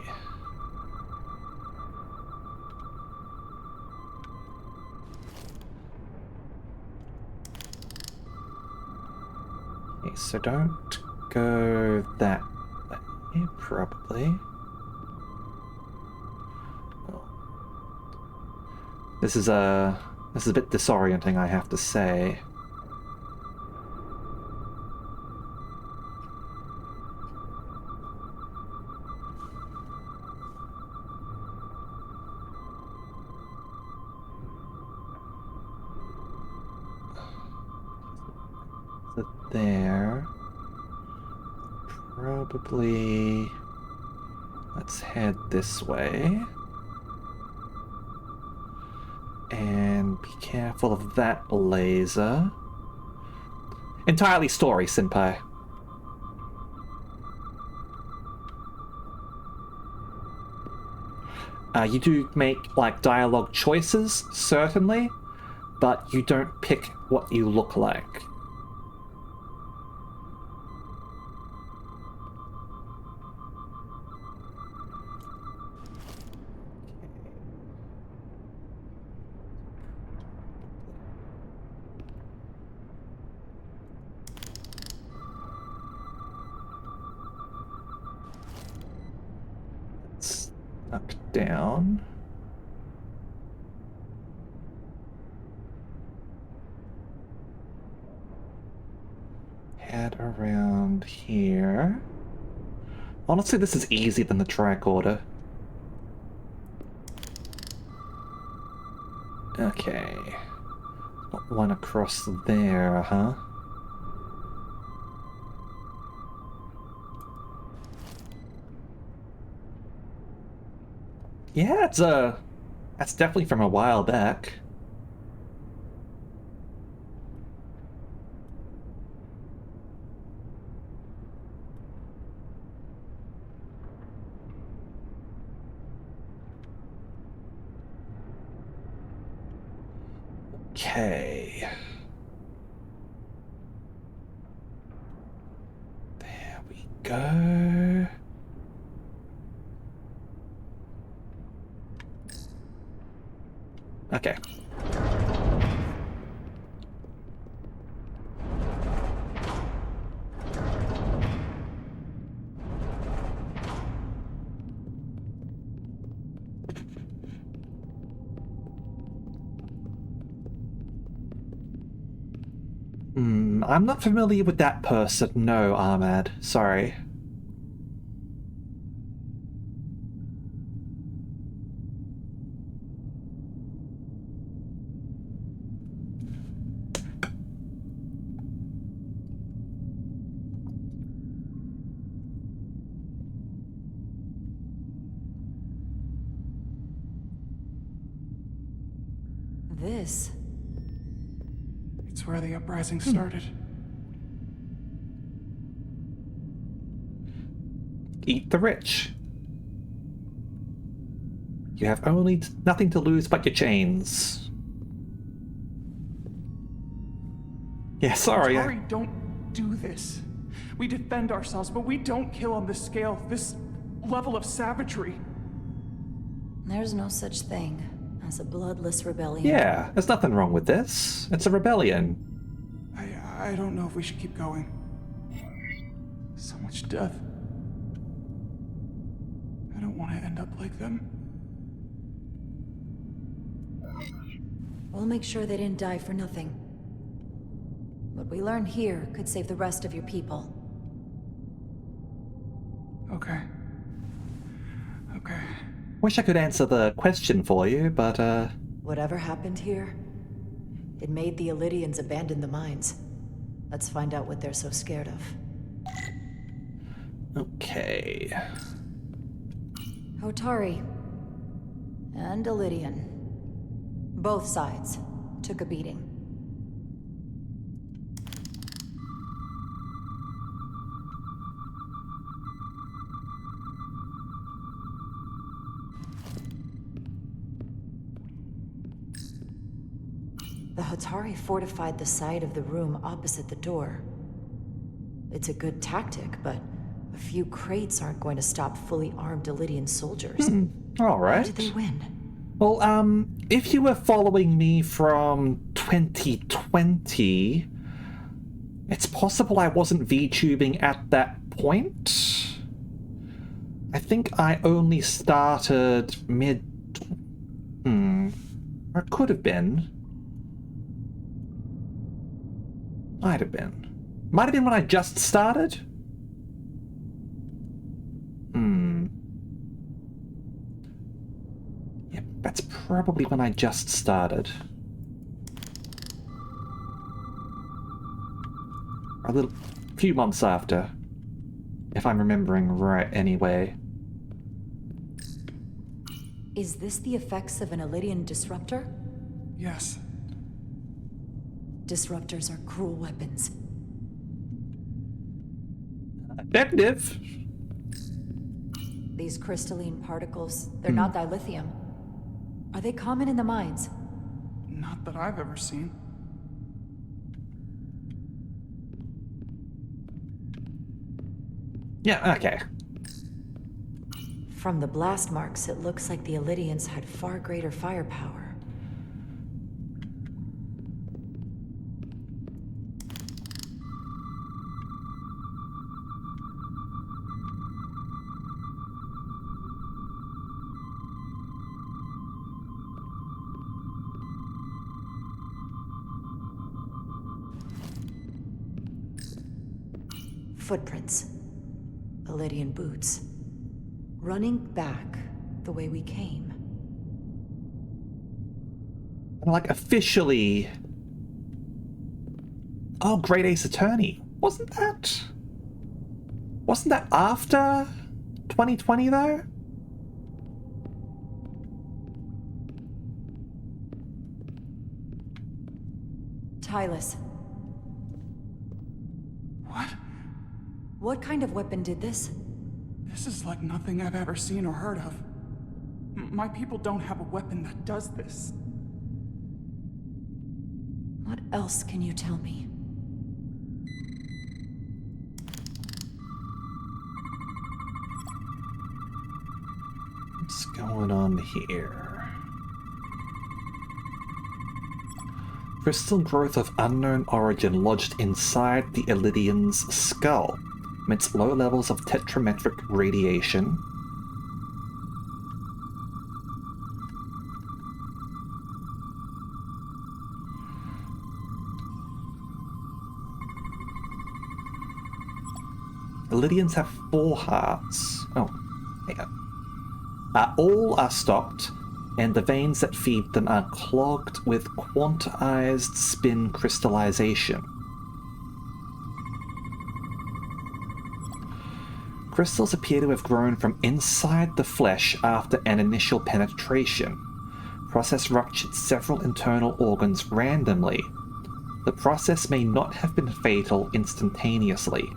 [SPEAKER 1] Okay, so don't go that way, probably. This is a bit disorienting, I have to say. there. Probably... Let's head this way. And be careful of that laser. Entirely story, Senpai. You do make, like, dialogue choices, certainly, but you don't pick what you look like. Up, down. Head around here. Honestly, this is easier than the track order. Okay. Got one across there, huh? Yeah, that's definitely from a while back. Okay. There we go. Okay. I'm not familiar with that person. No, Ahmad. Sorry.
[SPEAKER 4] This...
[SPEAKER 19] It's where the uprising started.
[SPEAKER 1] Eat the rich. You have only nothing to lose but your chains. Yeah, sorry.
[SPEAKER 19] Sorry, don't do this. We defend ourselves, but we don't kill on this scale, this level of savagery.
[SPEAKER 4] There's no such thing as a bloodless rebellion.
[SPEAKER 1] Yeah, there's nothing wrong with this. It's a rebellion.
[SPEAKER 19] I don't know if we should keep going. So much death. I don't want to end up like them.
[SPEAKER 4] We'll make sure they didn't die for nothing. What we learn here could save the rest of your people.
[SPEAKER 19] Okay. Okay.
[SPEAKER 1] Wish I could answer the question for you, but
[SPEAKER 4] Whatever happened here, it made the Illydians abandon the mines. Let's find out what they're so scared of.
[SPEAKER 1] Okay.
[SPEAKER 4] Hotari and Illydian. Both sides took a beating. The Hotari fortified the side of the room opposite the door. It's a good tactic, but a few crates aren't going to stop fully armed Illydian soldiers.
[SPEAKER 1] All right.
[SPEAKER 4] How did they win?
[SPEAKER 1] Well, if you were following me from 2020, it's possible I wasn't VTubing at that point. I think I only started mid... Or it could have been. Might have been. Might have been when I just started? Yep, that's probably when I just started. A few months after. If I'm remembering right anyway.
[SPEAKER 4] Is this the effects of an Elydian disruptor?
[SPEAKER 19] Yes.
[SPEAKER 4] Disruptors are cruel weapons.
[SPEAKER 1] Effective.
[SPEAKER 4] These crystalline particles, they're not dilithium. Are they common in the mines?
[SPEAKER 19] Not that I've ever seen.
[SPEAKER 1] Yeah, okay.
[SPEAKER 4] From the blast marks, it looks like the Elydians had far greater firepower. Footprints. Elydian boots. Running back the way we came.
[SPEAKER 1] Like, officially... Oh, Great Ace Attorney. Wasn't that after 2020, though?
[SPEAKER 4] Tylus.
[SPEAKER 19] What?
[SPEAKER 4] What kind of weapon did this?
[SPEAKER 19] This is like nothing I've ever seen or heard of. My people don't have a weapon that does this.
[SPEAKER 4] What else can you tell me?
[SPEAKER 1] What's going on here? Crystal growth of unknown origin lodged inside the Elydian's skull, amidst low levels of tetrametric radiation. Elydians have 4 hearts. Oh, hang on. All are stopped, and the veins that feed them are clogged with quantized spin crystallization. Crystals appear to have grown from inside the flesh after an initial penetration. Process ruptured several internal organs randomly. The process may not have been fatal instantaneously.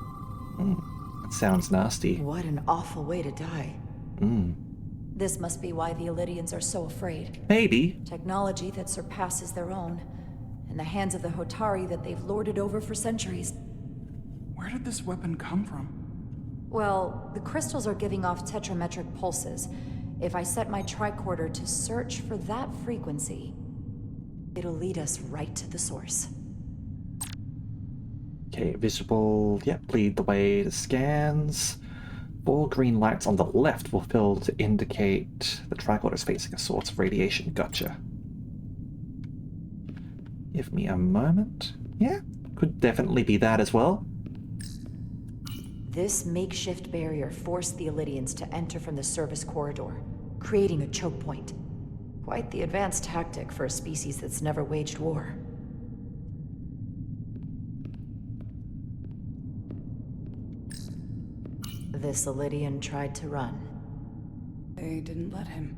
[SPEAKER 1] That sounds nasty.
[SPEAKER 4] What an awful way to die. This must be why the Elydians are so afraid.
[SPEAKER 1] Maybe.
[SPEAKER 4] Technology that surpasses their own, in the hands of the Hotari that they've lorded over for centuries.
[SPEAKER 19] Where did this weapon come from?
[SPEAKER 4] Well, the crystals are giving off tetrametric pulses. If I set my tricorder to search for that frequency, it'll lead us right to the source.
[SPEAKER 1] Okay, visible. Yep, lead the way to scans. 4 green lights on the left will fill to indicate the tricorder is facing a source of radiation. Gotcha. Give me a moment. Yeah, could definitely be that as well.
[SPEAKER 4] This makeshift barrier forced the Elydians to enter from the service corridor, creating a choke point. Quite the advanced tactic for a species that's never waged war. This Elydian tried to run.
[SPEAKER 13] They didn't let him.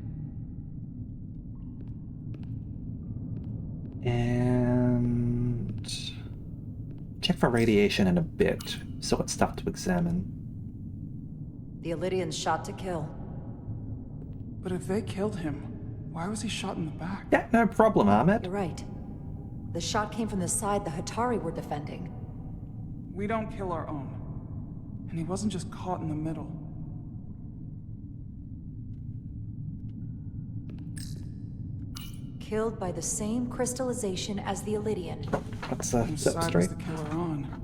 [SPEAKER 1] And... check for radiation in a bit. So it's stuff to examine.
[SPEAKER 4] The Elydians shot to kill.
[SPEAKER 19] But if they killed him, why was he shot in the back?
[SPEAKER 1] Yeah, no problem, Ahmed.
[SPEAKER 4] You're right. The shot came from the side the Hotari were defending.
[SPEAKER 19] We don't kill our own. And he wasn't just caught in the middle.
[SPEAKER 4] Killed by the same crystallization as the Elydian.
[SPEAKER 1] Let's
[SPEAKER 19] Whose
[SPEAKER 1] set
[SPEAKER 19] side
[SPEAKER 1] straight.
[SPEAKER 19] was the killer on?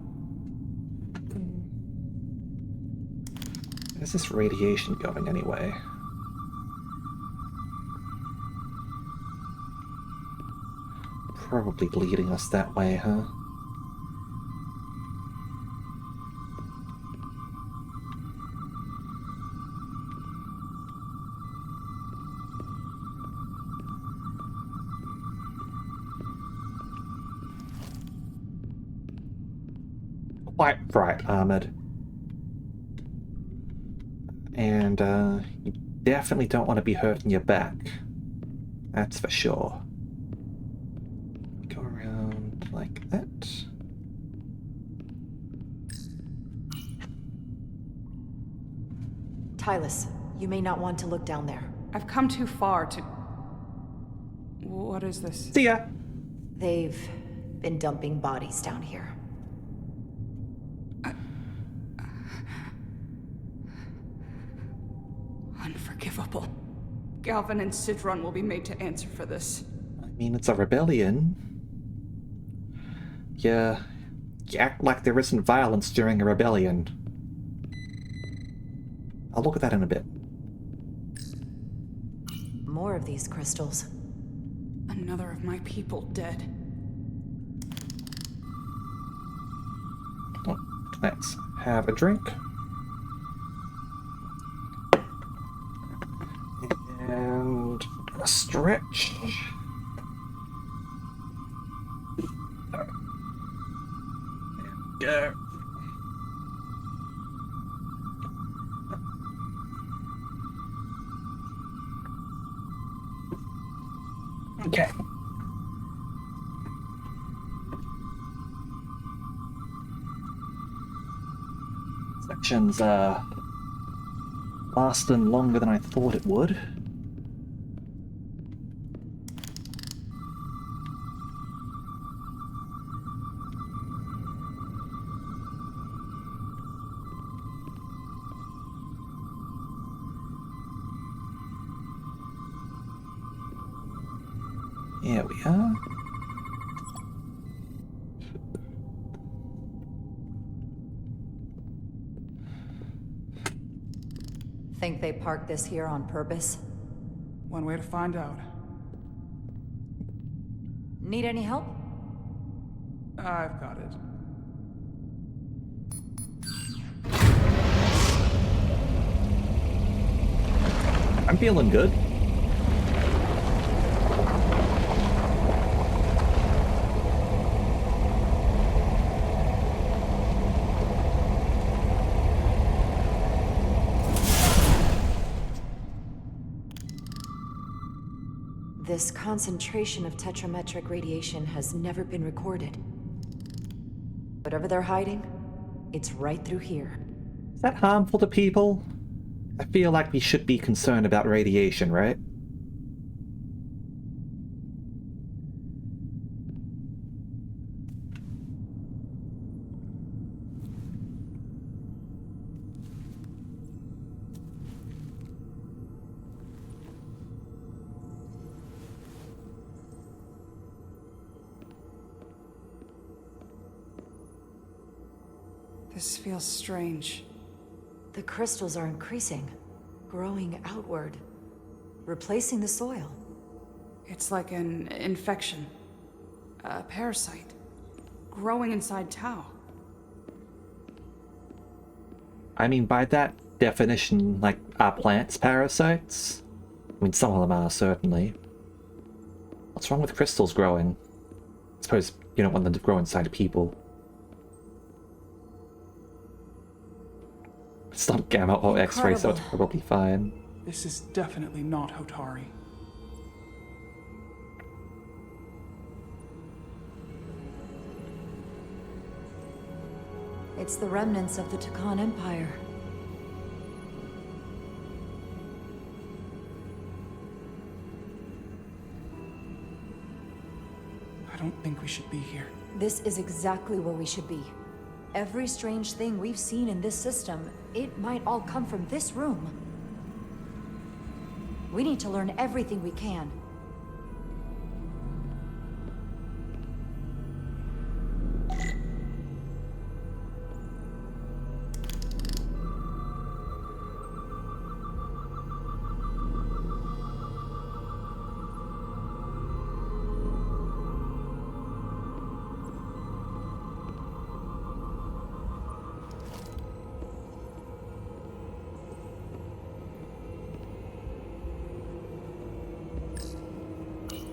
[SPEAKER 1] Where's this radiation going anyway? Probably leading us that way, huh? quite right, Ahmed. And you definitely don't want to be hurting your back. That's for sure. Go around like that.
[SPEAKER 4] Tylus, you may not want to look down there.
[SPEAKER 13] I've come too far to... What is this?
[SPEAKER 1] See ya!
[SPEAKER 4] They've been dumping bodies down here.
[SPEAKER 13] Unforgivable. Galvin and Sidron will be made to answer for this.
[SPEAKER 1] I mean, it's a rebellion. You act like there isn't violence during a rebellion. I'll look at that in a bit.
[SPEAKER 4] More of these crystals.
[SPEAKER 13] Another of my people dead.
[SPEAKER 1] Oh, let's have a drink. And a stretch. And go. Okay. Section's lasting longer than I thought it would. Here we are.
[SPEAKER 4] Think they parked this here on purpose?
[SPEAKER 19] One way to find out.
[SPEAKER 4] Need any help?
[SPEAKER 19] I've got it.
[SPEAKER 1] I'm feeling good.
[SPEAKER 4] This concentration of tetrametric radiation has never been recorded. Whatever they're hiding, it's right through here.
[SPEAKER 1] Is that harmful to people? I feel like we should be concerned about radiation, right?
[SPEAKER 13] This feels strange.
[SPEAKER 4] The crystals are increasing, growing outward, replacing the soil.
[SPEAKER 13] It's like an infection. A parasite. Growing inside Tau.
[SPEAKER 1] I mean, by that definition, like, are plants parasites? I mean, some of them are, certainly. What's wrong with crystals growing? I suppose you don't want them to grow inside people. It's not gamma or X-ray, so it's probably fine.
[SPEAKER 19] This is definitely not Hotari.
[SPEAKER 4] It's the remnants of the Takan Empire.
[SPEAKER 19] I don't think we should be here.
[SPEAKER 4] This is exactly where we should be. Every strange thing we've seen in this system, it might all come from this room. We need to learn everything we can.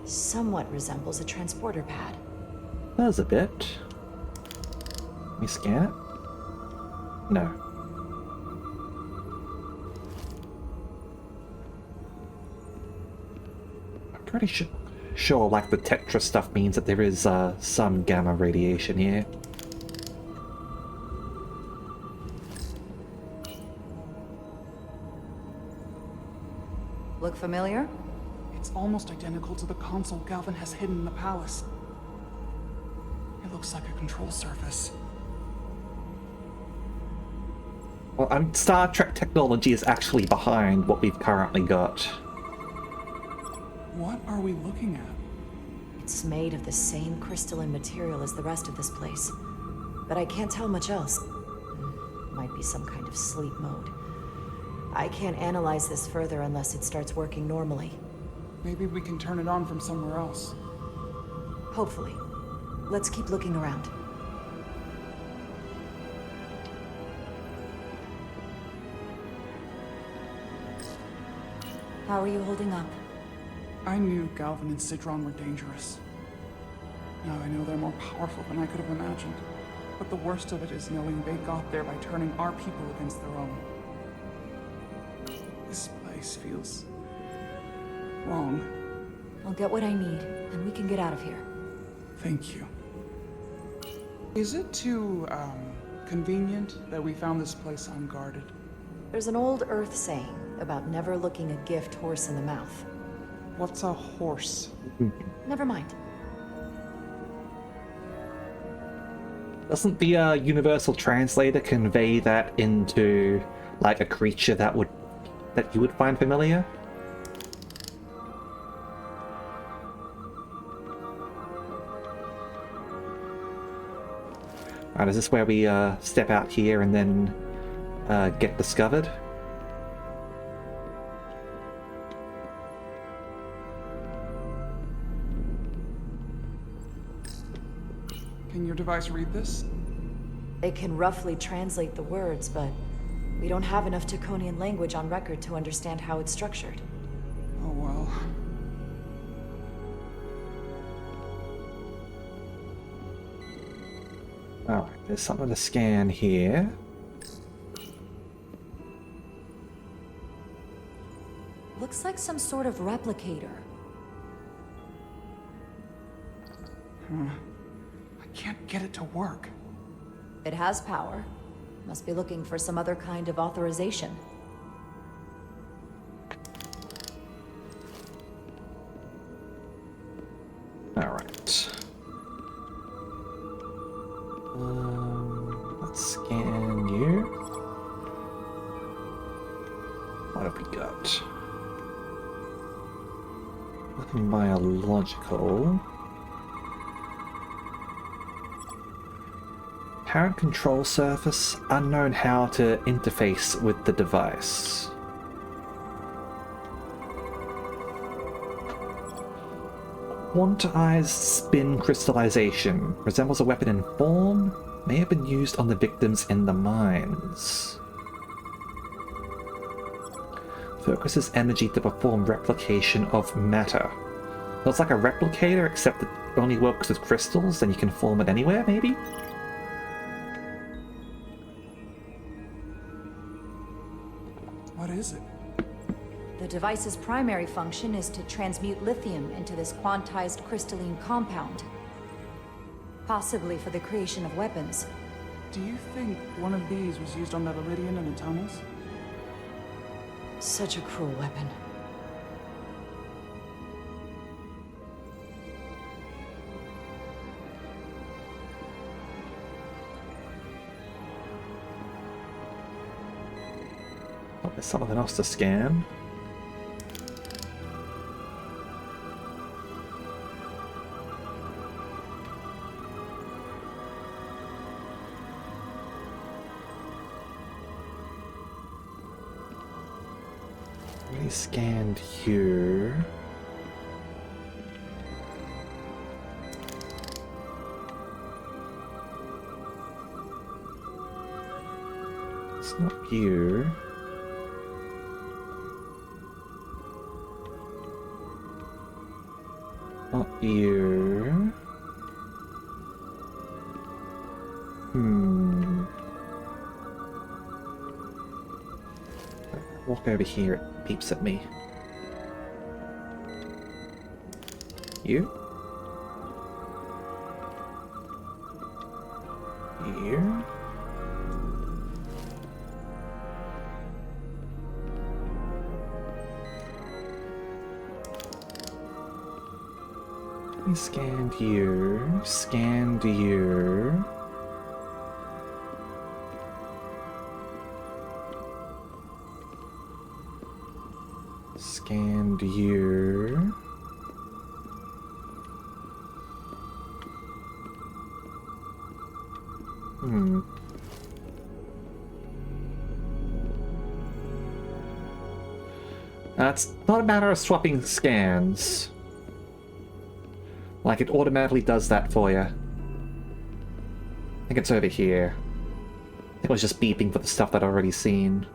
[SPEAKER 4] Somewhat resembles a transporter pad.
[SPEAKER 1] Does a bit. Let me scan it. No. I'm pretty sure like the Tetra stuff means that there is some gamma radiation here.
[SPEAKER 4] Look familiar?
[SPEAKER 19] It's almost identical to the console Galvin has hidden in the palace. It looks like a control surface.
[SPEAKER 1] Well, Star Trek technology is actually behind what we've currently got.
[SPEAKER 19] What are we looking at?
[SPEAKER 4] It's made of the same crystalline material as the rest of this place, but I can't tell much else. Might be some kind of sleep mode. I can't analyze this further unless it starts working normally.
[SPEAKER 19] Maybe we can turn it on from somewhere else.
[SPEAKER 4] Hopefully. Let's keep looking around. How are you holding up?
[SPEAKER 19] I knew Galvin and Sidron were dangerous. Now I know they're more powerful than I could have imagined. But the worst of it is knowing they got there by turning our people against their own. This place feels wrong.
[SPEAKER 4] I'll get what I need, and we can get out of here.
[SPEAKER 19] Thank you. Is it too, convenient that we found this place unguarded?
[SPEAKER 4] There's an old Earth saying about never looking a gift horse in the mouth.
[SPEAKER 19] What's a horse?
[SPEAKER 4] Never mind.
[SPEAKER 1] Doesn't the universal translator convey that into like a creature that you would find familiar? Alright, is this where we step out here and then get discovered?
[SPEAKER 19] Can your device read this?
[SPEAKER 4] It can roughly translate the words, but we don't have enough Taconian language on record to understand how it's structured.
[SPEAKER 19] Oh well.
[SPEAKER 1] Alright, there's something to scan here.
[SPEAKER 4] Looks like some sort of replicator.
[SPEAKER 19] I can't get it to work.
[SPEAKER 4] It has power. Must be looking for some other kind of authorization.
[SPEAKER 1] Alright. Let's scan you. What have we got? Nothing biological. Apparent control surface, unknown how to interface with the device. Quantized spin crystallization. Resembles a weapon in form. May have been used on the victims in the mines. Focuses energy to perform replication of matter. So it's like a replicator, except it only works with crystals, and you can form it anywhere, maybe?
[SPEAKER 19] What is it?
[SPEAKER 4] The device's primary function is to transmute lithium into this quantized crystalline compound. Possibly for the creation of weapons.
[SPEAKER 19] Do you think one of these was used on that Iridian in the tunnels?
[SPEAKER 4] Such a cruel weapon.
[SPEAKER 1] Oh, there's something else to scan. We scanned here. It's not here. Not here. walk over here, it peeps at me. You? You? We scanned you, scanned you. Scanned you. It's not a matter of swapping scans. Like, it automatically does that for you. I think it's over here. I think it was just beeping for the stuff that I'd already seen.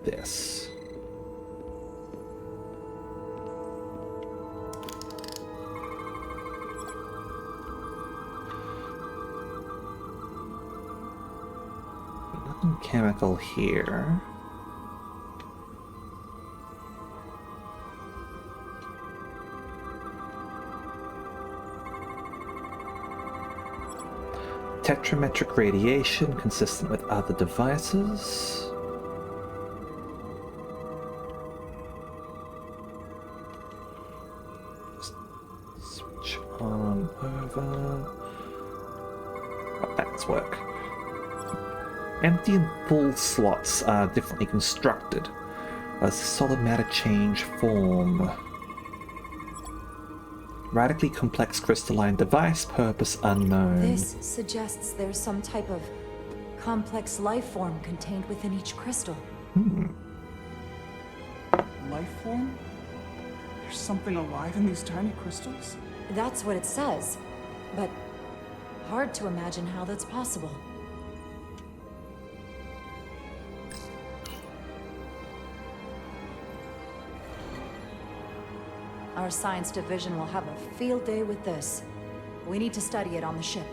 [SPEAKER 1] This. Nothing chemical here. Tetrametric radiation consistent with other devices. On over. Oh, that's work. Empty and full slots are differently constructed. A solid matter change form. Radically complex crystalline device, purpose unknown.
[SPEAKER 4] This suggests there's some type of complex life form contained within each crystal.
[SPEAKER 19] Life form? There's something alive in these tiny crystals?
[SPEAKER 4] That's what it says, but hard to imagine how that's possible. Our science division will have a field day with this. We need to study it on the ship.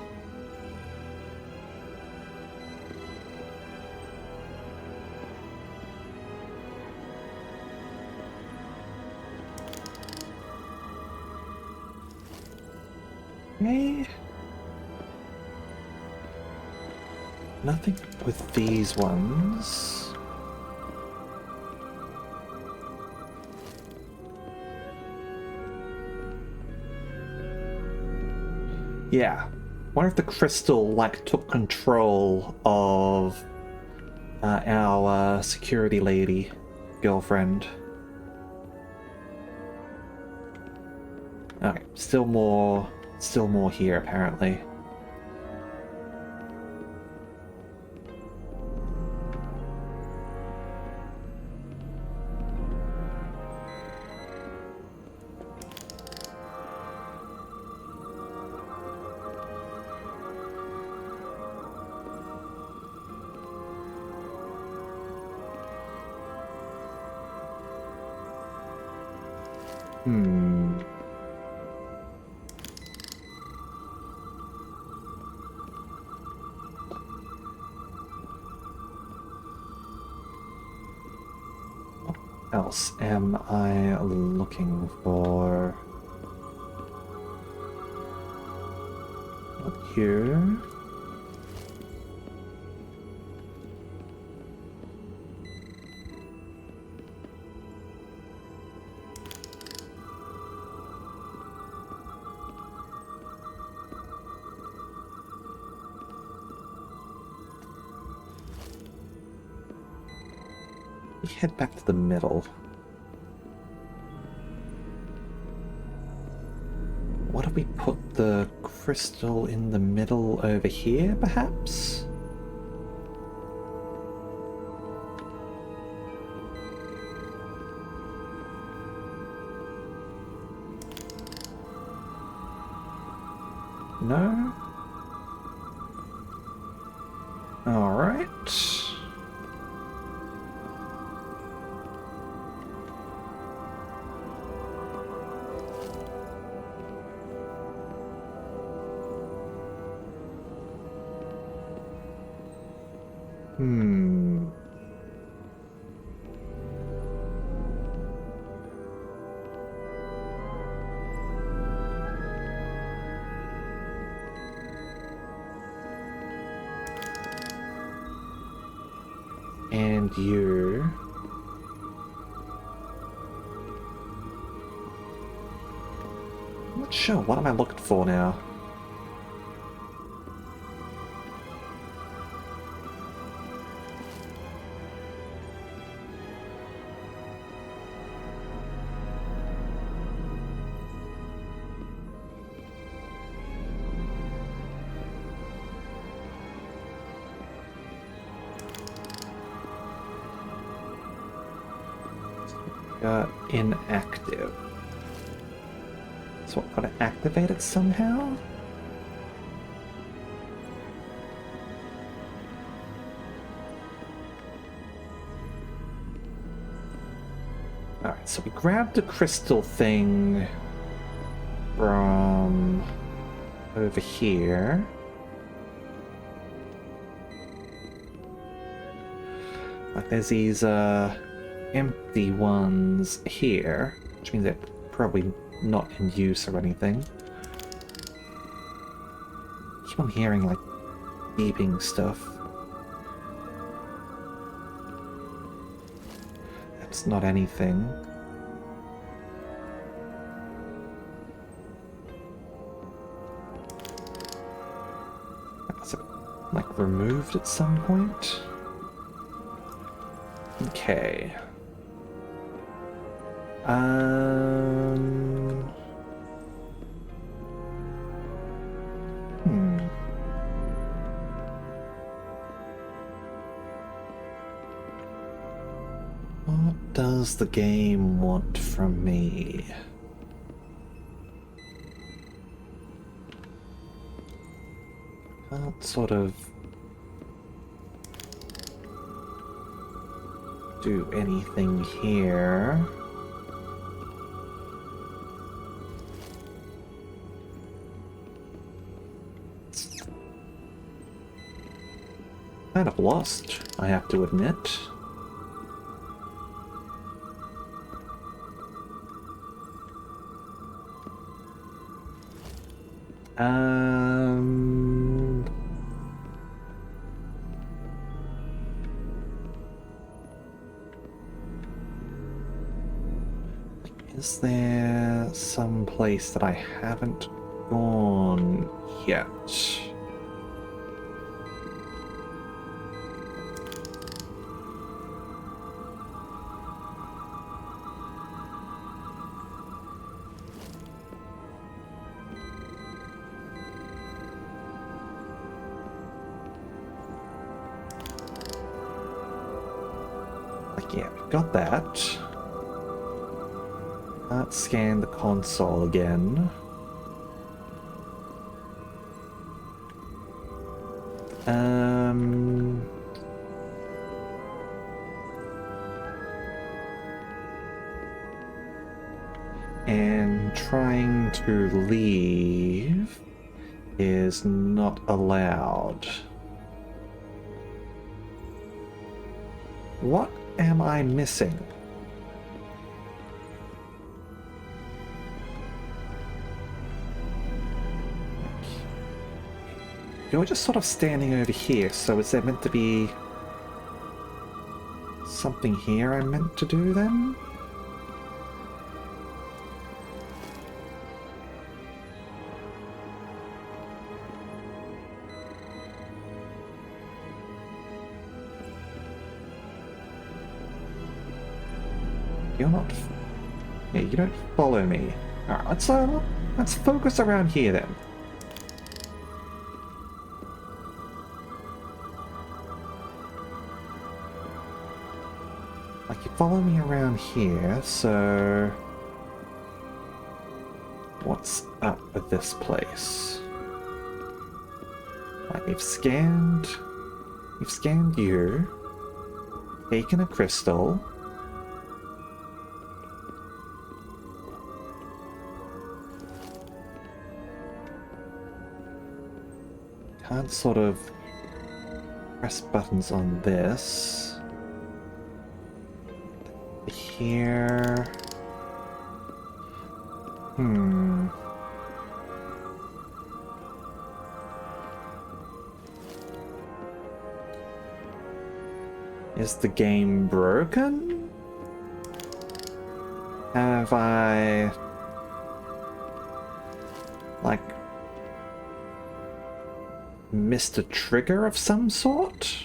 [SPEAKER 1] Okay. Nothing with these ones. Yeah. Wonder if the crystal, like, took control of our security lady girlfriend. Okay, still more here, apparently. What else am I looking for? Up here. Head back to the middle. What if we put the crystal in the middle over here, perhaps? No? All right. Hmm. And you. I'm not sure. What am I looking for now? Inactive. So what, gotta activate it somehow? Alright, so we grabbed the crystal thing from over here. Like there's these empty ones here, which means they're probably not in use or anything. I keep on hearing like beeping stuff. That's not anything. Was it like removed at some point? Okay. What does the game want from me? Can't sort of do anything here. Kind of lost, I have to admit. Is there some place that I haven't gone yet? Yeah, we've got that. Let's scan the console again. And trying to leave is not allowed. What am I missing? You're just sort of standing over here, so is there meant to be something here I'm meant to do then? You're not... Yeah, you don't follow me. Alright, let's focus around here then. Like, you follow me around here, so... What's up with this place? Like, we've scanned you, taken a crystal. Can't sort of Press buttons on this. Here. Is the game broken? Have I... like... missed a trigger of some sort?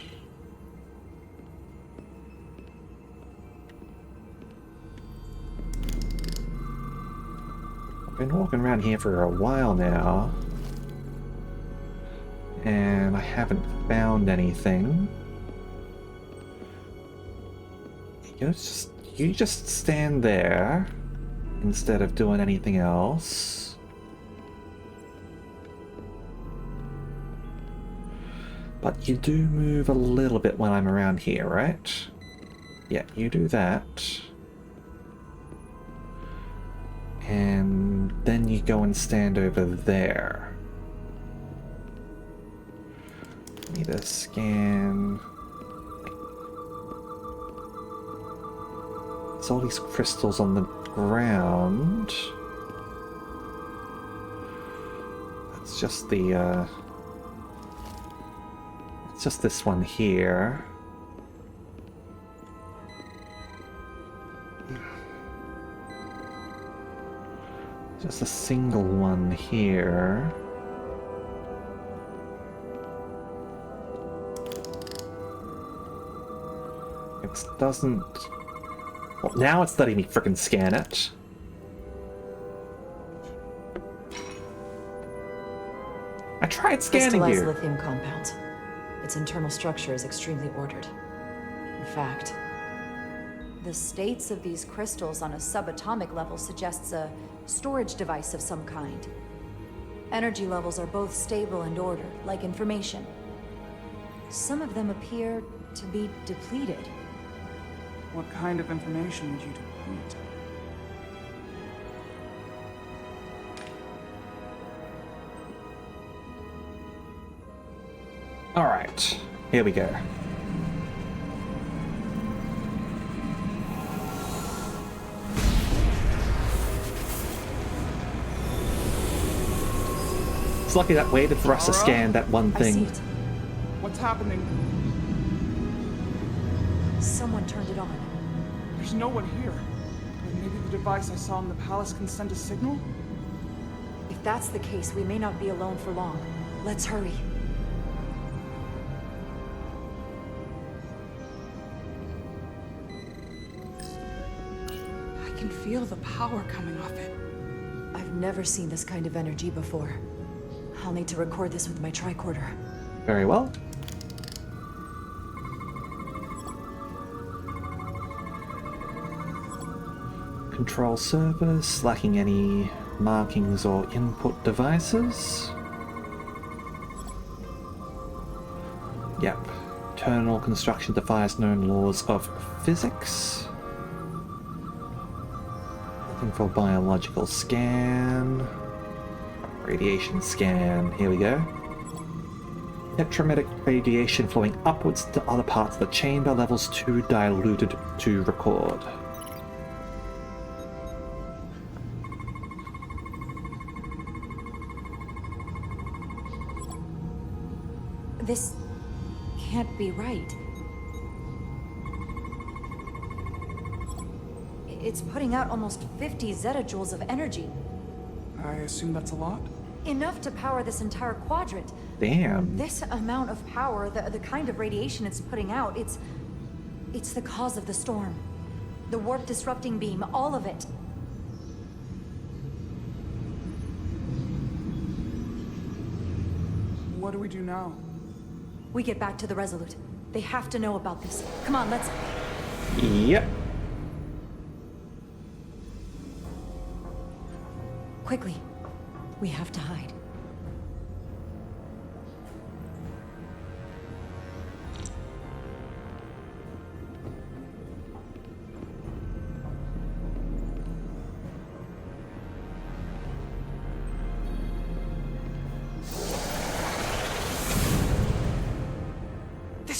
[SPEAKER 1] I've been walking around here for a while now, and I haven't found anything. You just stand there instead of doing anything else. But you do move a little bit when I'm around here, right? Yeah, you do that. And then you go and stand over there. Need a scan. There's all these crystals on the ground. That's just the, it's just this one here. Just a single one here. It doesn't... well, now it's letting me frickin' scan it. I tried scanning
[SPEAKER 4] Crystallized
[SPEAKER 1] you.
[SPEAKER 4] lithium compound. Its internal structure is extremely ordered. In fact, the states of these crystals on a subatomic level suggests a storage device of some kind. Energy levels are both stable and ordered, like information. Some of them appear to be depleted.
[SPEAKER 19] What kind of information would you deplete?
[SPEAKER 1] Alright, here we go. It's lucky that waited for us to scan that one thing.
[SPEAKER 19] I see it. What's happening?
[SPEAKER 4] Someone turned it on.
[SPEAKER 19] There's no one here. Maybe the device I saw in the palace can send a signal?
[SPEAKER 4] If that's the case, we may not be alone for long. Let's hurry.
[SPEAKER 19] I can feel the power coming off it.
[SPEAKER 4] I've never seen this kind of energy before. I'll need to record this with my tricorder.
[SPEAKER 1] Very well. Control surface, lacking any markings or input devices. Yep. Internal construction defies known laws of physics. Looking for biological scan. Radiation scan. Here we go. Electromagnetic radiation flowing upwards to other parts of the chamber, levels too diluted to record.
[SPEAKER 4] This can't be right. It's putting out almost 50 zettajoules of energy.
[SPEAKER 19] I assume that's a lot?
[SPEAKER 4] Enough to power this entire quadrant.
[SPEAKER 1] Damn.
[SPEAKER 4] This amount of power, the kind of radiation it's putting out, it's the cause of the storm. The warp disrupting beam, all of it.
[SPEAKER 19] What do we do now?
[SPEAKER 4] We get back to the Resolute. They have to know about this. Come on, let's...
[SPEAKER 1] Yep.
[SPEAKER 4] Quickly. We have to hide.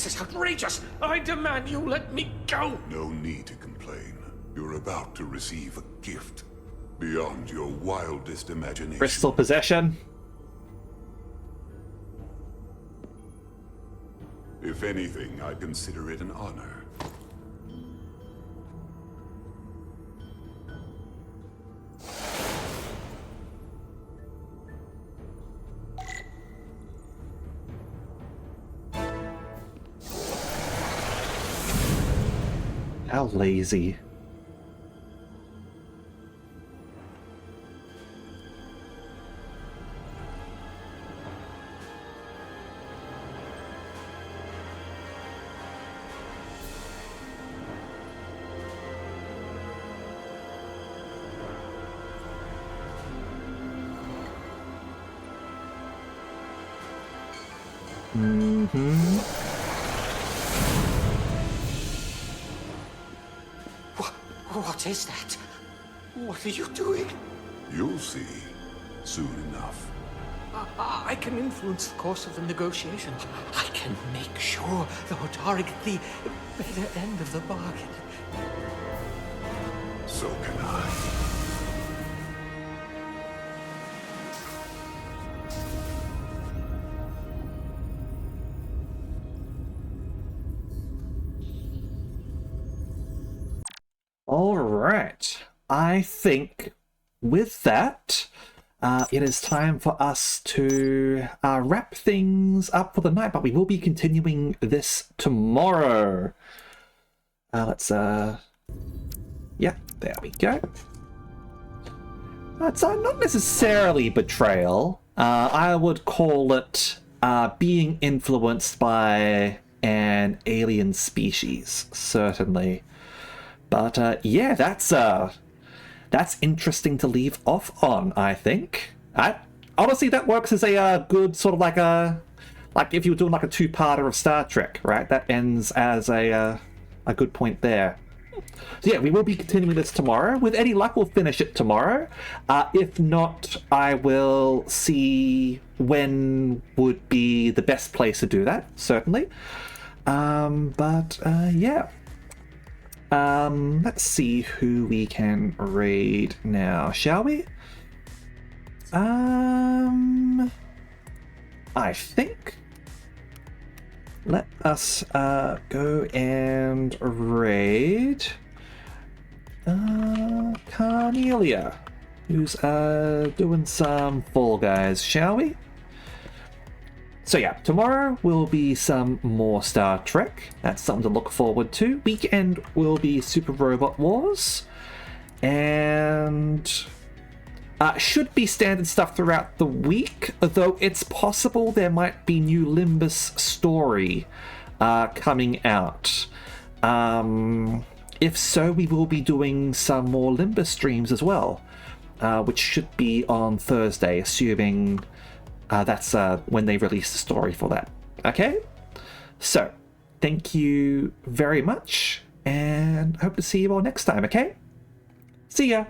[SPEAKER 20] This is outrageous! I demand you let me go!
[SPEAKER 8] No need to complain. You're about to receive a gift beyond your wildest imagination.
[SPEAKER 1] Crystal possession.
[SPEAKER 8] If anything, I consider it an honor.
[SPEAKER 1] How lazy.
[SPEAKER 20] What is that? What are you doing?
[SPEAKER 8] You'll see soon enough.
[SPEAKER 20] I can influence the course of the negotiations. I can make sure the Hotari get the better end of the bargain.
[SPEAKER 8] So can I.
[SPEAKER 1] All right. I think with that, it is time for us to wrap things up for the night, but we will be continuing this tomorrow. Yeah, there we go. It's not necessarily betrayal. I would call it being influenced by an alien species, certainly. But yeah, that's interesting to leave off on, I think. Honestly, that works as a good sort of like if you were doing like a two-parter of Star Trek, right? That ends as a good point there. So yeah, we will be continuing this tomorrow. With any luck, we'll finish it tomorrow. If not, I will see when would be the best place to do that, certainly. Yeah. Let's see who we can raid now, shall we? I think let us go and raid Carnelia, who's doing some Fall Guys, shall we? So yeah, tomorrow will be some more Star Trek. That's something to look forward to. Weekend will be Super Robot Wars. And should be standard stuff throughout the week, though it's possible there might be new Limbus story coming out. If so, we will be doing some more Limbus streams as well, which should be on Thursday, assuming that's when they release the story for that. Okay? So, thank you very much, and hope to see you all next time, okay? See ya!